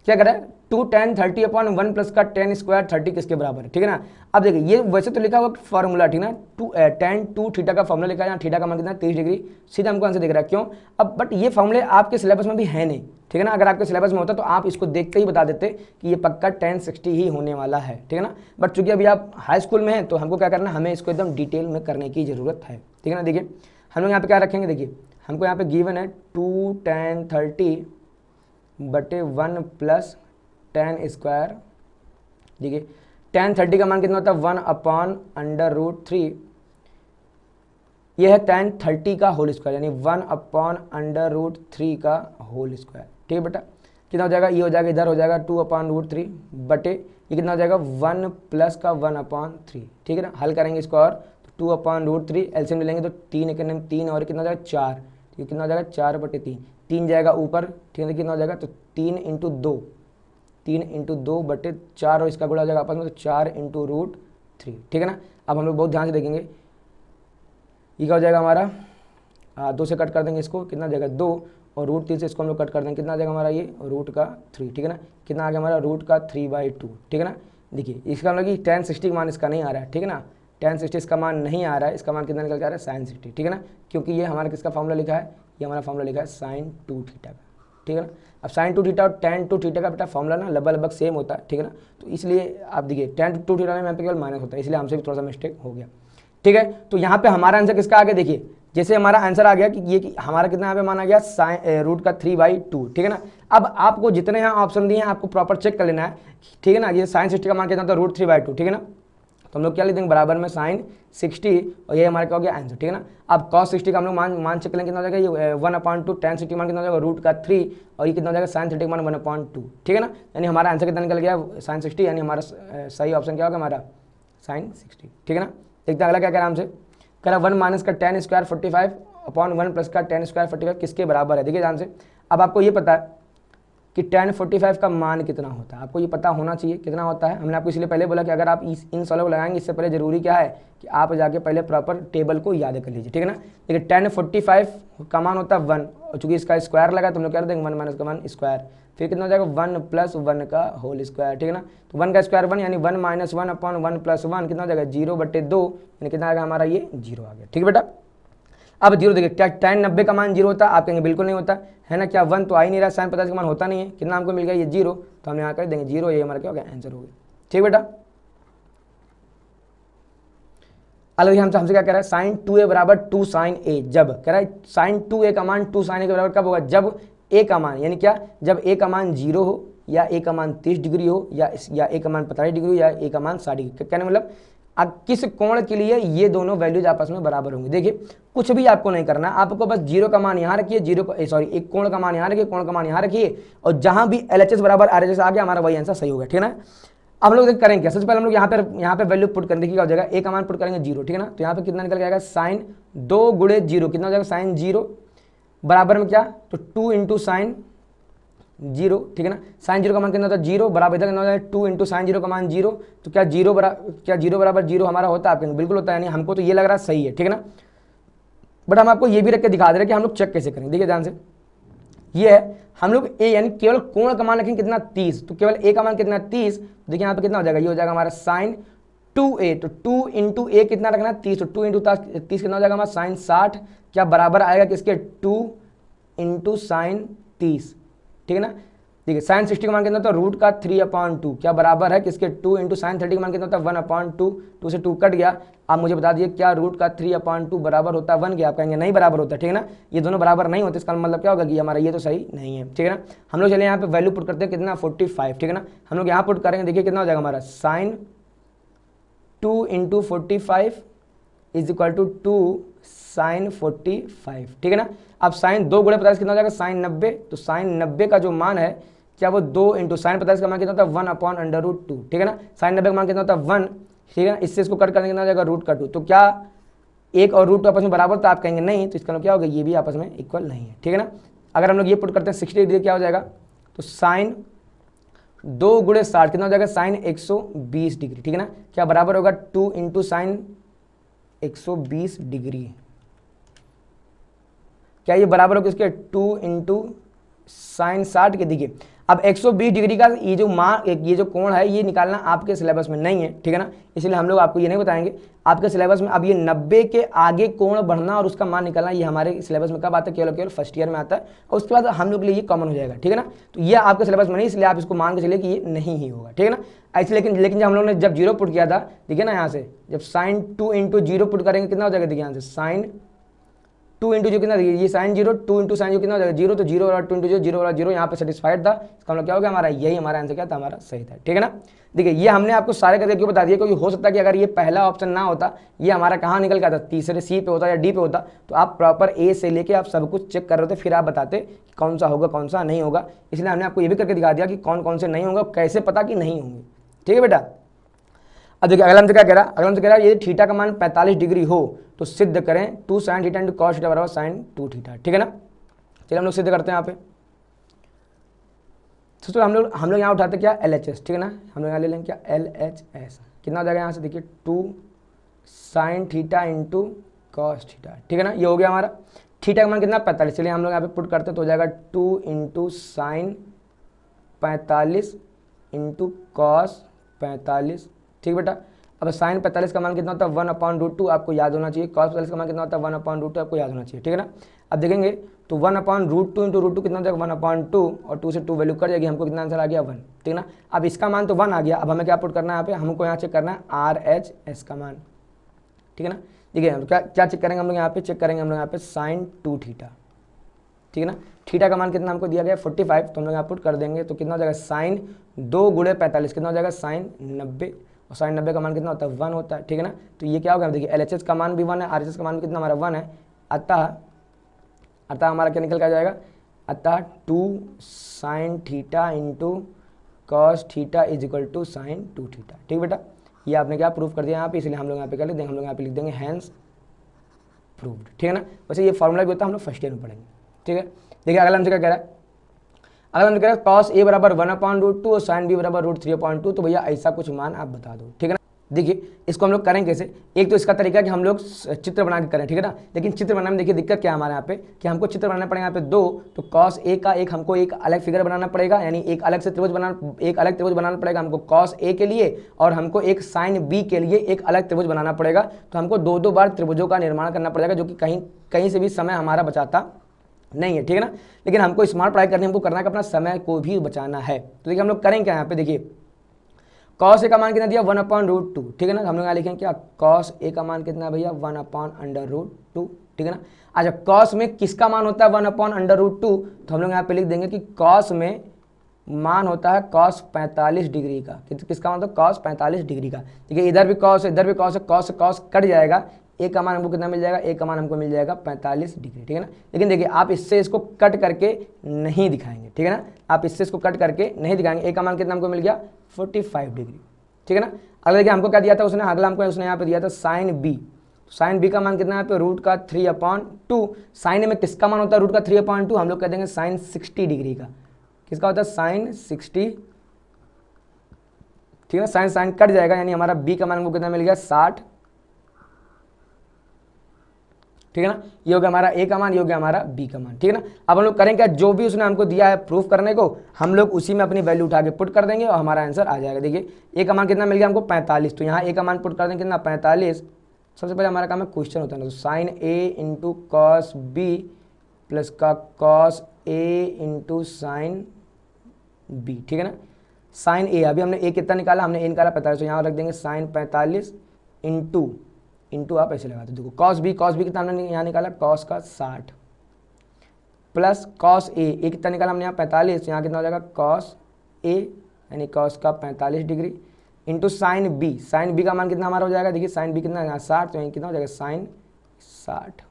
क्या करें 2 tan 30/1 प्लस का tan स्क्वायर 30 किसके बराबर है, ठीक है ना। अब देखिए ये वैसे तो लिखा हुआ फॉर्मूला, ठीक है ना, tan 2 थीटा का फॉर्मूला लिखा है, यहाँ थीटा का मान कितना 30 डिग्री, सीधा हमको आंसर दिख रहा है। क्यों, अब बट ये फॉर्मूले आपके सिलेबस में भी है नहीं, ठीक है ना। अगर आपके सिलेबस में होता तो आप इसको देखते ही बता देते कि ये पक्का tan 60 ही होने वाला है, ठीक है ना। बट चूंकि अभी आप हाई स्कूल में हैं तो हमको क्या करना है, हमें इसको एकदम डिटेल में करने की जरूरत है, ठीक है ना। देखिए हम लोग यहाँ पे क्या रखेंगे, देखिए हमको यहाँ पे गिवन है 2 tan 30/1 प्लस tan स्क्वायर, देखिए tan 30 का मान कितना होता है 1/√3, यह है tan 30 का होल स्क्वायर यानी 1/√3 का होल स्क्वायर, ठीक है बेटा। कितना हो जाएगा, ये हो जाएगा इधर हो जाएगा 2/√3 बटे ये कितना हो जाएगा 1 प्लस का 1/3, ठीक है ना। हल करेंगे इसको और 2/√3 एलसीएम ले लेंगे तो 3 एक 3 और कितना हो जाएगा 4, ठीक है। कितना हो जाएगा 4/3, 3 जाएगा ऊपर, ठीक है। कितना हो जाएगा तो 3 × 2, 3 × 2/4 और इसका गुणा हो जाएगा आपस में तो 4 × √3, ठीक है ना। अब हम लोग बहुत ध्यान से देखेंगे, ये क्या हो जाएगा हमारा 2 से कट कर देंगे इसको, कितना जाएगा 2 और √3 से इसको हम लोग कट कर देंगे, कितना जाएगा हमारा ये √3, ठीक है ना। कितना आ गया हमारा √3/2, ठीक है ना। देखिए इसका मतलब कि tan 60 का मान इसका नहीं आ रहा है, ठीक है ना। tan 60 इसका मान नहीं आ रहा है, इसका मान कितना निकल के आ रहा है sin 60, ठीक है ना। क्योंकि ये हमारा किसका फॉर्मूला लिखा है, ये हमारा फॉर्मूला लिखा है sin 2 थीटा का, ठीक है ना। अब sin 2 थीटा और tan 2 थीटा का बेटा फॉर्मूला ना लगभग सेम होता है, ठीक है ना। तो इसलिए आप देखिए tan 2 थीटा में यहाँ पे केवल माइनस होता है, इसलिए हमसे भी थोड़ा सा मिस्टेक हो गया, ठीक है। तो यहाँ पे हमारा आंसर किसका आ गया, देखिए जैसे हमारा आंसर आ गया कि ये कि हमारा कितना यहाँ पे माना गया √3/2, ठीक है ना। अब आपको जितने यहाँ ऑप्शन दिए हैं आपको प्रॉपर चेक कर लेना है, ठीक है ना। ये sin 60 का मान कितना था √3/2, ठीक है ना। तो हम लोग क्या लिख देंगे बराबर में sin 60 और ये हमारा क्या हो गया आंसर, ठीक है ना। अब cos 60 का हम लोग मान चेक करेंगे कितना हो जाएगा, ये 1/2 tan 60 मान कितना हो जाएगा √3 और ये कितना हो जाएगा sin 30 मान 1/2, ठीक है ना। यानी हमारा आंसर कितना निकल गया sin 60, यानी हमारा सही ऑप्शन क्या होगा हमारा sin 60, ठीक है ना। देखते हैं अगला क्या कह रहा है हमसे, कह रहा 1 माइनस का tan स्क्वायर 45/1 प्लस का tan स्क्वायर 45 किसके बराबर है। देखिए ध्यान से, अब आपको ये पता है कि tan 45 का मान कितना होता है, आपको ये पता होना चाहिए कितना होता है। हमने आपको इसलिए पहले बोला कि अगर आप इन सॉल्व को लगाएंगे इससे पहले जरूरी क्या है कि आप जाके पहले प्रॉपर टेबल को याद कर लीजिए, ठीक है ना। देखिए tan 45 का मान होता है 1 और चूंकि इसका स्क्वायर लगा तो हम लोग क्या देंगे 1 माइनस का 1 स्क्वायर, फिर कितना हो जाएगा 1 + 1 का होल स्क्वायर, ठीक है ना। तो 1 का स्क्वायर 1 यानी 1 - 1/1 + 1 कितना हो जाएगा 0/2 यानी कितना आ गया हमारा ये 0 आ गया, ठीक है बेटा। अब 0 देखिए क्या tan 90 का मान 0 होता है, आप कहेंगे बिल्कुल नहीं होता है ना, क्या 1 तो आ ही नहीं रहा, sin 50 का मान होता नहीं है, कितना हमको मिल गया ये 0, तो हम यहाँ कर देंगे 0, ये हमारा क्या हो गया आंसर हो गया, ठीक बेटा। अलग हमसे क्या कह रहा है sin 2a बराबर 2 sin a, जब कह रहा है sin 2a का मान 2 sin a के बराबर कब होगा, जब a का मान यानी क्या, जब a का मान 0 हो या a का मान 30 डिग्री हो या a का मान 45 डिग्री हो या a का मान 60 डिग्री, कहने मतलब अब किस कोण के लिए ये दोनों वैल्यूज आपस में बराबर होंगे। देखिए कुछ भी आपको नहीं करना, आपको बस 0 का मान यहाँ रखिए, एक कोण का मान यहाँ रखिए, कोण का मान यहाँ रखिए और जहां भी LHS बराबर RHS आ गया हमारा वही आंसर सही हो गया, ठीक है ना। अब हम लोग करेंगे सबसे पहले हम लोग यहाँ पे वैल्यू पुट करेंगे, देखिए क्या हो जाएगा a का मान पुट करेंगे 0, ठीक है ना। तो यहाँ पे कितना निकल जाएगा sin 2 × 0 कितना हो जाएगा sin 0 बराबर में क्या, तो 2 × sin 0, ठीक है ना। sin 0 का मान कितना होता है 0 बराबर इधर कितना हो जाएगा 2 × sin 0 का मान 0, तो क्या 0 बराबर 0 हमारा होता है, आप कहेंगे बिल्कुल होता है, यानी हमको तो ये लग रहा है सही है, ठीक है ना। बट हम आपको ये भी रख के दिखा दे रहे हैं कि हम लोग चेक कैसे करेंगे। देखिए ध्यान से, ये है हम लोग a यानी केवल कोण का मान रखेंगे कितना 30, तो केवल a का मान कितना 30, देखिए यहाँ पे कितना हो जाएगा, ये हो जाएगा हमारा sin 2a, तो 2 × a कितना रखना है 30, तो 2 × 30 कितना हो जाएगा हमारा sin 60, क्या बराबर आएगा किसके 2 × sin 30, ठीक है ना। देखिए sin 60 का मान कितना होता है √3/2, क्या बराबर है किसके 2 × sin 30 का मान कितना होता है 1/2, 2 से 2 कट गया। आप मुझे बता दीजिए क्या √3/2 बराबर होता है 1 के, आप कहेंगे नहीं बराबर होता है, ठीक है ना। ये दोनों बराबर नहीं होते, इसका मतलब क्या होगा कि हमारा ये तो सही नहीं है, ठीक है ना। हम लोग चलिए यहाँ पे वैल्यू पुट करते हैं कितना 45, ठीक है ना। हम लोग यहाँ पुट करेंगे, देखिए कितना हो जाएगा हमारा sin 2 × 45 = 2 साइन 45, ठीक है ना। अब साइन 2 गुणे 45 कितना हो जाएगा, साइन 90। तो साइन 90 का जो मान है क्या वो 2 इंटू साइन 45 का मान कितना होता है 1/√2, ठीक है ना। साइन 90 का मान कितना होता है 1, ठीक है ना। इससे इसको कट करने कितना हो जाएगा √2। तो क्या 1 और √2 आपस में बराबर, तो आप कहेंगे नहीं, तो इसका मतलब क्या होगा, ये भी आपस में इक्वल नहीं है, ठीक है ना। अगर हम लोग ये पुट करते हैं 60 डिग्री क्या हो जाएगा, तो साइन 2 गुणे 60 कितना हो जाएगा, साइन 120 डिग्री, ठीक है ना। क्या बराबर होगा 2 इंटू साइन 120 डिग्री। क्या ये बराबर होगा इसके 2 इंटू साइन 60 के। देखिए अब 120 डिग्री का ये जो कोण है ये निकालना आपके सिलेबस में नहीं है, ठीक है ना। इसलिए हम लोग आपको ये नहीं बताएंगे। आपके सिलेबस में अब ये 90 के आगे कोण बढ़ना और उसका मान निकालना ये हमारे सिलेबस में कब आता है, केवल फर्स्ट ईयर में आता है, और उसके बाद हम लोग के लिए ये कॉमन हो जाएगा, ठीक है ना। तो ये आपके सिलेबस में नहीं, इसलिए आप इसको मान के चलिए कि ये नहीं ही होगा, ठीक है ना। ऐसे लेकिन जब हम लोग ने जब 0 पुट किया था, देखिए ना, यहाँ से जब साइन 2 इंटू 0 पुट करेंगे कितना हो जाएगा, देखिए यहाँ से साइन 2 इंटू जो कितना, ये साइन 0, 2 इंटू साइन जो कितना हो जाएगा 0, तो 0 और 2 इंटू 0 वाला 0 यहाँ पे सेटिस्फाइड था। इसका मतलब क्या हो गया, हमारा यही हमारा आंसर क्या था, हमारा सही था, ठीक है ना। देखिए ये हमने आपको सारे करके क्यों बता दिया, क्योंकि हो सकता है कि अगर ये पहला ऑप्शन ना होता, ये हमारा कहाँ निकल के आता, तीसरे सी पे होता या डी पे होता, तो आप प्रॉपर ए से लेके आप सब कुछ चेक कर रहे थे, फिर आप बताते कि कौन सा होगा कौन सा नहीं होगा। इसलिए हमने आपको ये भी करके दिखा दिया कि कौन कौन से नहीं होंगे, कैसे पता कि नहीं होंगे, ठीक है बेटा। अब देखिए अगला हमसे क्या कह रहा है, अगला हमसे कह रहा है ये थीटा का मान 45 डिग्री हो तो सिद्ध करें 2 sin theta into cos theta बराबर साइन 2 थीटा, ठीक है ना। चलिए हम लोग सिद्ध करते हैं यहाँ पे। तो हम लोग यहाँ उठाते क्या, LHS, ठीक है ना। हम लोग यहाँ ले लेंगे क्या, LHS कितना हो जाएगा यहाँ से, देखिए 2 sin theta into cos theta, ठीक है ना। ये हो गया हमारा। थीटा का मान कितना 45, चलिए हम लोग यहाँ पे पुट करते हैं तो हो जाएगा 2 इंटू साइन 45 इंटू कॉस 45, ठीक बेटा। अब साइन 45 का मान कितना होता है 1/√2, आपको याद होना चाहिए। कॉस 45 का मान कितना होता है 1/√2, आपको याद होना चाहिए, ठीक है ना। अब देखेंगे तो 1/√2 इंटू √2 कितना हो जाएगा 1/2, और 2 से 2 वैल्यू कट जाएगी, हमको कितना आंसर आ गया 1, ठीक है ना। अब इसका मान तो 1 आ गया, अब हमें क्या पुट करना है यहाँ पे, हमको यहाँ चेक करना है RHS का मान, ठीक है ना। देखिए हम क्या चेक करेंगे, हम लोग यहाँ पे चेक करेंगे, हम लोग यहाँ पे साइन 2 थीटा, ठीक है ना। थीटा का मान कितना हमको दिया गया 45, तो हम लोग यहाँ पुट कर देंगे तो कितना हो जाएगा साइन 2 गुणे 45 कितना हो जाएगा साइन 90, और साइन 90 का मान कितना होता है 1 होता है, ठीक है ना। तो ये क्या होगा, देखिए LHS का मान भी 1 है, RHS का मान भी कितना हमारा 1 है, अतः हमारा क्या निकल कर जाएगा, अतः 2 sine theta into cos theta is equal to sine 2 theta, ठीक बेटा। ये आपने क्या प्रूफ कर दिया यहाँ पे, इसलिए हम लोग यहाँ पे क्या लिख देंगे, हम लोग यहाँ पे लिख देंगे हैंस प्रूव्ड, ठीक है ना। वैसे ये फॉर्मूला भी होता है, हम लोग फर्स्ट ईयर में पढ़ेंगे, ठीक है। देखिए अगला हमसे क्या कह रहा है, अगर हम कह रहे हैं कॉस ए बराबर 1/√2 और साइन बी बराबर √3/2, तो भैया ऐसा कुछ मान आप बता दो, ठीक है ना। देखिए इसको हम लोग करें कैसे, एक तो इसका तरीका है कि हम लोग चित्र बना के करें, ठीक है ना। लेकिन चित्र बनाने में देखिए दिक्कत क्या है हमारे यहाँ पे, कि हमको चित्र बनाना पड़ेगा यहाँ पे 2, तो कॉस ए का एक हमको एक अलग फिगर बनाना पड़ेगा, यानी एक अलग त्रिभुज बनाना पड़ेगा हमको कॉस ए के लिए, और हमको एक साइन बी के लिए एक अलग त्रिभुज बनाना पड़ेगा। तो हमको 2 बार त्रिभुजों का निर्माण करना पड़ेगा, जो कि कहीं से भी समय हमारा बचाता नहीं है, ठीक है ना। लेकिन हमको स्मार्ट पढ़ाई करनी, हमको करना है कि अपना समय को भी बचाना है। तो देखिए हम लोग करें क्या यहाँ पे, देखिए कॉस ए का मान कितना दिया 1/√2, ठीक है ना। हम लोग यहाँ लिखेंगे क्या, कॉस ए का मान कितना है भैया 1/√2, ठीक है ना। अच्छा कॉस में किसका मान होता है 1/√2, तो हम लोग यहाँ पे लिख देंगे कि कॉस में मान होता है कॉस 45 डिग्री का, किसका मान होता है कॉस 45 डिग्री का। देखिए इधर भी कॉस है, इधर भी कॉस है, कॉस से कॉस कट जाएगा, ए का मान हमको कितना मिल जाएगा, ए का मान हमको मिल जाएगा 45 डिग्री, ठीक है ना। लेकिन देखिए आप इससे इसको कट करके नहीं दिखाएंगे, ठीक है ना, आप इससे इसको कट करके नहीं दिखाएंगे। ए का मान कितना हमको मिल गया 45 डिग्री, ठीक है ना। अगला देखिए हमको क्या दिया था उसने, अगला हमको उसने यहाँ पे दिया था साइन बी, साइन बी का मान कितना है यहाँ पे √3/2, साइन में किसका मान होता है √3/2, हम लोग कह देंगे साइन 60 डिग्री का, किसका होता है साइन 60, ठीक है ना। साइन कट जाएगा, यानी हमारा बी का मान हमको कितना मिल गया 60, ठीक है ना। ये हो गया हमारा ए का मान, ये हो गया हमारा बी का मान, ठीक है ना। अब हम लोग करें क्या, जो भी उसने हमको दिया है प्रूफ करने को, हम लोग उसी में अपनी वैल्यू उठा के पुट कर देंगे और हमारा आंसर आ जाएगा। देखिए ए का मान कितना मिल गया हमको 45, तो यहाँ ए का मान पुट कर देंगे कितना 45। सबसे पहले हमारा काम है क्वेश्चन होता है ना, तो साइन ए इंटू कॉस बी प्लस का cos A into sine B, ठीक है ना। साइन ए, अभी हमने ए कितना निकाला, हमने ए निकाला 45, तो यहाँ रख देंगे साइन 45 इंटू आप ऐसे लगाते, देखो कॉस बी कितना हमने यहाँ निकाला कॉस का 60 प्लस कॉस ए कितना निकाला हमने यहाँ 45, यहाँ कितना हो जाएगा कॉस ए यानी कॉस का 45 डिग्री इंटू साइन बी का मान कितना हमारा हो जाएगा, देखिए साइन बी कितना है 60, तो यहाँ कितना हो जाएगा साइन 60।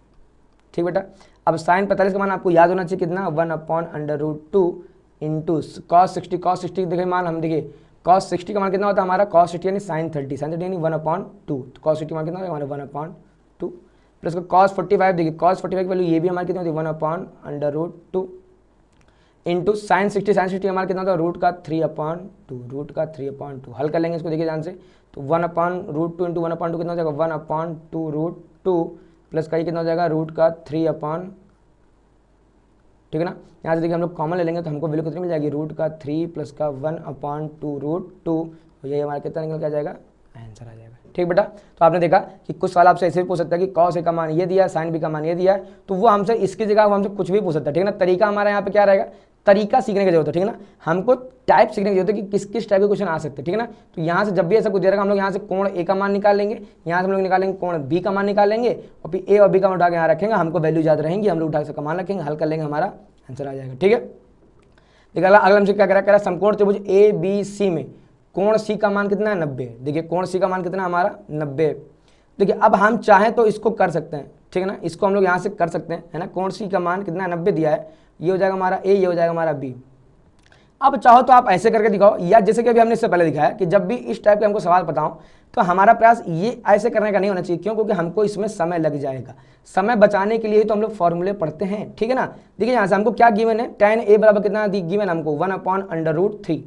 ठीक बेटा, अब साइन 45 का मान आपको याद होना चाहिए कितना, 1/√2 इंटू कॉस 60। कॉस 60 देखिए मान हम देखिए कॉस 60 का मान कितना होता है हमारा, कॉस 60 यानी साइन 30, साइन 30 यानी 1/2। तो कॉस 60 मान कितना होगा हमारा 1/2 प्लस कॉस 45। देखिए कॉस 45 की वैल्यू ये भी हमारी कितनी होती है 1/√2 इंटू साइन 60। साइन 60 हमारा कितना होता है √3/2। हल कर लेंगे इसको देखिए ध्यान से, तो 1/√2 इंटू 1/2 कितना हो जाएगा 1/2√2 प्लस का ये कितना हो जाएगा √3/। ठीक है ना, यहाँ से देखिए हम लोग कॉमन ले लेंगे तो हमको वैल्यू कितनी मिल जाएगी √3 प्लस का 1/2√2, तो ये हमारा कितना निकल के आ जाएगा, आंसर आ जाएगा। ठीक बेटा, तो आपने देखा कि कुछ सवाल आपसे ऐसे भी पूछ सकता है कि कॉस ए का मान ये दिया, साइन बी का मान ये दिया है, तो वो हमसे इसकी जगह वो हमसे कुछ भी पूछ सकता है। ठीक है ना, तरीका हमारा यहाँ पे क्या रहेगा, तरीका सीखने की जरूरत है। ठीक है ना, हमको टाइप सीखने की जरूरत है कि किस किस टाइप के क्वेश्चन आ सकते हैं। ठीक है ना, तो यहाँ से जब भी ऐसा कुछ दे रहा हम लोग यहाँ से कोण ए का मान निकाल लेंगे, यहाँ से हम लोग निकालेंगे कोण बी का मान निकालेंगे, और फिर ए और बी का मान उठा के यहाँ रखेंगे, हमको वैल्यू याद रहेंगी, हम लोग उठा के मान रखेंगे, हल कर लेंगे, हमारा आंसर आ जाएगा। ठीक है, देखिए अगला हमसे क्या कह रहा है समकोण त्रिभुज ए बी सी में कोण सी का मान कितना है 90। देखिए कोण सी का मान कितना है हमारा 90। देखिए अब हम चाहें तो इसको कर सकते हैं। ठीक है ना, इसको हम लोग यहाँ से कर सकते हैं, है ना, कोण सी का मान कितना है 90 दिया है, ये हो जाएगा हमारा ए, ये हो जाएगा हमारा बी। अब चाहो तो आप ऐसे करके दिखाओ, या जैसे कि अभी हमने इससे पहले दिखाया कि जब भी इस टाइप के हमको सवाल बताओ तो हमारा प्रयास ये ऐसे करने का नहीं होना चाहिए। क्यों? क्योंकि हमको इसमें समय लग जाएगा। समय बचाने के लिए ही तो हम लोग फॉर्मूले पढ़ते हैं। ठीक है ना, देखिए यहाँ से हमको क्या गिवन है, tan a बराबर कितना गिवन हमको 1/√3।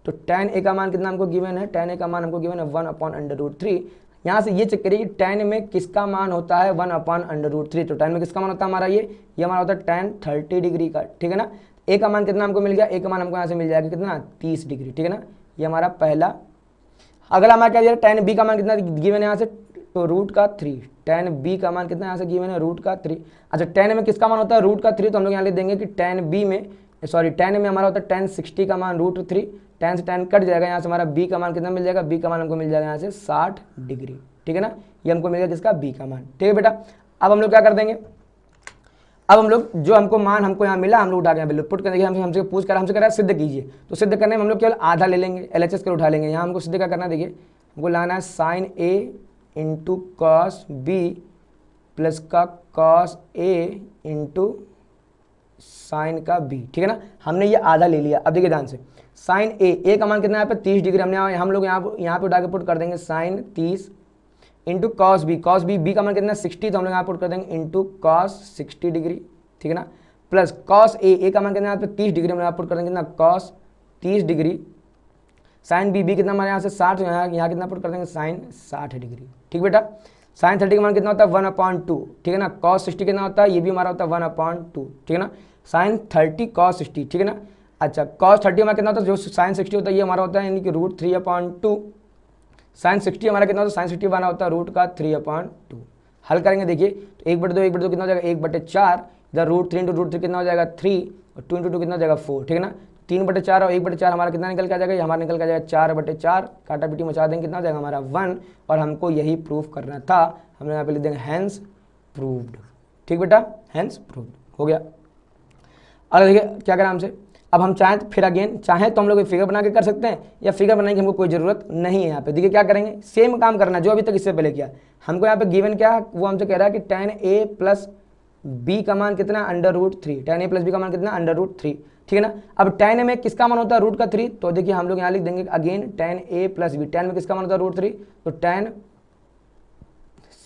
तो tan a का मान कितना हमको गिवन है, tan a का मान हमको गिवन है 1/√3। यहाँ से ये चेक करिए कि tan में किसका मान होता है 1/√3। तो tan में किसका मान होता है हमारा ये हमारा होता है tan 30 डिग्री का। ठीक है ना, ए का मान कितना हमको मिल गया, ए का मान हमको यहाँ से मिल जाएगा कितना 30 डिग्री। ठीक है ना, ये हमारा पहला। अगला हमारा क्या दिया tan बी का मान कितना गिवन है यहाँ से, तो √3। tan बी का मान कितना यहाँ से गिवन है √3। अच्छा tan में किसका मान होता है √3, तो हम लोग यहाँ लिख देंगे कि tan बी में tan में हमारा होता है tan 60 का मान √3। tan से tan कट जाएगा, यहाँ से हमारा बी का मान कितना मिल जाएगा, बी का मान हमको मिल जाएगा यहाँ से 60 डिग्री। ठीक है ना, ये हमको मिल गया किसका, बी का मान। ठीक है बेटा, अब हम लोग क्या कर देंगे, अब हम लोग जो हमको मान हमको यहाँ मिला हम लोग उठा के वैल्यू पुट कर देंगे। हमसे पूछ कर हमसे कह रहा है सिद्ध कीजिए, तो सिद्ध करने में हम लोग केवल आधा ले लेंगे, LHS कर उठा लेंगे। यहाँ हमको सिद्ध क्या करना है, देखिए हमको लाना है साइन ए इंटू कॉस बी प्लस का कॉस ए इंटू साइन का बी। ठीक है ना, हमने ये आधा ले लिया। अब देखिए ध्यान से, साइन ए का मान कितना है यहाँ पे 30 डिग्री, हमने हम लोग यहाँ पे उठा के पुट कर देंगे साइन 30 इंटू कॉस बी का मान कितना 60, तो हम लोग यहाँ पुट कर देंगे इंटू कॉस 60 डिग्री। ठीक है ना, प्लस कॉस ए का मान कितना यहाँ पे 30 डिग्री, हम लोग यहाँ पुट कर देंगे कितना कॉस 30 डिग्री। साइन बी कितना हमारे यहाँ से 60, यहाँ कितना पुट कर देंगे साइन 60 डिग्री। ठीक बेटा, साइन 30 का मान कितना होता है 1/2। ठीक है ना, कॉस 60 कितना होता है, ये भी हमारा होता है 1/2। ठीक है ना, साइन 30 कॉस 60। ठीक है ना, अच्छा कॉस 30 हमारा कितना होता है, जो साइन 60 होता है ये हमारा होता है यानी कि √3/2। साइन 60 हमारा कितना होता है, साइन 60 बना होता है √3/2। हल करेंगे देखिए, तो 1/2 कितना हो जाएगा 1/4, इधर √3 इंटू √3 कितना हो जाएगा 3, और 2 इंटू 2 कितना हो जाएगा 4। ठीक है ना, 3/4 और 1/4 हमारा कितना निकल के आ जाएगा, हमारा निकल के आ जाएगा 4/4, काटा पीटी मचा देंगे कितना हो जाएगा हमारा 1, और हमको यही प्रूफ करना था, हमने यहाँ पे लिख देंगे हैंस प्रूव्ड। ठीक बेटा, हैंस प्रूव्ड हो गया। अगर देखिए क्या करें हमसे, अब हम चाहें तो फिर अगेन चाहें तो हम लोग फिगर बना के कर सकते हैं, या फिगर बनाने की हमको कोई ज़रूरत नहीं है। यहाँ पे देखिए क्या करेंगे, सेम काम करना जो अभी तक इससे पहले किया। हमको यहाँ पे गिवन क्या है, वो हमसे कह रहा है कि tan a प्लस बी का मान कितना √3, tan a प्लस बी का मान कितना √3। ठीक है ना, अब tan में किसका मान होता है √3, तो देखिए हम लोग यहाँ लिख देंगे again tan a plus B. tan में किसका मान होता है √3, तो tan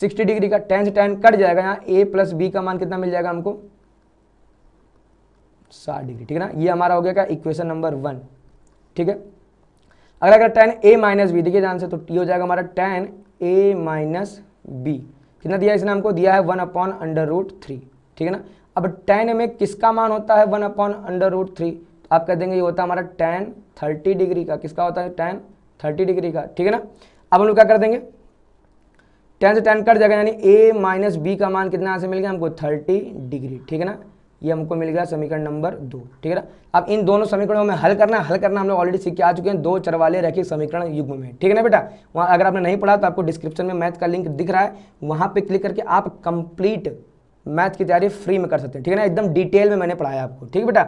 60 डिग्री का, tan से tan कट जाएगा, यहाँ a प्लस बी का मान कितना मिल जाएगा हमको 60 डिग्री। ठीक है ना, ये हमारा हो गया क्या इक्वेशन नंबर 1। ठीक है, अगर tan a माइनस बी, देखिए ध्यान से, तो ये हो जाएगा हमारा tan a माइनस बी। कितना दिया इसने हमको, दिया है 1/√3। ठीक है ना, अब tan में किसका मान होता है 1/√3, तो आप कह देंगे ये होता है हमारा tan 30 डिग्री का। किसका होता है tan 30 डिग्री का। ठीक है ना, अब हम लोग क्या कर देंगे, tan से tan कट जाएगा, यानी a माइनस बी का मान कितना यहाँ से मिल गया हमको 30 डिग्री। ठीक है ना, ये हमको मिल गया समीकरण नंबर 2। ठीक है ना, अब इन दोनों समीकरणों में हल करना हम लोग ऑलरेडी सीख के आ चुके हैं, दो चर वाले रैखिक समीकरण युग्म में। ठीक है ना बेटा, वहाँ अगर आपने नहीं पढ़ा तो आपको डिस्क्रिप्शन में मैथ का लिंक दिख रहा है, वहाँ पे क्लिक करके आप कंप्लीट मैथ की तैयारी फ्री में कर सकते हैं। ठीक है ना, एकदम डिटेल में मैंने पढ़ाया आपको। ठीक है बेटा,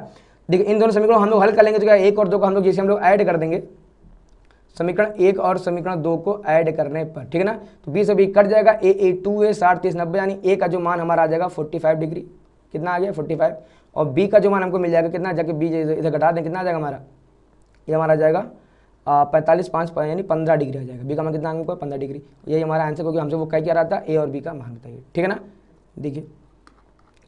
देखिए इन दोनों समीकरणों हम लोग हल कर लेंगे, तो क्या 1 और 2 को हम लोग जैसे हम लोग ऐड कर देंगे, समीकरण 1 और समीकरण 2 को ऐड करने पर, ठीक है ना। तो 20 से 20 कट जाएगा, ए 2 है 60 30 90, यानी ए का जो मान हमारा आ जाएगा 45 डिग्री, कितना आ गया 45, और बी का जो मान हमको मिल जाएगा कितना, जाके बी इधर घटा दें, कितना आ जाएगा हमारा, ये हमारा आ जाएगा 45 5 यानी 15 डिग्री आ जाएगा। बी का मान कितना हमको 15 डिग्री, यही हमारा आंसर, क्योंकि हमसे वो कह क्या रहा था, ए और बी का मान बताइए, ठीक है ना। देखिए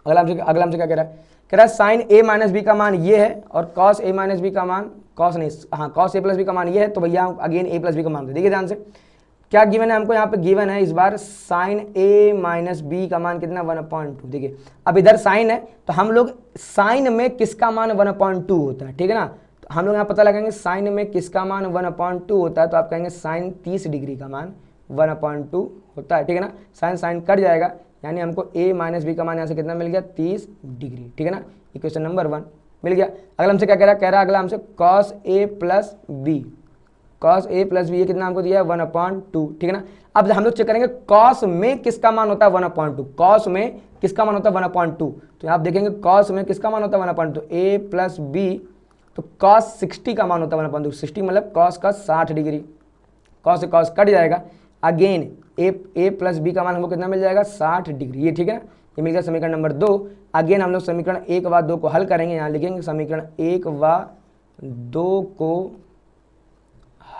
अगला हमसे क्या कह रहा है साइन ए माइनस बी का मान ये है और कॉस ए माइनस बी का मान, कॉस नहीं, हाँ कॉस ए प्लस बी का मान ये है, तो भैया अगेन ए प्लस बी का मान देखिए ध्यान से क्या गिवन है हमको, यहाँ पे गिवन है इस बार साइन ए माइनस बी का मान कितना 1/2। देखिए अब इधर साइन है तो हम लोग साइन में किसका मान 1/2 होता है, ठीक है ना। तो हम लोग यहाँ पता लगाएंगे साइन में किसका मान 1/2 होता है, तो आप कहेंगे साइन 30 डिग्री का मान 1/2 होता है, ठीक है ना। साइन साइन कट जाएगा, यानी हमको a माइनस बी का मान यहाँ से कितना मिल गया 30 डिग्री, ठीक है ना। इक्वेशन नंबर 1 मिल गया। अगला हमसे क्या कह रहा है अगला हमसे cos a plus B, cos a plus B ये कितना हमको दिया है 1/2, ठीक है ना। अब हम लोग चेक करेंगे cos में किसका मान होता है 1/2, cos में किसका मान होता है 1/2, तो आप देखेंगे cos में किसका मान होता है 1/2, a प्लस बी, तो cos 60 का मान होता है 1/2, 60 मतलब cos का 60 डिग्री, cos से cos कट जाएगा, अगेन ए प्लस बी का मान हमको कितना मिल जाएगा 60 डिग्री, ये ठीक है ना। ये मिल गया समीकरण नंबर 2। अगेन हम लोग समीकरण 1 व 2 को हल करेंगे, यहाँ लिखेंगे समीकरण 1 व 2 को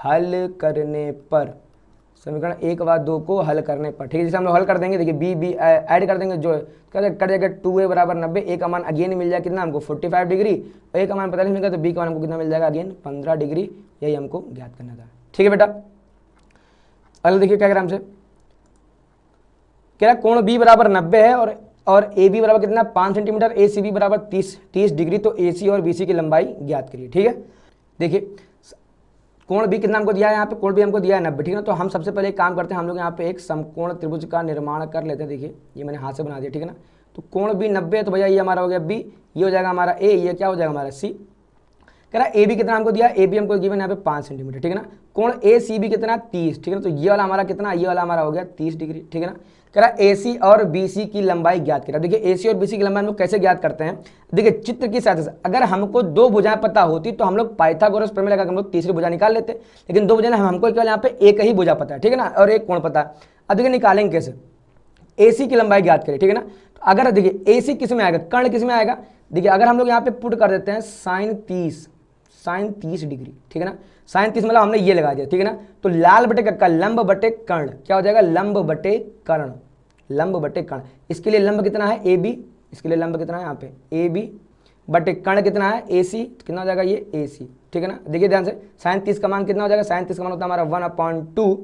हल करने पर, समीकरण 1 व 2 को हल करने पर, ठीक है। जैसे हम लोग हल कर देंगे, देखिए बी ऐड कर देंगे, जो कट जाएगा 2a बराबर 90, ए का मान अगेन मिल जाएगा कितना हमको 45 डिग्री, ए का मान 45 मिलेगा, तो बी का मान हमको कितना मिल जाएगा अगेन 15 डिग्री, यही हमको ज्ञात करना था, ठीक है बेटा। अगला देखिए क्या कह रहा हमसे, कह रहा कोण बी बराबर 90 है और ए बी बराबर कितना 5 सेंटीमीटर, ए सी बी बराबर 30 डिग्री, तो ए सी और बी सी की लंबाई ज्ञात करिए, ठीक है। देखिए कोण बी कितना हमको दिया है, यहाँ पे कोण बी हमको दिया है 90, ठीक है ना। तो हम सबसे पहले एक काम करते हैं, हम लोग यहाँ पे एक समकोण त्रिभुज का निर्माण कर लेते हैं। देखिए ये मैंने हाथ से बना दिया, ठीक है ना। तो कोण बी 90 है, तो भैया ये हमारा हो गया बी, ये हो जाएगा हमारा ए, ये क्या हो जाएगा हमारा सी। कह रहा ए बी कितना हमको दिया, ए बी हमको गिवन यहाँ पे 5 सेंटीमीटर, ठीक है ना। कोण ए सी बी कितना 30, ठीक है ना। तो ये वाला हमारा कितना, ये वाला हमारा हो गया 30 डिग्री, ठीक है ना। कह रहा ए सी और बी सी की लंबाई ज्ञात करा। देखिए ए सी और बी सी की लंबाई हम लोग कैसे ज्ञात करते हैं, देखिए चित्र की सहायता से। अगर हमको 2 भुजाएं पता होती तो हम लोग पाइथागोरस प्रमेय लगा हम लोग तीसरी भुजा निकाल लेते, लेकिन 2 भुजाएं हमको केवल यहाँ पे एक ही भुजा पता है, ठीक है ना, और एक कोण पता है। अब देखिए निकालेंगे कैसे, ए सी की लंबाई ज्ञात करें, ठीक है ना। तो अगर देखिए ए सी किस में आएगा, कर्ण किस में आएगा, देखिए अगर हम लोग यहाँ पे पुट कर देते हैं साइन 30 डिग्री, ठीक है ना। साइन 30 मतलब हमने ये लगा दिया, ठीक है ना। तो लाल बटे कक्का लंब बटे कर्ण क्या हो जाएगा, लंब बटे कर्ण, लंब बटे कर्ण। इसके लिए लंब कितना है ए बी, इसके लिए लंब कितना है यहाँ पे ए बी, बटे कर्ण कितना है ए सी, कितना हो जाएगा ये ए सी, ठीक है ना। देखिए ध्यान से साइन 30 का मान कितना हो जाएगा, साइन 30 का मान होता है हमारा 1/2,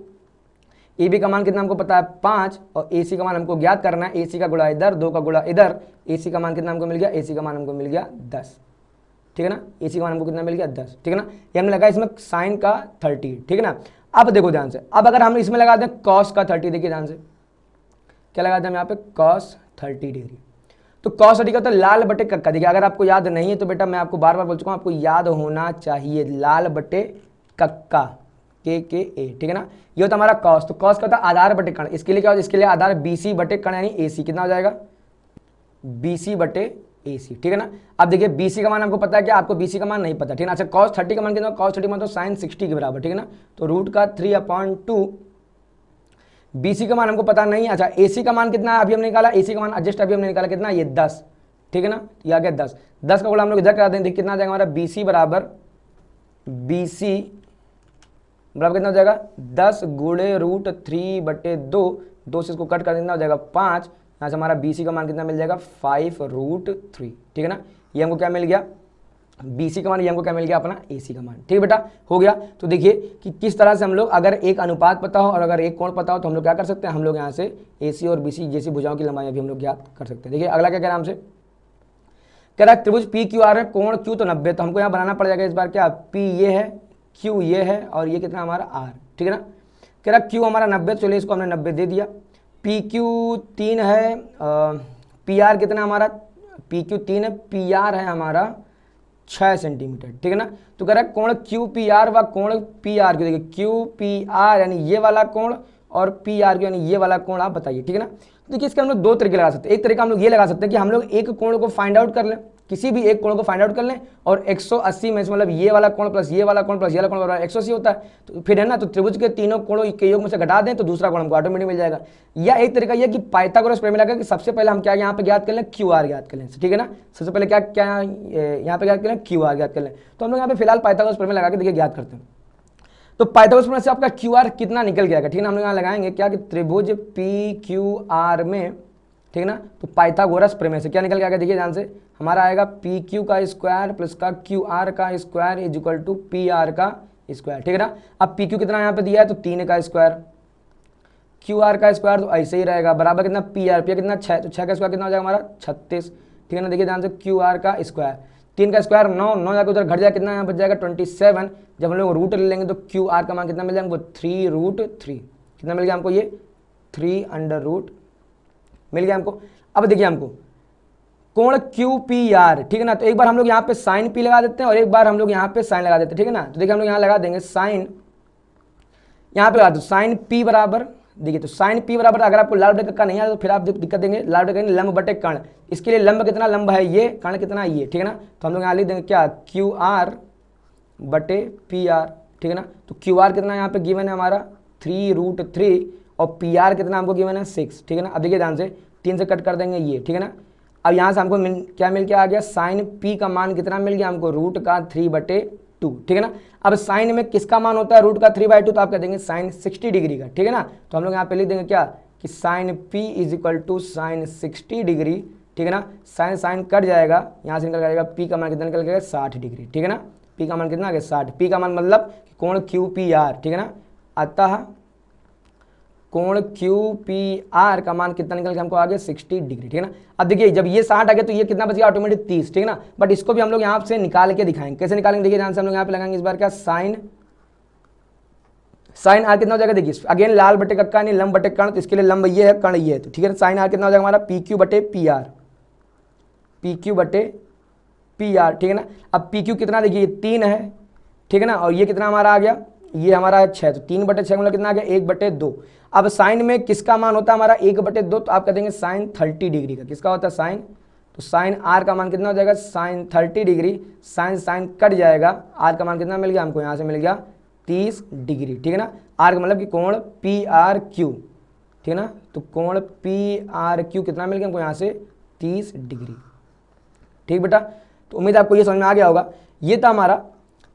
ए बी का मान कितना हमको पता है 5, और ए सी का मान हमको ज्ञात करना है, ए सी का गुणा इधर 2 का गुणा इधर, ए सी का मान कितना हमको मिल गया, ए सी का मान हमको मिल गया 10, ठीक है ना। ए सी का मान हमको कितना मिल गया 10, ठीक है ना। ये हमने लगा इसमें साइन का 30, ठीक है ना। अब देखो ध्यान से, अब अगर हम इसमें लगा दें कॉस का 30, देखिए ध्यान से क्या लगा दें हम यहाँ पे cos 30 डिग्री। तो cos 30 का तो लाल बटे कक्का, देखिए अगर आपको याद नहीं है तो बेटा मैं आपको बार बार बोल चुका हूँ, आपको याद होना चाहिए, लाल बटे कक्का के ए, ठीक है ना। ये होता हमारा cos, तो cos का होता है आधार बटे कर्ण, इसके लिए क्या होता है, इसके लिए आधार BC बटे कर्ण यानी AC, कितना हो जाएगा BC बटे AC, ठीक है ना। अब देखिए BC का मान हमको पता है, क्या आपको BC का मान नहीं पता, ठीक है ना। अच्छा cos 30 का मान कितना, cos 30 मान तो sin 60 के बराबर, ठीक है ना। तो रूट का 3/2, BC का मान हमको पता नहीं। अच्छा AC का मान कितना है, अभी हमने निकाला AC का मान, जस्ट अभी हमने निकाला कितना, ये 10, ठीक है ना। ये आ गया 10 का गुणा हम लोग इधर करा देंगे, कितना आ जाएगा हमारा BC बराबर कितना हो जाएगा 10 गुणे रूट 3/2, 2 से इसको कट कर देना हो जाएगा 5, यहाँ से हमारा BC का मान कितना मिल जाएगा 5√3, ठीक है ना। ये हमको क्या मिल गया BC का मान, ये हमको क्या मिल गया अपना AC का मान, ठीक है बेटा, हो गया। तो देखिए कि किस तरह से हम लोग अगर एक अनुपात पता हो और अगर एक कोण पता हो तो हम लोग क्या कर सकते हैं, हम लोग यहाँ से AC और BC जैसी भुजाओं की लंबाई भी हम लोग ज्ञात कर सकते हैं। देखिए अगला क्या कह रहा है हमसे, कह रहा है त्रिभुज PQR है, कोण Q तो 90, तो हमको यहाँ बनाना पड़ जाएगा इस बार क्या, P ये है, Q ये है और ये कितना हमारा R, ठीक है ना। कह रहा Q हमारा 90, चलिए इसको हमने 90 दे दिया। PQ 3 है, PR कितना हमारा, PQ 3 है, PR है हमारा 6 सेंटीमीटर, ठीक है ना। तो कह रहा है कोण QPR व कोण PRQ, देखिए QPR यानी ये वाला कोण और PRQ यानी ये वाला कोण आप बताइए, ठीक है ना। देखिए इसके हम लोग दो तरीके लगा सकते हैं। एक तरीका हम लोग ये लगा सकते हैं कि हम लोग एक कोण को फाइंड आउट कर लें, किसी भी एक कोण को फाइंड आउट कर लें और 180 में से मतलब ये वाला कोण प्लस ये वाला कोण प्लस ये वाला कोण बराबर 180 होता है, तो फिर है ना, तो त्रिभुज के तीनों कोणों के योग में से घटा दें तो दूसरा कोण हमको ऑटोमेटिक मिल जाएगा। या एक तरीका यह कि पाइथागोरस प्रमेय लगा कि सबसे पहले हम क्या यहाँ पे ज्ञात कर लें, क्यू आर ज्ञात कर लें, ठीक है ना। सबसे पहले क्या क्या यहाँ पे ज्ञात कर लें, क्यू आर ज्ञात कर लें। तो हम लोग यहाँ पे फिलहाल पाइथागोरस प्रमेय लगा के देखिए ज्ञात करते हैं। तो पाइथागोरस प्रमेय से आपका क्यू आर कितना निकल जाएगा, ठीक है ना। हम लोग यहाँ लगाएंगे क्या कि त्रिभुज पी क्यू आर में, ठीक है ना, तो पाइथागोरस प्रमेय से क्या निकल के आएगा, देखिए ध्यान से, हमारा आएगा पी क्यू का स्क्वायर प्लस का क्यू आर का square is equal to P R का स्क्वायर, ठीक है ना। अब पी क्यू कितना यहाँ पे दिया है, तो 3 का स्क्वायर, क्यू आर का स्क्वायर तो ऐसे ही रहेगा, बराबर कितना पी आर कितना 6, तो 6 का स्क्वायर कितना हो जाएगा हमारा 36, ठीक है ना। देखिए ध्यान से, क्यू आर का स्क्वायर, 3 का स्क्वायर 9, 9 जाकर उधर घट जाएगा, कितना यहाँ बच जाएगा 27। जब हम लोग रूट ले लेंगे तो क्यू आर का मान कितना मिल जाएगा हमको 3√3, कितना मिल गया हमको, ये 3√, मिल गया हमको। अब देखिए हमको कोण क्यू पी आर, ठीक है ना, तो एक बार हम लोग यहाँ पे साइन पी लगा देते हैं और एक बार हम लोग यहाँ पे साइन लगा देते हैं, ठीक है ना। तो देखिए हम लोग यहाँ लगा देंगे साइन, यहाँ पे लगा दो साइन पी बराबर, देखिए तो साइन पी बराबर, अगर आपको लाल बटे का नहीं आया तो फिर आप दिक्कत देंगे, लाल बटे लंब बटे कर्ण, इसके लिए लंब कितना लंब है ये, कर्ण कितना ये, ठीक है ना। तो हम लोग यहाँ लिख देंगे क्या, क्यू आर बटे पी आर, ठीक है ना। तो क्यू आर कितना यहाँ पे गिवन है हमारा 3√3 और पी आर कितना हमको गिवन है 6, ठीक है ना। अब देखिए ध्यान से, 3 से कट कर देंगे ये, ठीक है ना। अब यहाँ से हमको क्या मिल के आ गया, साइन पी का मान कितना मिल गया हमको, √3/2, ठीक है ना। अब साइन में किसका मान होता है, √3/2, तो आप कह देंगे साइन 60 डिग्री का, ठीक है ना। तो हम लोग यहाँ पे लिख देंगे क्या कि sine P is equal to sine 60 degree, ठीक है ना। साइन साइन कट जाएगा, यहाँ से निकल जाएगा पी का मान कितना निकल गया 60 डिग्री, ठीक है ना। पी का मान कितना आ गया 60, पी का मान मतलब कोण क्यू पी आर, ठीक है ना। अतः कोण क्यू पी आर का मान कितना निकल के हमको आ गया 60 डिग्री, ठीक है ना। अब देखिए जब ये 60 आ गया तो ये कितना बच गया ऑटोमेटिक 30, ठीक है ना। बट इसको भी हम लोग यहाँ से निकाल के दिखाएंगे, कैसे निकालेंगे, देखिए ध्यान से, हम लोग यहाँ पे लगाएंगे इस बार क्या, साइन आर कितना हो जाएगा, देखिए अगेन लाल बटे कक्का नहीं लंब बटे कर्ण, तो इसके लिए लंब ये है कर्ण ये है, तो ठीक है। साइन आर कितना हो जाएगा हमारा पी क्यू बटे पी आर, ठीक है ना। अब पी क्यू कितना, देखिए 3 है, ठीक है ना, और ये कितना हमारा आ गया, ये हमारा है 6, तो 3/6 मतलब कितना आ गया 1/2। अब साइन में किसका मान होता है हमारा 1/2, तो आप कह देंगे साइन 30 डिग्री का, किसका होता है साइन, तो साइन आर का मान कितना हो जाएगा sine 30 degree, sine sine cut जाएगा, आर का मान कितना मिल गया हमको, यहाँ से मिल गया 30 डिग्री, ठीक है ना। आर का मतलब कि कोण पी आर क्यू, ठीक है ना। तो कोण पी आर क्यू कितना मिल गया हमको यहाँ से 30 डिग्री, ठीक बेटा। तो उम्मीद आपको ये समझ में आ गया होगा। ये था हमारा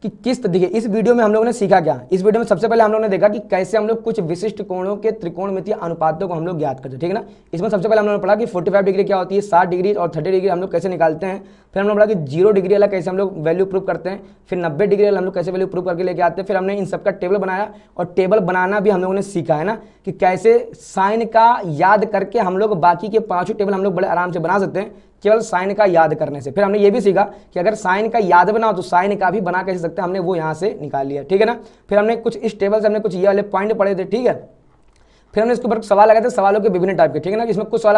कि किस, देखिए इस वीडियो में हम लोगों ने सीखा क्या, इस वीडियो में सबसे पहले हम लोगों ने देखा कि कैसे हम लोग कुछ विशिष्ट कोणों के त्रिकोणमितीय अनुपातों को हम लोग ज्ञात करते हैं, ठीक है ना। इसमें सबसे पहले हम लोगों ने पढ़ा कि 45 डिग्री क्या होती है, 60 डिग्री और 30 डिग्री हम लोग कैसे निकालते हैं। फिर हम लोग पढ़ा कि 0 डिग्री वाला कैसे हम लोग वैल्यू प्रूव करते हैं, फिर 90 डिग्री वाला हम लोग कैसे वैल्यू प्रूव करके लेके आते हैं। फिर हमने इन सबका टेबल बनाया और टेबल बनाना भी हम लोगों ने सीखा है ना, कि कैसे साइन का याद करके हम लोग बाकी के 5 टेबल हम लोग बड़े आराम से बना सकते हैं केवल साइन का याद करने से। फिर हमने ये भी सीखा कि अगर साइन का याद बनाओ तो साइन का भी बना कैसे सकते हैं, हमने वो यहाँ से निकाल लिया, ठीक है ना। फिर हमने कुछ इस टेबल से हमने कुछ ये वाले पॉइंट पढ़े थे, ठीक है। फिर हमने इसके ऊपर सवाल लगाए थे, सवालों के विभिन्न टाइप के, ठीक है ना। इसमें कुछ सवाल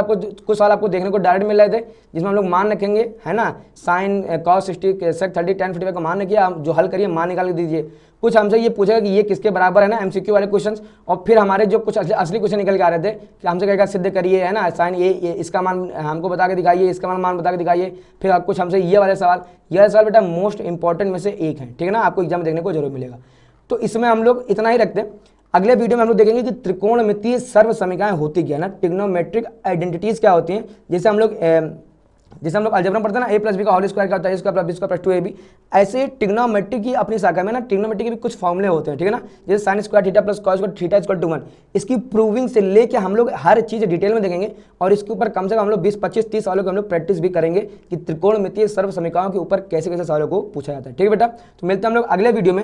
आपको देखने को डायरेक्ट मिल रहे थे, जिसमें हम लोग मान रखेंगे, है ना, साइन cos 60 sec 30 tan 55 का मान रखिए, आप जो हल करिए मान निकाल के दीजिए। कुछ हमसे ये पूछेगा कि ये किसके बराबर है ना, एमसीक्यू वाले क्वेश्चंस। और फिर हमारे जो कुछ असली क्वेश्चन निकल के आ रहे थे कि हमसे कहेगा सिद्ध करिए, है ना, साइन ये इसका मान हमको बता के दिखाइए, इसका मान बता के दिखाइए। फिर कुछ हमसे ये वाले सवाल, ये वाले सवाल बेटा मोस्ट इंपॉर्टेंट में से एक है, ठीक है ना, आपको एग्जाम देखने को जरूर मिलेगा। तो इसमें हम लोग इतना ही रखते हैं। अगले वीडियो में हम लोग देखेंगे कि त्रिकोणमितीय सर्व समीकरण होती क्या है ना, ट्रिग्नोमेट्रिक आइडेंटिटीज क्या होती हैं। जैसे हम लोग अलजेब्रा में पढ़ते हैं ना, a + b का होल स्क्वायर क्या होता है, a² + b² + 2ab। ऐसे ट्रिग्नोमेट्रिक की अपनी शाखा में ना ट्रिग्नोमेट्रिक के भी कुछ फॉर्मूले होते हैं, ठीक है ना। जैसे sin² थीटा + cos² थीटा = 1। इसकी प्रूविंग से लेके हम लोग हर चीज़ डिटेल में देखेंगे और इसके ऊपर कम से कम हम लोग 20, 25, 30 सवालों की हम लोग प्रैक्टिस भी करेंगे कि त्रिकोणमितीय सर्व समीकरणों के ऊपर कैसे कैसे सवालों को पूछा जाता है, ठीक है बेटा। तो मिलते हैं हम लोग अगले वीडियो में।